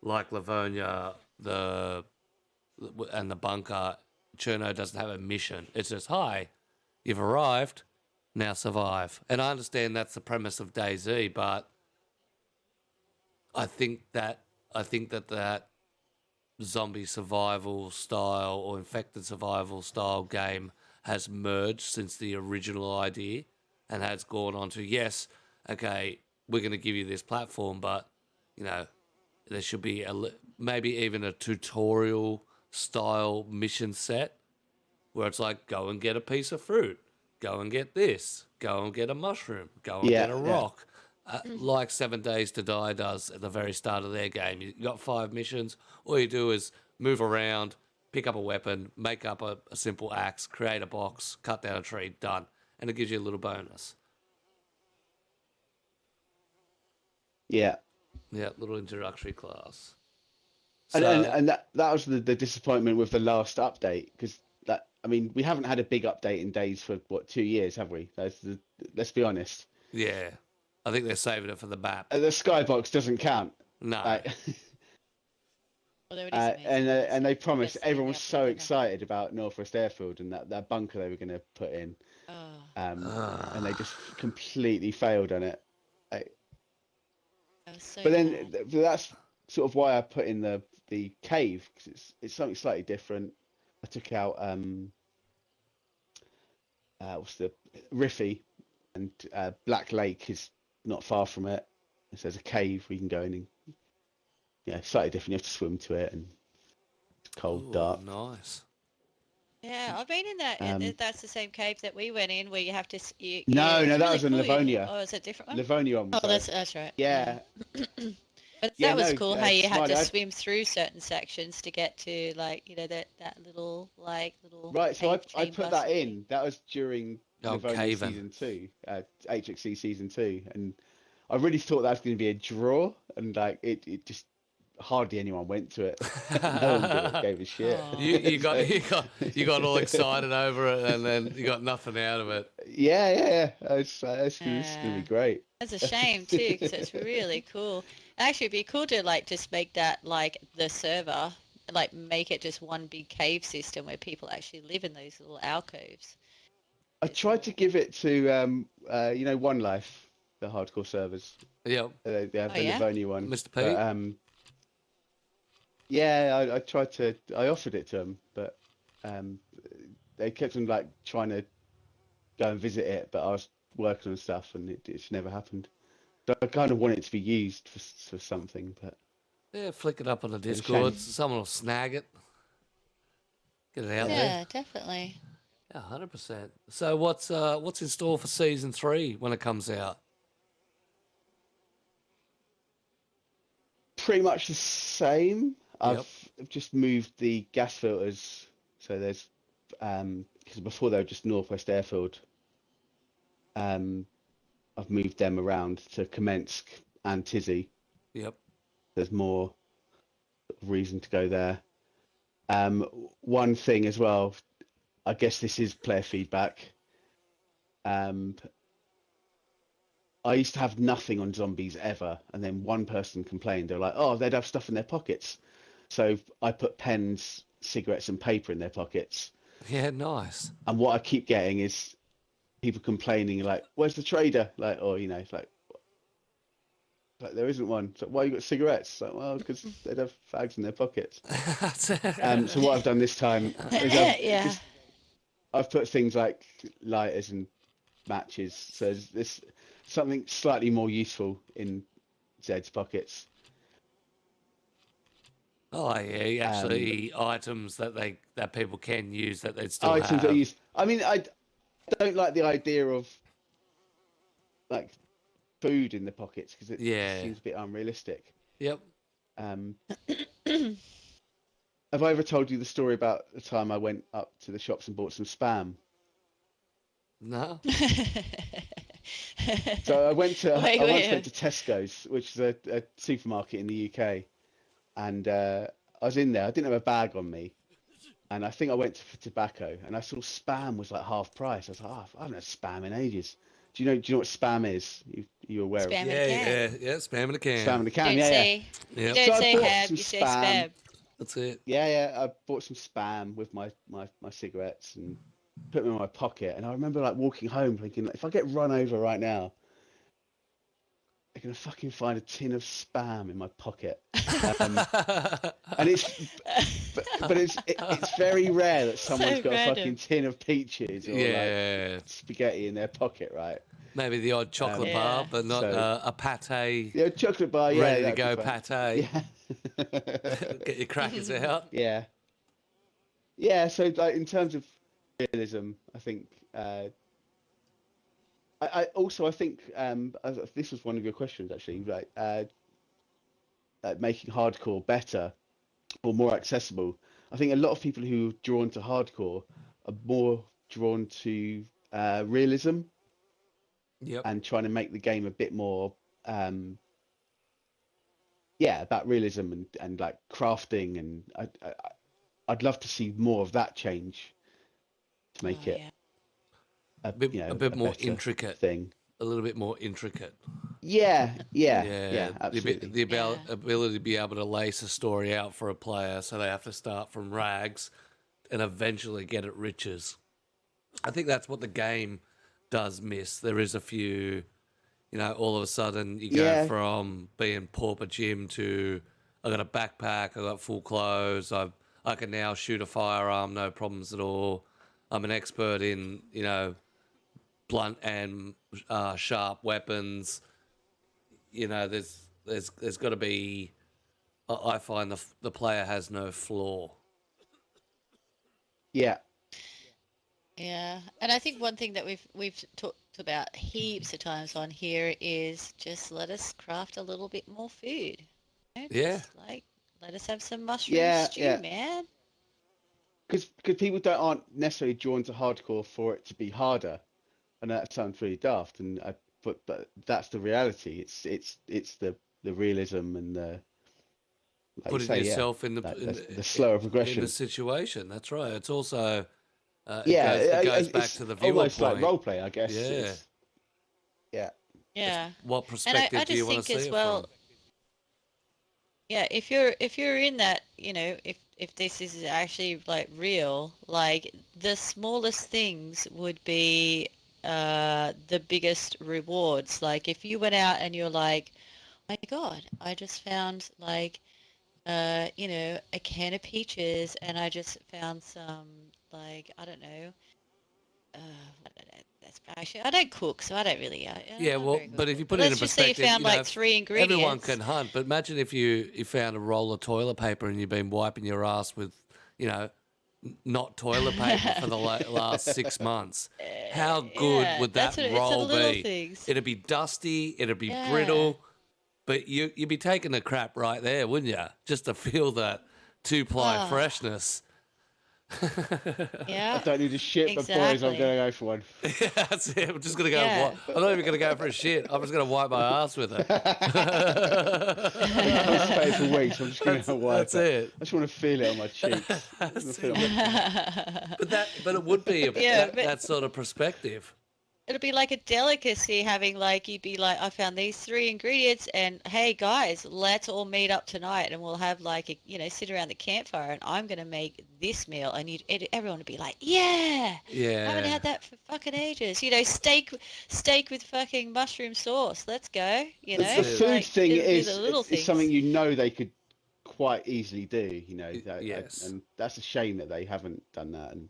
like Livonia, and the bunker. Cherno doesn't have a mission. It's just, hi, you've arrived, now survive. And I understand that's the premise of DayZ, but I think that that zombie survival style or infected survival style game has merged since the original idea and has gone on to, yes, okay, we're going to give you this platform, but there should be maybe even a tutorial style mission set where it's like, go and get a piece of fruit, go and get this, go and get a mushroom, go and get a Yeah. rock. like 7 Days to Die does at the very start of their game. You got 5 missions. All you do is move around, pick up a weapon, make up a simple axe, create a box, cut down a tree, done. And it gives you a little bonus. Yeah. Yeah, little introductory class. And that was the disappointment with the last update, because we haven't had a big update in Days for 2 years, have we? Let's be honest. Yeah, I think they're saving it for the map. The skybox doesn't count. No. Although it is amazing. And they promised, Best thing everyone was ever, so isn't it? excited about Northwest Airfield and that bunker they were going to put in, and they just completely failed on it. I was so But then mad. that's sort of why I put in the cave, because it's something slightly different. I took out what's the Riffy, and Black Lake is not far from it. So there's a cave we can go in, and slightly different. You have to swim to it, and it's cold, Ooh, dark. nice. Yeah, I've been in that. That's the same cave that we went in, where you have to. No, it's that really was in cool. Livonia. Oh, is it a different one? Livonia one. Oh, that's right. Yeah. But Yeah, that was no, cool how you had to Smiley, swim through certain sections to get to that little Right, so cave I chamber put that thing. in. That was during Livonia caving. season 2, HXC season 2, and I really thought that was going to be a draw, and it just hardly anyone went to it. No one did it, gave a shit. Aw. You got all excited over it, and then you got nothing out of it. Yeah. It's this is going to be great. That's a shame too, because it's really cool. Actually, it'd be cool to just make that the server, make it just one big cave system where people actually live in those little alcoves. I tried to give it to One Life, the hardcore servers. Yep. They have Oh, the yeah? Livonia one. Mr. P? But, yeah, I tried to. I offered it to them, but they kept on trying to go and visit it, but I was working on stuff, and it just never happened. So I kind of want it to be used for something, but Yeah, flick it up on the a shame. Discord. Someone will snag it. Get it out there. Yeah, definitely. Yeah, 100%. So what's in store for season 3 when it comes out? pretty much the same. Yep. I've just moved the gas filters, so there's because before they were just Northwest Airfield. I've moved them around to Kamensk and Tizzy. Yep. There's more reason to go there. One thing as well, I guess this is player feedback. I used to have nothing on zombies ever, and then one person complained. They're like, "Oh, they'd have stuff in their pockets." So I put pens, cigarettes, and paper in their pockets. Yeah, nice. And what I keep getting is people complaining, like, "Where's the trader?" It's like there isn't one. It's like, why you got cigarettes? It's like, well, because they'd have fags in their pockets. So what I've done this time is I've put things like lighters and matches. So there's something slightly more useful in Zed's pockets. Oh yeah, actually items that people can use that they'd still Items have. that are used. I mean, I don't like the idea of like food in the pockets because it seems a bit unrealistic. Yep. Have I ever told you the story about the time I went up to the shops and bought some spam? No. So I once Wait. went to Tesco's, which is a supermarket in the UK, and I was in there. I didn't have a bag on me, and I think I went for tobacco, and I saw spam was like half price. I was like, I haven't had spam in ages. Do you know what spam is? You aware Spam of in a can. Yeah. Spam in a can. spam in a can? Don't Yeah. say, Yep. don't So I say bought have, some you say spam. spam. That's it. Yeah. I bought some spam with my cigarettes and put them in my pocket. And I remember walking home thinking, if I get run over right now, they're gonna fucking find a tin of spam in my pocket. And it's very rare that someone's got random. a fucking tin of peaches or spaghetti in their pocket, right? Maybe the odd chocolate bar, but not a pate. Yeah, chocolate bar. Yeah, Ready to that'd go be fun. pate. Yeah. Get your crackers out. Yeah. So in terms of realism, I think I also I think this was one of your questions actually, like making hardcore better or more accessible. I think a lot of people who are drawn to hardcore are more drawn to realism Yep. and trying to make the game a bit more yeah, about realism and like crafting, and I'd love to see more of that change to make Oh it yeah. A bit a more better intricate. thing. A little bit more intricate. Yeah, absolutely. The Yeah. ability to be able to lace a story out for a player so they have to start from rags and eventually get at riches. I think that's what the game does miss. There is a few, all of a sudden you go Yeah, from being pauper Jim to I got a backpack, I got full clothes, I can now shoot a firearm, no problems at all. I'm an expert in, blunt and sharp weapons. There's got to be. I find the player has no flaw. yeah, Yeah, and I think one thing that we've talked about heaps of times on here is just let us craft a little bit more food. Yeah, Just like let us have some mushroom yeah, stew, yeah. man. Because people don't aren't necessarily drawn to hardcore for it to be harder. I know that sounds really daft, but that's the reality. It's the realism and the, like you putting say, yeah, yourself in like the the slower in the progression. situation. That's right. It's also Yeah, it goes back it's to the viewer almost like point. role play, I guess. Yeah, It's yeah, it's Yeah, what and I perspective do just you want to think see as it from? well. Yeah, if you're in that, if this is actually like real, like the smallest things would be the biggest rewards. Like if you went out and you're like, my God, I just found like a can of peaches and I just found some like I don't know, I don't know. That's actually I don't cook, so I don't really. I'm Yeah, not a well, very good but if cook. you But put it in let's just say you perspective, found like three everyone ingredients. can hunt. But imagine if you found a roll of toilet paper and you've been wiping your ass with, you know, not toilet paper for the last 6 months. How good Yeah, would that's that what it's the roll little be? things. It'd be dusty, it'd be Yeah. brittle, but you'd be taking the crap right there, wouldn't you? Just to feel that two-ply Ah, freshness. I yeah, don't need a shit, but boys, I'm exactly. gonna go for one. Yeah, that's it. I'm just gonna go. Yeah. I'm not even gonna go for a shit. I'm just gonna wipe my ass with it. I've been constipated for weeks. I'm just gonna wipe That's it. it. I just want to feel it on my cheeks. I want to That's feel it. it on my. But it would be Yeah, but that sort of perspective. it'll be like a delicacy having like you'd be like I found these three ingredients and hey guys, let's all meet up tonight and we'll have like sit around the campfire and I'm gonna make this meal and everyone would be like, yeah, I haven't Yeah, had that for fucking ages. Steak with fucking mushroom sauce. Let's go. that's The it. food Like thing it'll be the little is something things. they could quite easily do. Yes. And that's a shame that they haven't done that. And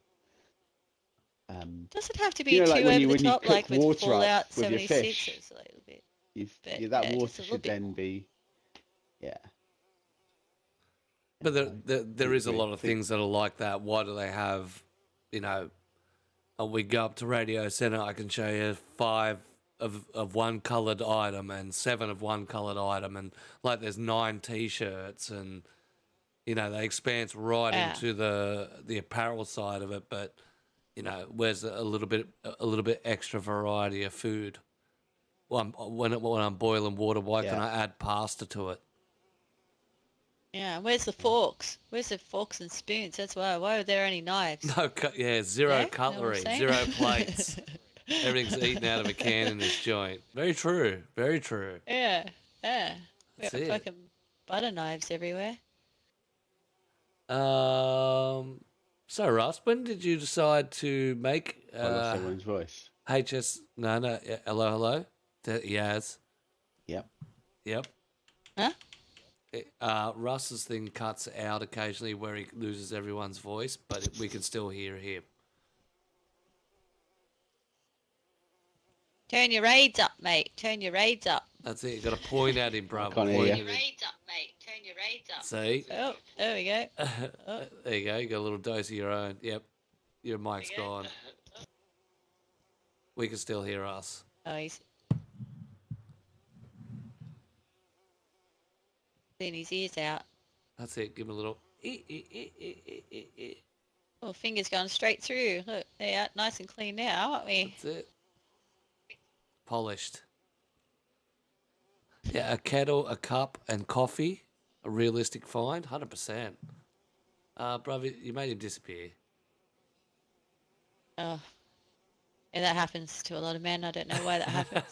Doesn't have to be like too over the when you top like cook with water up Fallout with your 76. fish, It's a little bit, but that yeah, just water a little should bit then more. be, yeah. But there is a Agree. lot of things that are like that. Why do they have, you know? We go up to Radio Centre. I can show you 5 of one coloured item and 7 of one coloured item, and like there's 9 T-shirts, and they expands right Yeah. into the apparel side of it. But where's a little bit extra variety of food? Well, when I'm boiling water, why can Yeah. I add pasta to it? Yeah, where's the forks? Where's the forks and spoons? That's why are there any knives? No, zero Yeah, know what I'm cutlery, saying? 0 plates. Everything's eaten out of a can in this joint. Very true. Very true. Yeah, yeah. We That's got it. fucking butter knives everywhere. So Russ, when did you decide to make I lost everyone's voice. HS? No, yeah, hello. Yaz. Yep. Yep. Huh? Russ's thing cuts out occasionally where he loses everyone's voice, but we can still hear him. Turn your raids up, mate. Turn your raids up. That's it. You got to point at him, bro. can't hear Point you. at him. Raids up, mate. Turn your raids up. See? Oh, there we go. Oh. There you go. You got a little dose of your own. Yep. Your mic's gone. We can still hear us. Oh, he's clean his ears out. That's it. Give him a little. Oh, fingers going straight through. Look, they're out nice and clean now, aren't we? That's it. Polished. Yeah, a kettle, a cup, and coffee. A realistic find, 100%. Brother, you made him disappear. Oh, and that happens to a lot of men. I don't know why that happens.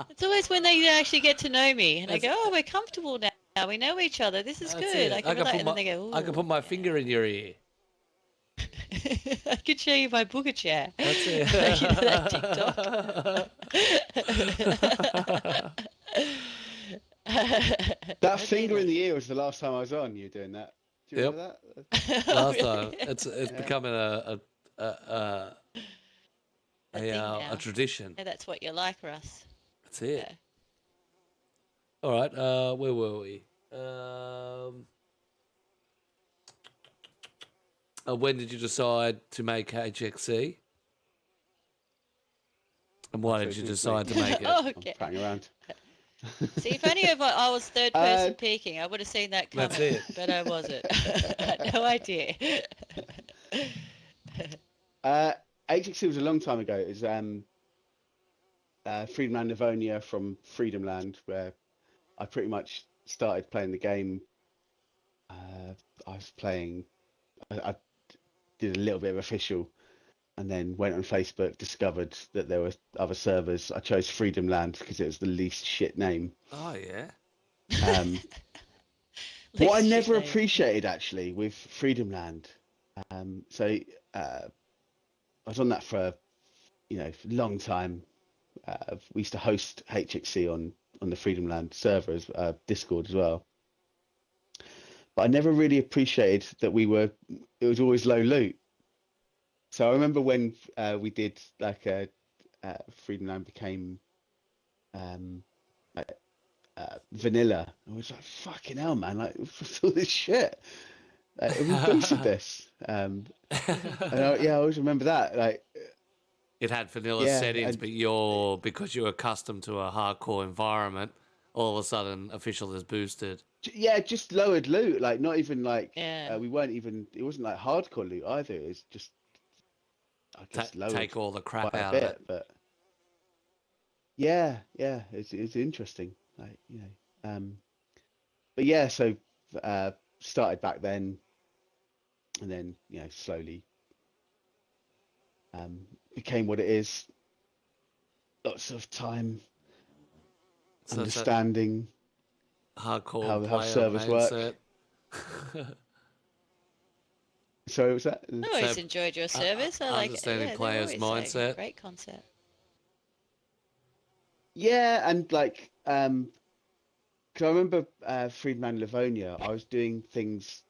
It's always when they actually get to know me and they go, "Oh, we're comfortable now. We know each other. This is That's good." it. I can relate, and then they go, I can put my finger in your ear. I could show you my booger chair. That's it. You know that TikTok? That finger in the ear was the last time I was on. You were doing that. Do you remember that? Last time, it's becoming a thing now. tradition. Yeah, that's what you like, Russ. That's it. Yeah. All right. Where were we? When did you decide to make HXC? And why did you decide to make it? Oh, I'm okay. playing around. See, if only if I was third person peeking, I would have seen that coming. That's it. But I wasn't. I had no idea. HXC was a long time ago. It was Freedomland Livonia from Freedomland, where I pretty much started playing the game. I was playing. I did a little bit of official, and then went on Facebook, discovered that there were other servers. I chose Freedomland because it was the least shit name. Oh yeah. What I never appreciated actually with Freedomland, I was on that for a long time. We used to host HXC on the Freedomland servers, Discord as well. But I never really appreciated that it was always low loot. So I remember when we did Freedomland became vanilla. I was like, fucking hell, man! Like, what's all this shit? We boosted this. And I always remember that. Like, it had vanilla settings, but because you're accustomed to a hardcore environment, all of a sudden official is boosted. Yeah, just lowered loot. Like, not even like Yeah. we weren't even. It wasn't like hardcore loot either. It was just, I guess, lowered Take all the crap quite a out bit, of it. but yeah, it's interesting. Like, but yeah, so started back then, and then slowly became what it is. Lots of time, understanding Hardcore how servers work. mindset. So was that? I always enjoyed your service. I like it. Understanding Yeah, players' they're always, mindset. Great concept. Yeah, and like, because I remember Freedman Livonia, I was doing things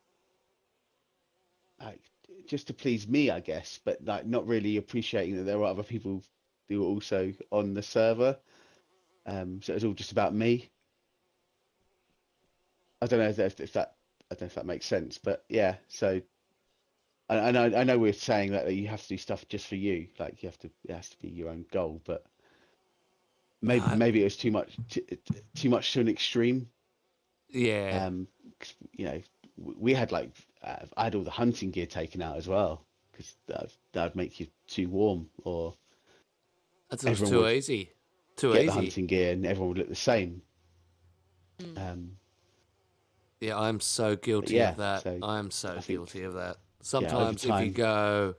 like just to please me, I guess, but like not really appreciating that there were other people who were also on the server. So it was all just about me. I don't know if that makes sense, but yeah. So I know we're saying that you have to do stuff just for you, like it has to be your own goal, but maybe it was too much to an extreme. Yeah. 'Cause, we had I had all the hunting gear taken out as well because that'd make you too warm, or That's too easy. Too get easy. the hunting gear and everyone would look the same. Yeah, I'm so guilty of that. So I'm so I think, guilty of that. Sometimes over if you time, go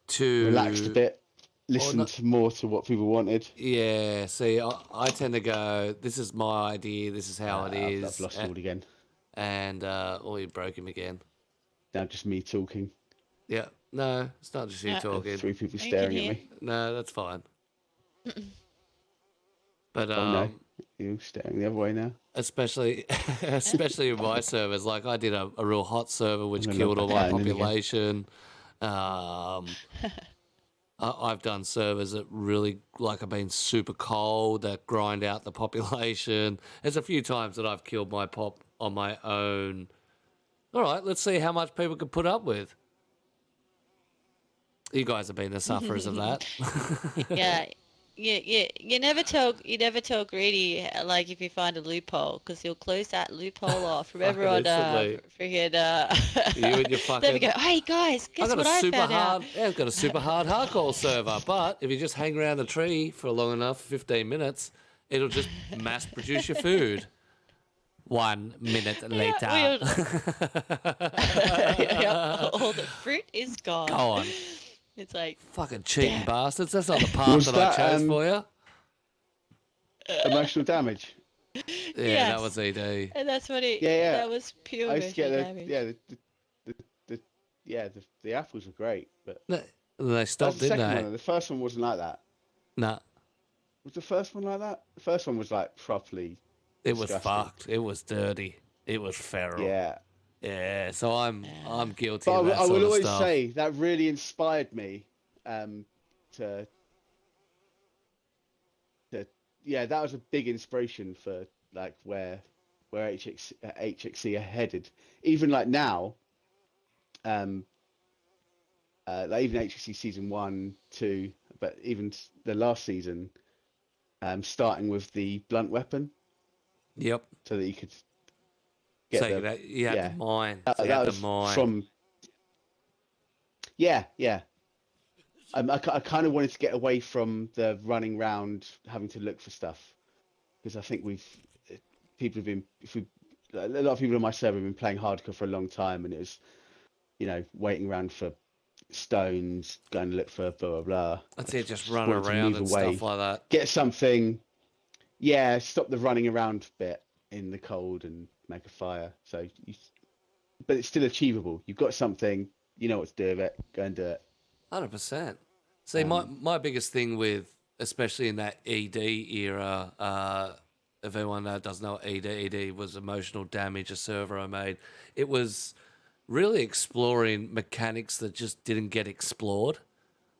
to relaxed a bit, listened more to what people wanted. Yeah, see, I tend to go, this is my idea, this is how it is. I've lost it all again. And, you broke him again. Now just me talking. Yeah, no, it's not just you talking. Three people staring at me. No, that's fine. But, Oh no, you're staring the other way now. especially with my servers, like I did a real hot server which killed all my population. I've done servers that really have been super cold, that grind out the population. There's a few times that I've killed my pop on my own. All right, let's see how much people can put up with. You guys have been the sufferers of that. Yeah. You never tell Greedy like if you find a loophole because he'll close that loophole off. Remember Fucking on instantly. freaking You and your Then we fucking. go, hey guys, guess what I found out? It's got a super hard hardcore server, but if you just hang around the tree for long enough, 15 minutes, it'll just mass produce your food. 1 minute later. Yeah, all the fruit is gone. Gone. It's like Fucking cheating Damn. bastards. That's not the path Was that I that, chose for you. Emotional damage. Yeah, Yes. that was ED. And that's what it. Yeah. That was pure I used to get emotional the the apples were great, but They that was stopped, the didn't second they? one. The first one wasn't like that. Nah, Was the first one like that? The first one was like properly. it was disgusting. fucked. It was dirty. It was feral. Yeah. Yeah, so I'm guilty But of that I sort will of always stuff. say that really inspired me to yeah, that was a big inspiration for like where HXC are headed. Even like now, like even HXC season 1, 2, but even the last season, starting with the blunt weapon, Yep. so that you could So get you had yeah. the mine. That, So you that had was the mine. from yeah. I kind of wanted to get away from the running around having to look for stuff, because I think people have been a lot of people on my server have been playing hardcore for a long time, and it was, you know, waiting around for stones, going to look for blah blah blah. That's I it, just run wanted to around move and away, stuff like that. get something. Yeah, stop the running around bit in the cold and make a fire. But it's still achievable. You've got something, you know what to do with it. Go and do it. 100%. See, my biggest thing with, especially in that ED era, if anyone doesn't know what ED was emotional damage, a server I made. It was really exploring mechanics that just didn't get explored.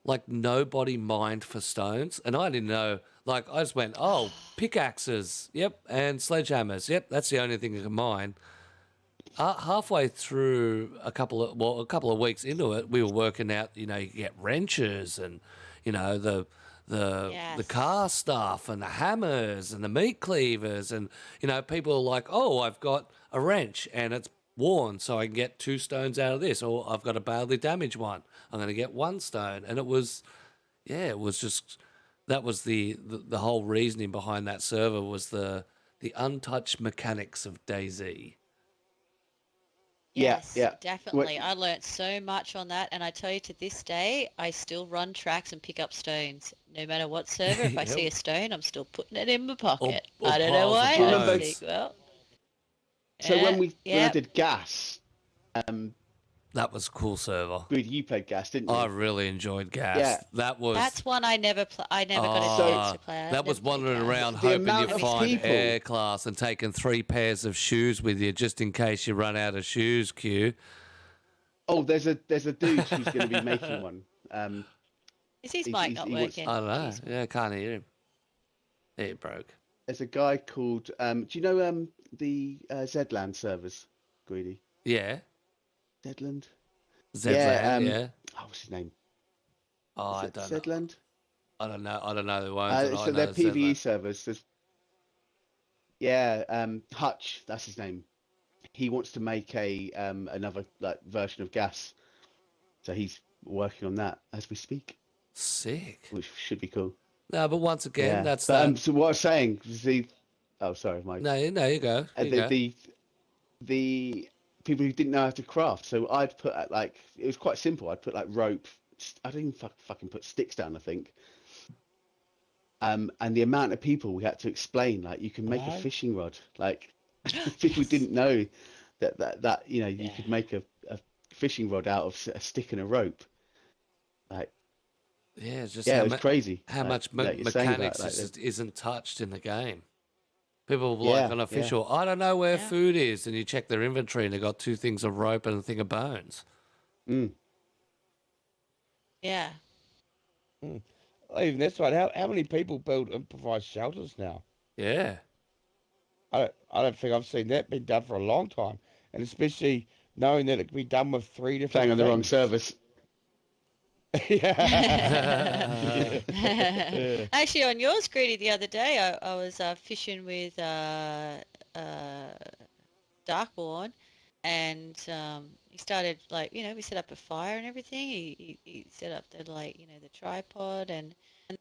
Like, nobody mined for stones. And I didn't know. Like, I just went, oh, pickaxes. Yep. And sledgehammers. Yep. That's the only thing you can mine. Halfway through a couple of weeks into it, we were working out, you know, you get wrenches and, you know, the Yes. car stuff and the hammers and the meat cleavers, and, you know, people are like, oh, I've got a wrench and it's worn, so I can get 2 stones out of this, or I've got a badly damaged one, I'm going to get 1 stone. And it was just, that was the whole reasoning behind that server, was the untouched mechanics of DayZ. Yes, yeah. definitely. I learnt so much on that, and I tell you, to this day, I still run tracks and pick up stones. No matter what server, if I see a stone, I'm still putting it in my pocket. Or I don't know piles of why. bones. I Remember- think, well, So when I yeah. did gas, That was a cool server. Greedy, you played gas, didn't you? I really enjoyed gas. Yeah. That was That's one I never got a Oh, chance to play. I that was never played wandering Gas. around The hoping amount you of find people- air class and taking 3 pairs of shoes with you just in case you run out of shoes, Q. Oh, there's a dude who's going to be making one. Is his He- mic he- not he wants- working? I don't know. Jeez. Yeah, I can't hear him. It broke. There's a guy called. Do you know the Zland servers, Greedy? Yeah. Zedland? Zedland, Yeah, yeah. Oh, what's his name? Oh, Is I it don't know. Zedland? I don't know the ones. that I So know they're PvE Zedland. servers. Hutch, that's his name. He wants to make another like version of gas, so he's working on that as we speak, Sick. which should be cool. No, but once again, Yeah. that's But, that. so what I was saying is oh, sorry, Mike. No, you go. You go. The people who didn't know how to craft. So I'd put it was quite simple. I'd put like rope. I didn't even fucking put sticks down, I think. And the amount of people we had to explain, like, you can make a Right. fishing rod. Like, people didn't know that you know, you could make a fishing rod out of a stick and a rope. Like, Yeah, it's just yeah, how, it was crazy. how Like, much like you're saying mechanics about, like, just isn't touched in the game. People will be like Yeah, on yeah. official, I don't know where Yeah. food is, and you check their inventory and they got 2 things of rope and a thing of bones. Yeah. Even that's right. How many people build improvised shelters now? Yeah. I don't think I've seen that been done for a long time, and especially knowing that it can be done with 3 different playing on the wrong things. service. Yeah. Actually, on yours, Greedy, the other day, I was fishing with Darkborn, and he started like, we set up a fire and everything. He set up the the tripod, and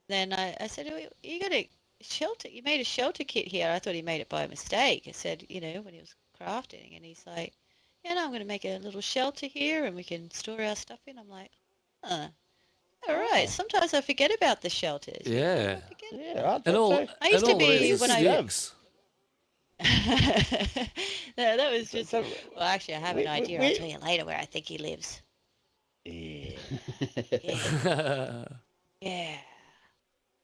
then I said, oh, you got a shelter. You made a shelter kit here. I thought he made it by mistake. I said, when he was crafting, and he's like, yeah, no, I'm going to make a little shelter here, and we can store our stuff in. I'm like, huh. All right. Oh. Sometimes I forget about the shelters. Yeah. I forget. Yeah, I And thought all, so. I used and to all it be is when I sticks. No, that was just. So, Well, actually, I have an idea. I'll tell you later where I think he lives. yeah. Yeah, yeah.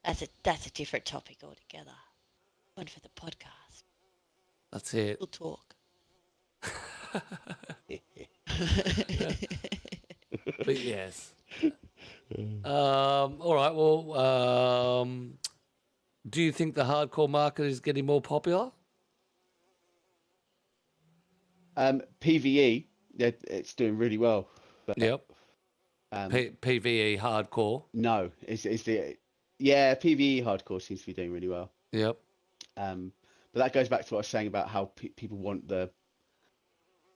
That's a different topic altogether. One for the podcast. That's it. We'll talk. But yes. All right. Well, do you think the hardcore market is getting more popular? PVE, it's doing really well. But, Yep. Um, PVE hardcore. no, it's the PVE hardcore seems to be doing really well. Yep. But that goes back to what I was saying about how people want the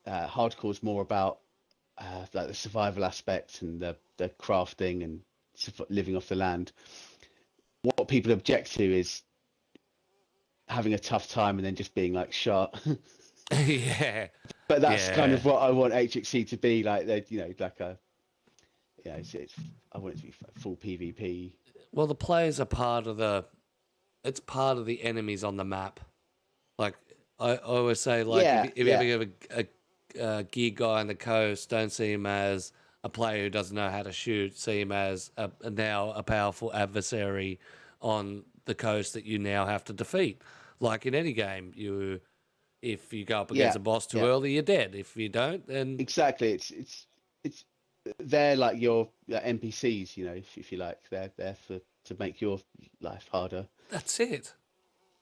hardcore's more about like the survival aspect and the crafting and living off the land. What people object to is having a tough time and then just being like shot. Yeah. But that's kind Yeah. of what I want HXC to be like. They, like a, I want it to be full PvP. Well, the players are part of the. It's part of the enemies on the map. Like I always say, like if you ever have a gear guy on the coast, don't see him as a player who doesn't know how to shoot. See him as now a powerful adversary on the coast that you now have to defeat. Like in any game, if you go up against a boss too early, you're dead. If you don't, then exactly. It's they're like your NPCs, if you like. They're there to make your life harder. that's it.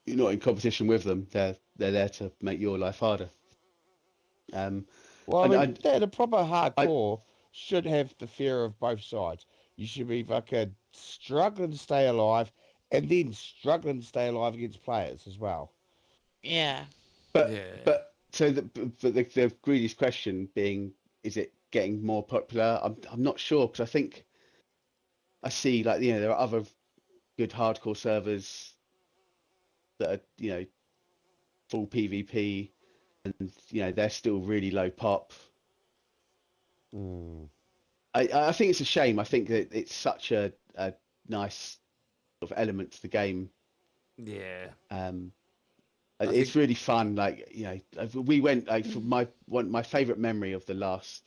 You're not in competition with them. They're there to make your life harder. Well, I and mean, the proper hardcore should have the fear of both sides. You should be fucking struggling to stay alive and then struggling to stay alive against players as well. Yeah. But so the greediest question being, is it getting more popular? I'm not sure, because I think I see like there are other good hardcore servers that are full PvP, and they're still really low pop. I think it's a shame. I think that it's such a nice sort of element to the game. Yeah. It's really fun. Like we went like for my favorite memory of the last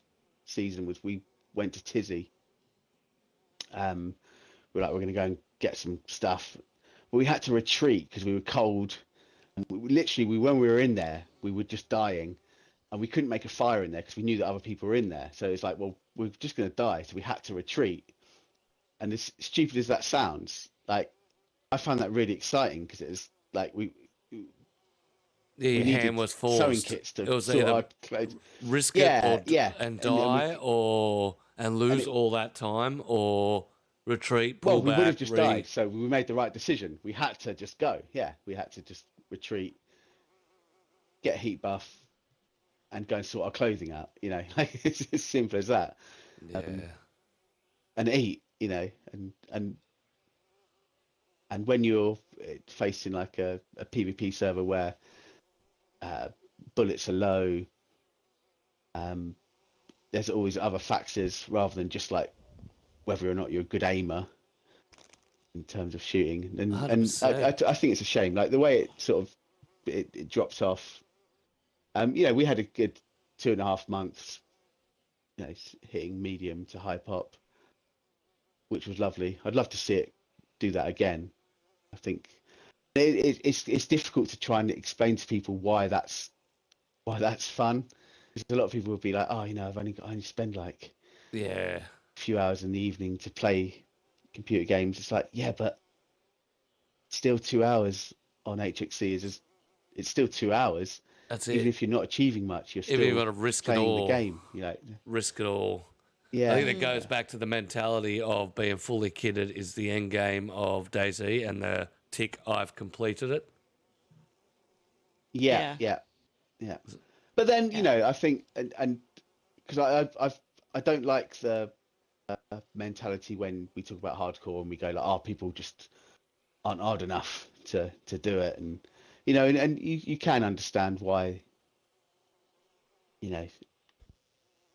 season was we went to Tizzy. We're going to go and get some stuff, but we had to retreat because we were cold. And when we were in there, we were just dying, and we couldn't make a fire in there because we knew that other people were in there. So it's like, well, we're just going to die, so we had to retreat. And as stupid as that sounds, like I found that really exciting because it was like Your hand was forced. Sewing kits to it was sort either our clothes. risk it and die, and and lose all that time, or retreat, pull well, we back. would have just died, so we made the right decision. We had to just go. Yeah, we had to just retreat, get a heat buff, and go and sort our clothing out. Like it's as simple as that. Yeah. And eat. And when you're facing like a PvP server where bullets are low, there's always other factors rather than just like whether or not you're a good aimer in terms of shooting. And I think it's a shame, like the way it sort of it drops off. We had a good 2.5 months, hitting medium to high pop, which was lovely. I'd love to see it do that again. I think it's difficult to try and explain to people why that's fun. Because a lot of people would be like, oh, I only spend like a few hours in the evening to play computer games. It's like, yeah, but still 2 hours on HXC it's still 2 hours. That's Even it. if you're not achieving much, you're still Even if you got to risk playing it all. the game. Risk it all. Yeah. I think that goes back to the mentality of being fully kitted is the end game of DayZ, and the tick, I've completed it. Yeah, yeah. But then I think, and because I don't like the mentality when we talk about hardcore and we go like, oh, people just aren't hard enough to do it, and and you can understand why.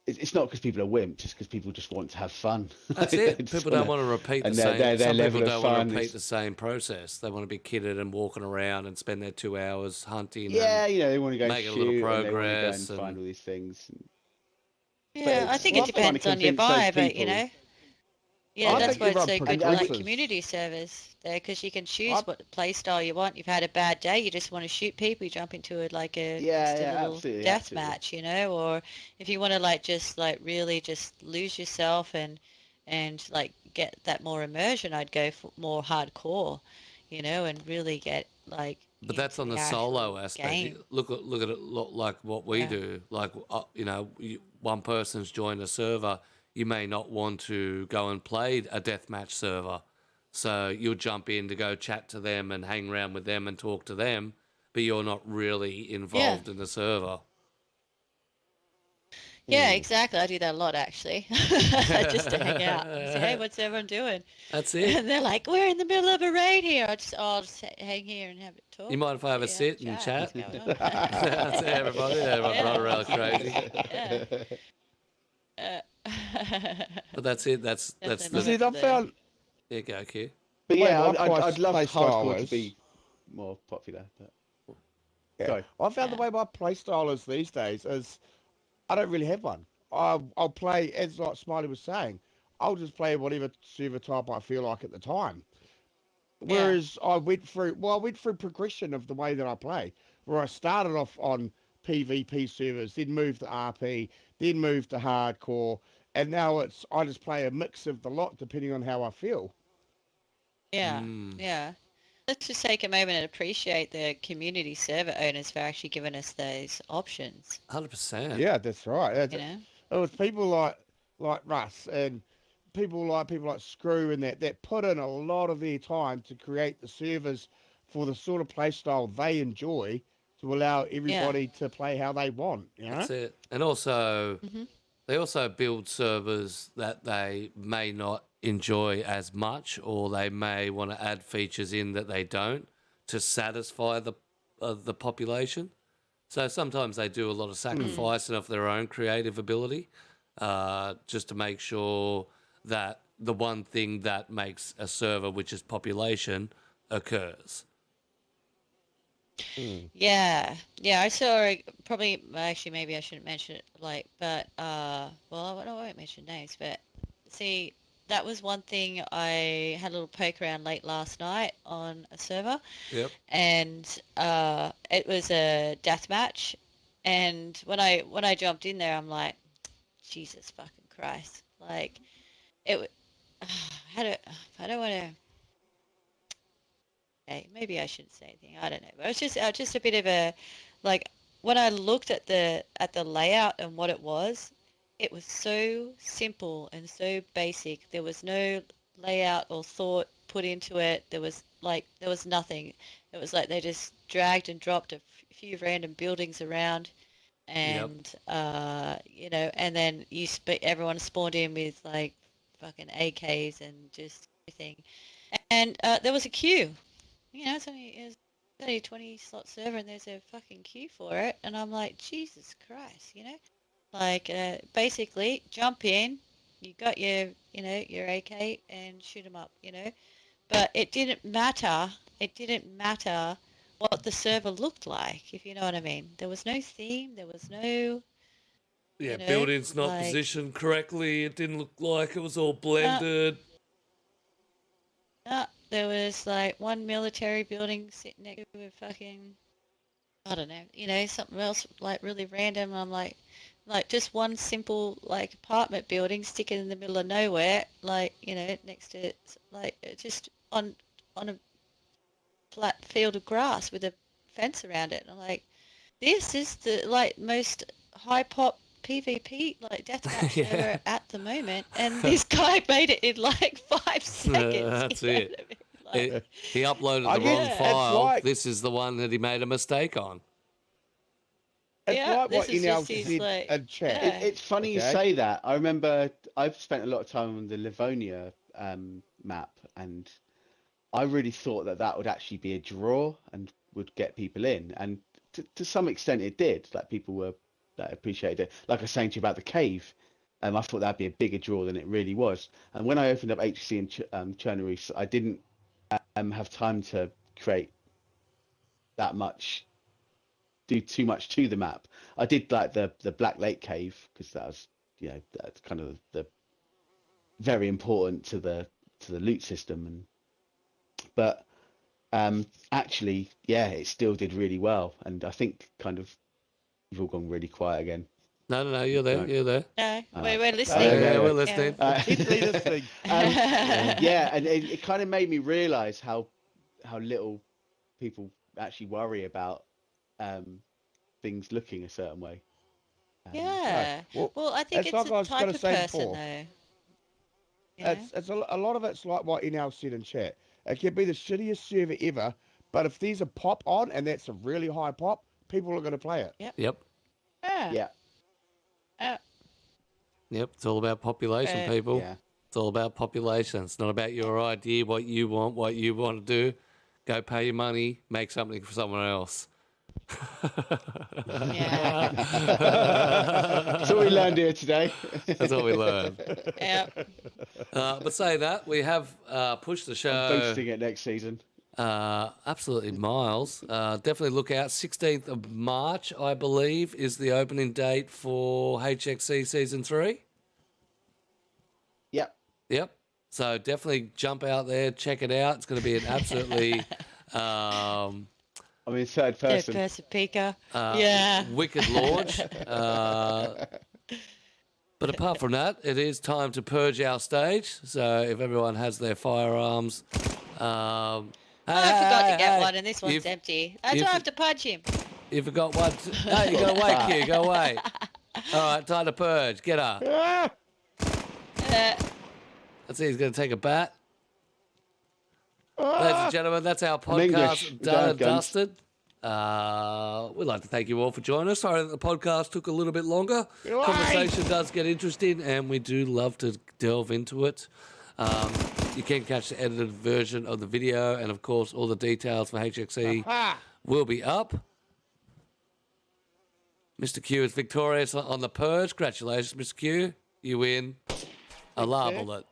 It's not because people are wimps, it's because people just want to have fun. That's it. People don't want to repeat the same. Their Some level people of don't want fun to repeat is, the same process. They want to be kitted and walking around and spend their 2 hours hunting. yeah, and they want to go and make a little shoot and they want to go progress and find all these things. Yeah, I think But it I'm trying to depends on your convince those vibe, but people. yeah, I that's think why you it's run so good for like progressors. community service there, because you can choose I- what play style you want. You've had a bad day, you just want to shoot people, you jump into it like just a little absolutely, death absolutely. match, or if you want to like just like really just lose yourself and like get that more immersion, I'd go for more hardcore, and really get like But that's into on the actual solo aspect. game. Look at it like what we Yeah. do. Like one person's joined a server. You may not want to go and play a deathmatch server, so you'll jump in to go chat to them and hang around with them and talk to them, but you're not really involved in the server. Yeah, exactly. I do that a lot actually, just to hang out and say, hey, what's everyone doing? That's it. And they're like, we're in the middle of a raid here. I'll just hang here and have a talk. You mind if I have a sit and chat? What's going on? That's it, everybody. Everyone Yeah, run around crazy. Yeah. But that's it. That's Definitely the love See, it I for found there you go, Q. But the way yeah, my I'd love play style hardcore to is- be more popular. But Yeah. sorry. I found the way my play style is these days is I don't really have one. I'll play, as like Smiley was saying, I'll just play whatever server type I feel like at the time. Whereas I went through progression of the way that I play, where I started off on PvP servers, then moved to RP, then moved to hardcore, and now I just play a mix of the lot depending on how I feel. Yeah, yeah. Let's just take a moment and appreciate the community server owners for actually giving us those options. 100%. Yeah, that's right. You It was people like Russ and people like Screw and that put in a lot of their time to create the servers for the sort of play style they enjoy to allow everybody to play how they want. That's it. And also, Mhm. they also build servers that they may not enjoy as much, or they may want to add features in that they don't to satisfy the population. So sometimes they do a lot of sacrificing of their own creative ability, just to make sure that the one thing that makes a server, which is population, occurs. Yeah, yeah. I saw probably actually maybe I shouldn't mention it, but well, I won't mention names, but see, that was one thing I had a little poke around late last night on a server, Yep. and it was a death match, and when I jumped in there, I'm like, Jesus fucking Christ, like it. How do I don't want to. Okay, maybe I shouldn't say anything. I don't know. But it was just a bit of a like when I looked at the layout and what it was so simple and so basic. There was no layout or thought put into it. There was nothing. It was like they just dragged and dropped a few random buildings around, and and then everyone spawned in with like fucking AKs and just everything. And there was a queue. It's only a 20 slot server and there's a fucking queue for it. And I'm like, Jesus Christ, Like, basically, jump in, you got your AK and shoot them up, But it didn't matter. It didn't matter what the server looked like, if you know what I mean. There was no theme. There was no, Yeah, buildings not like, positioned correctly. It didn't look like it was all no, blended. no, there was like one military building sitting next to a fucking I don't know, something else like really random. I'm like just one simple like apartment building sticking in the middle of nowhere, like next to like just on a flat field of grass with a fence around it. And I'm like, this is the like most high pop PvP, like deathmatch Yeah. server at the moment, and this guy made it in like 5 seconds. That's you know it. what I mean? Like, He uploaded I the guess wrong it's file. like- This is the one that he made a mistake on. It's Yeah, like what this is Inel just his, said like- in chat. yeah. It's funny you Okay. say that. I remember I've spent a lot of time on the Livonia map, and I really thought that that would actually be a draw and would get people in. And to some extent it did. Like people were that appreciated it. Like I was saying to you about the cave, I thought that'd be a bigger draw than it really was. And when I opened up HC and Chernobyl, I didn't have time to create that much, do too much to the map. I did like the Black Lake cave because that was, you know, that's kind of the very important to the loot system. And but actually, yeah, it still did really well. And I think kind of you've all gone really quiet again. No, you're there. No. You're there. No, we're Yeah, listening. Okay. we're listening. Keep listening. Yeah, and it kind of made me realize how little people actually worry about things looking a certain way. Yeah. Well, I think it's it's like I a was type gonna of say person, before. though. You know? It's a lot of it's like what Inel said in chat. It can be the shittiest server ever, but if there's a pop on and that's a really high pop, people are going to play it. Yep. Yeah, Yep. It's all about population, people. yeah. It's all about population. It's not about your idea, what you want to do. Go pay your money, make something for someone else. Yeah. That's what we learned here today. That's what we learned. Yep. But saying that, we have pushed the I'm show. boosting it next season. Absolutely miles. Definitely look out. 16th of March, I believe, is the opening date for HXC Season 3. Yep. Yep. So definitely jump out there, check it out. It's going to be an absolutely I'm in third person. Third-person peeker. Yeah. wicked launch. But apart from that, it is time to purge our stage. So if everyone has their firearms... I forgot to get hey, one, and this one's you've- empty. I you've- don't have to punch him. You forgot one. No, you go away, Q. Go away. All right, time to purge. Get up. Ah! Let's see. He's going to take a bat. Ladies and gentlemen, that's our I'm English. podcast We don't done have and guns. dusted. We'd like to thank you all for joining us. Sorry that the podcast took a little bit longer. Why? Conversation does get interesting, and we do love to delve into it. You can catch the edited version of the video, and of course, all the details for HXE Ah! will be up. Mr. Q is victorious on the purge. Congratulations, Mr. Q. You win a lablet.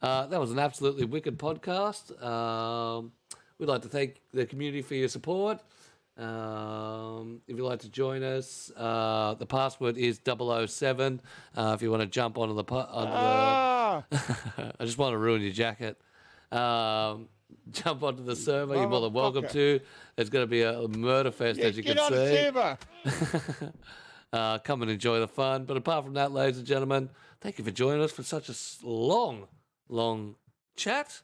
That was an absolutely wicked podcast. We'd like to thank the community for your support. If you'd like to join us, the password is 007. If you want to jump onto the... Ah! I just want to ruin your jacket. Jump onto the server. You're more than welcome Motherfucker. to. There's going to be a murder fest, as you Get can on the see. server. Come and enjoy the fun. But apart from that, ladies and gentlemen, thank you for joining us for such a long chat.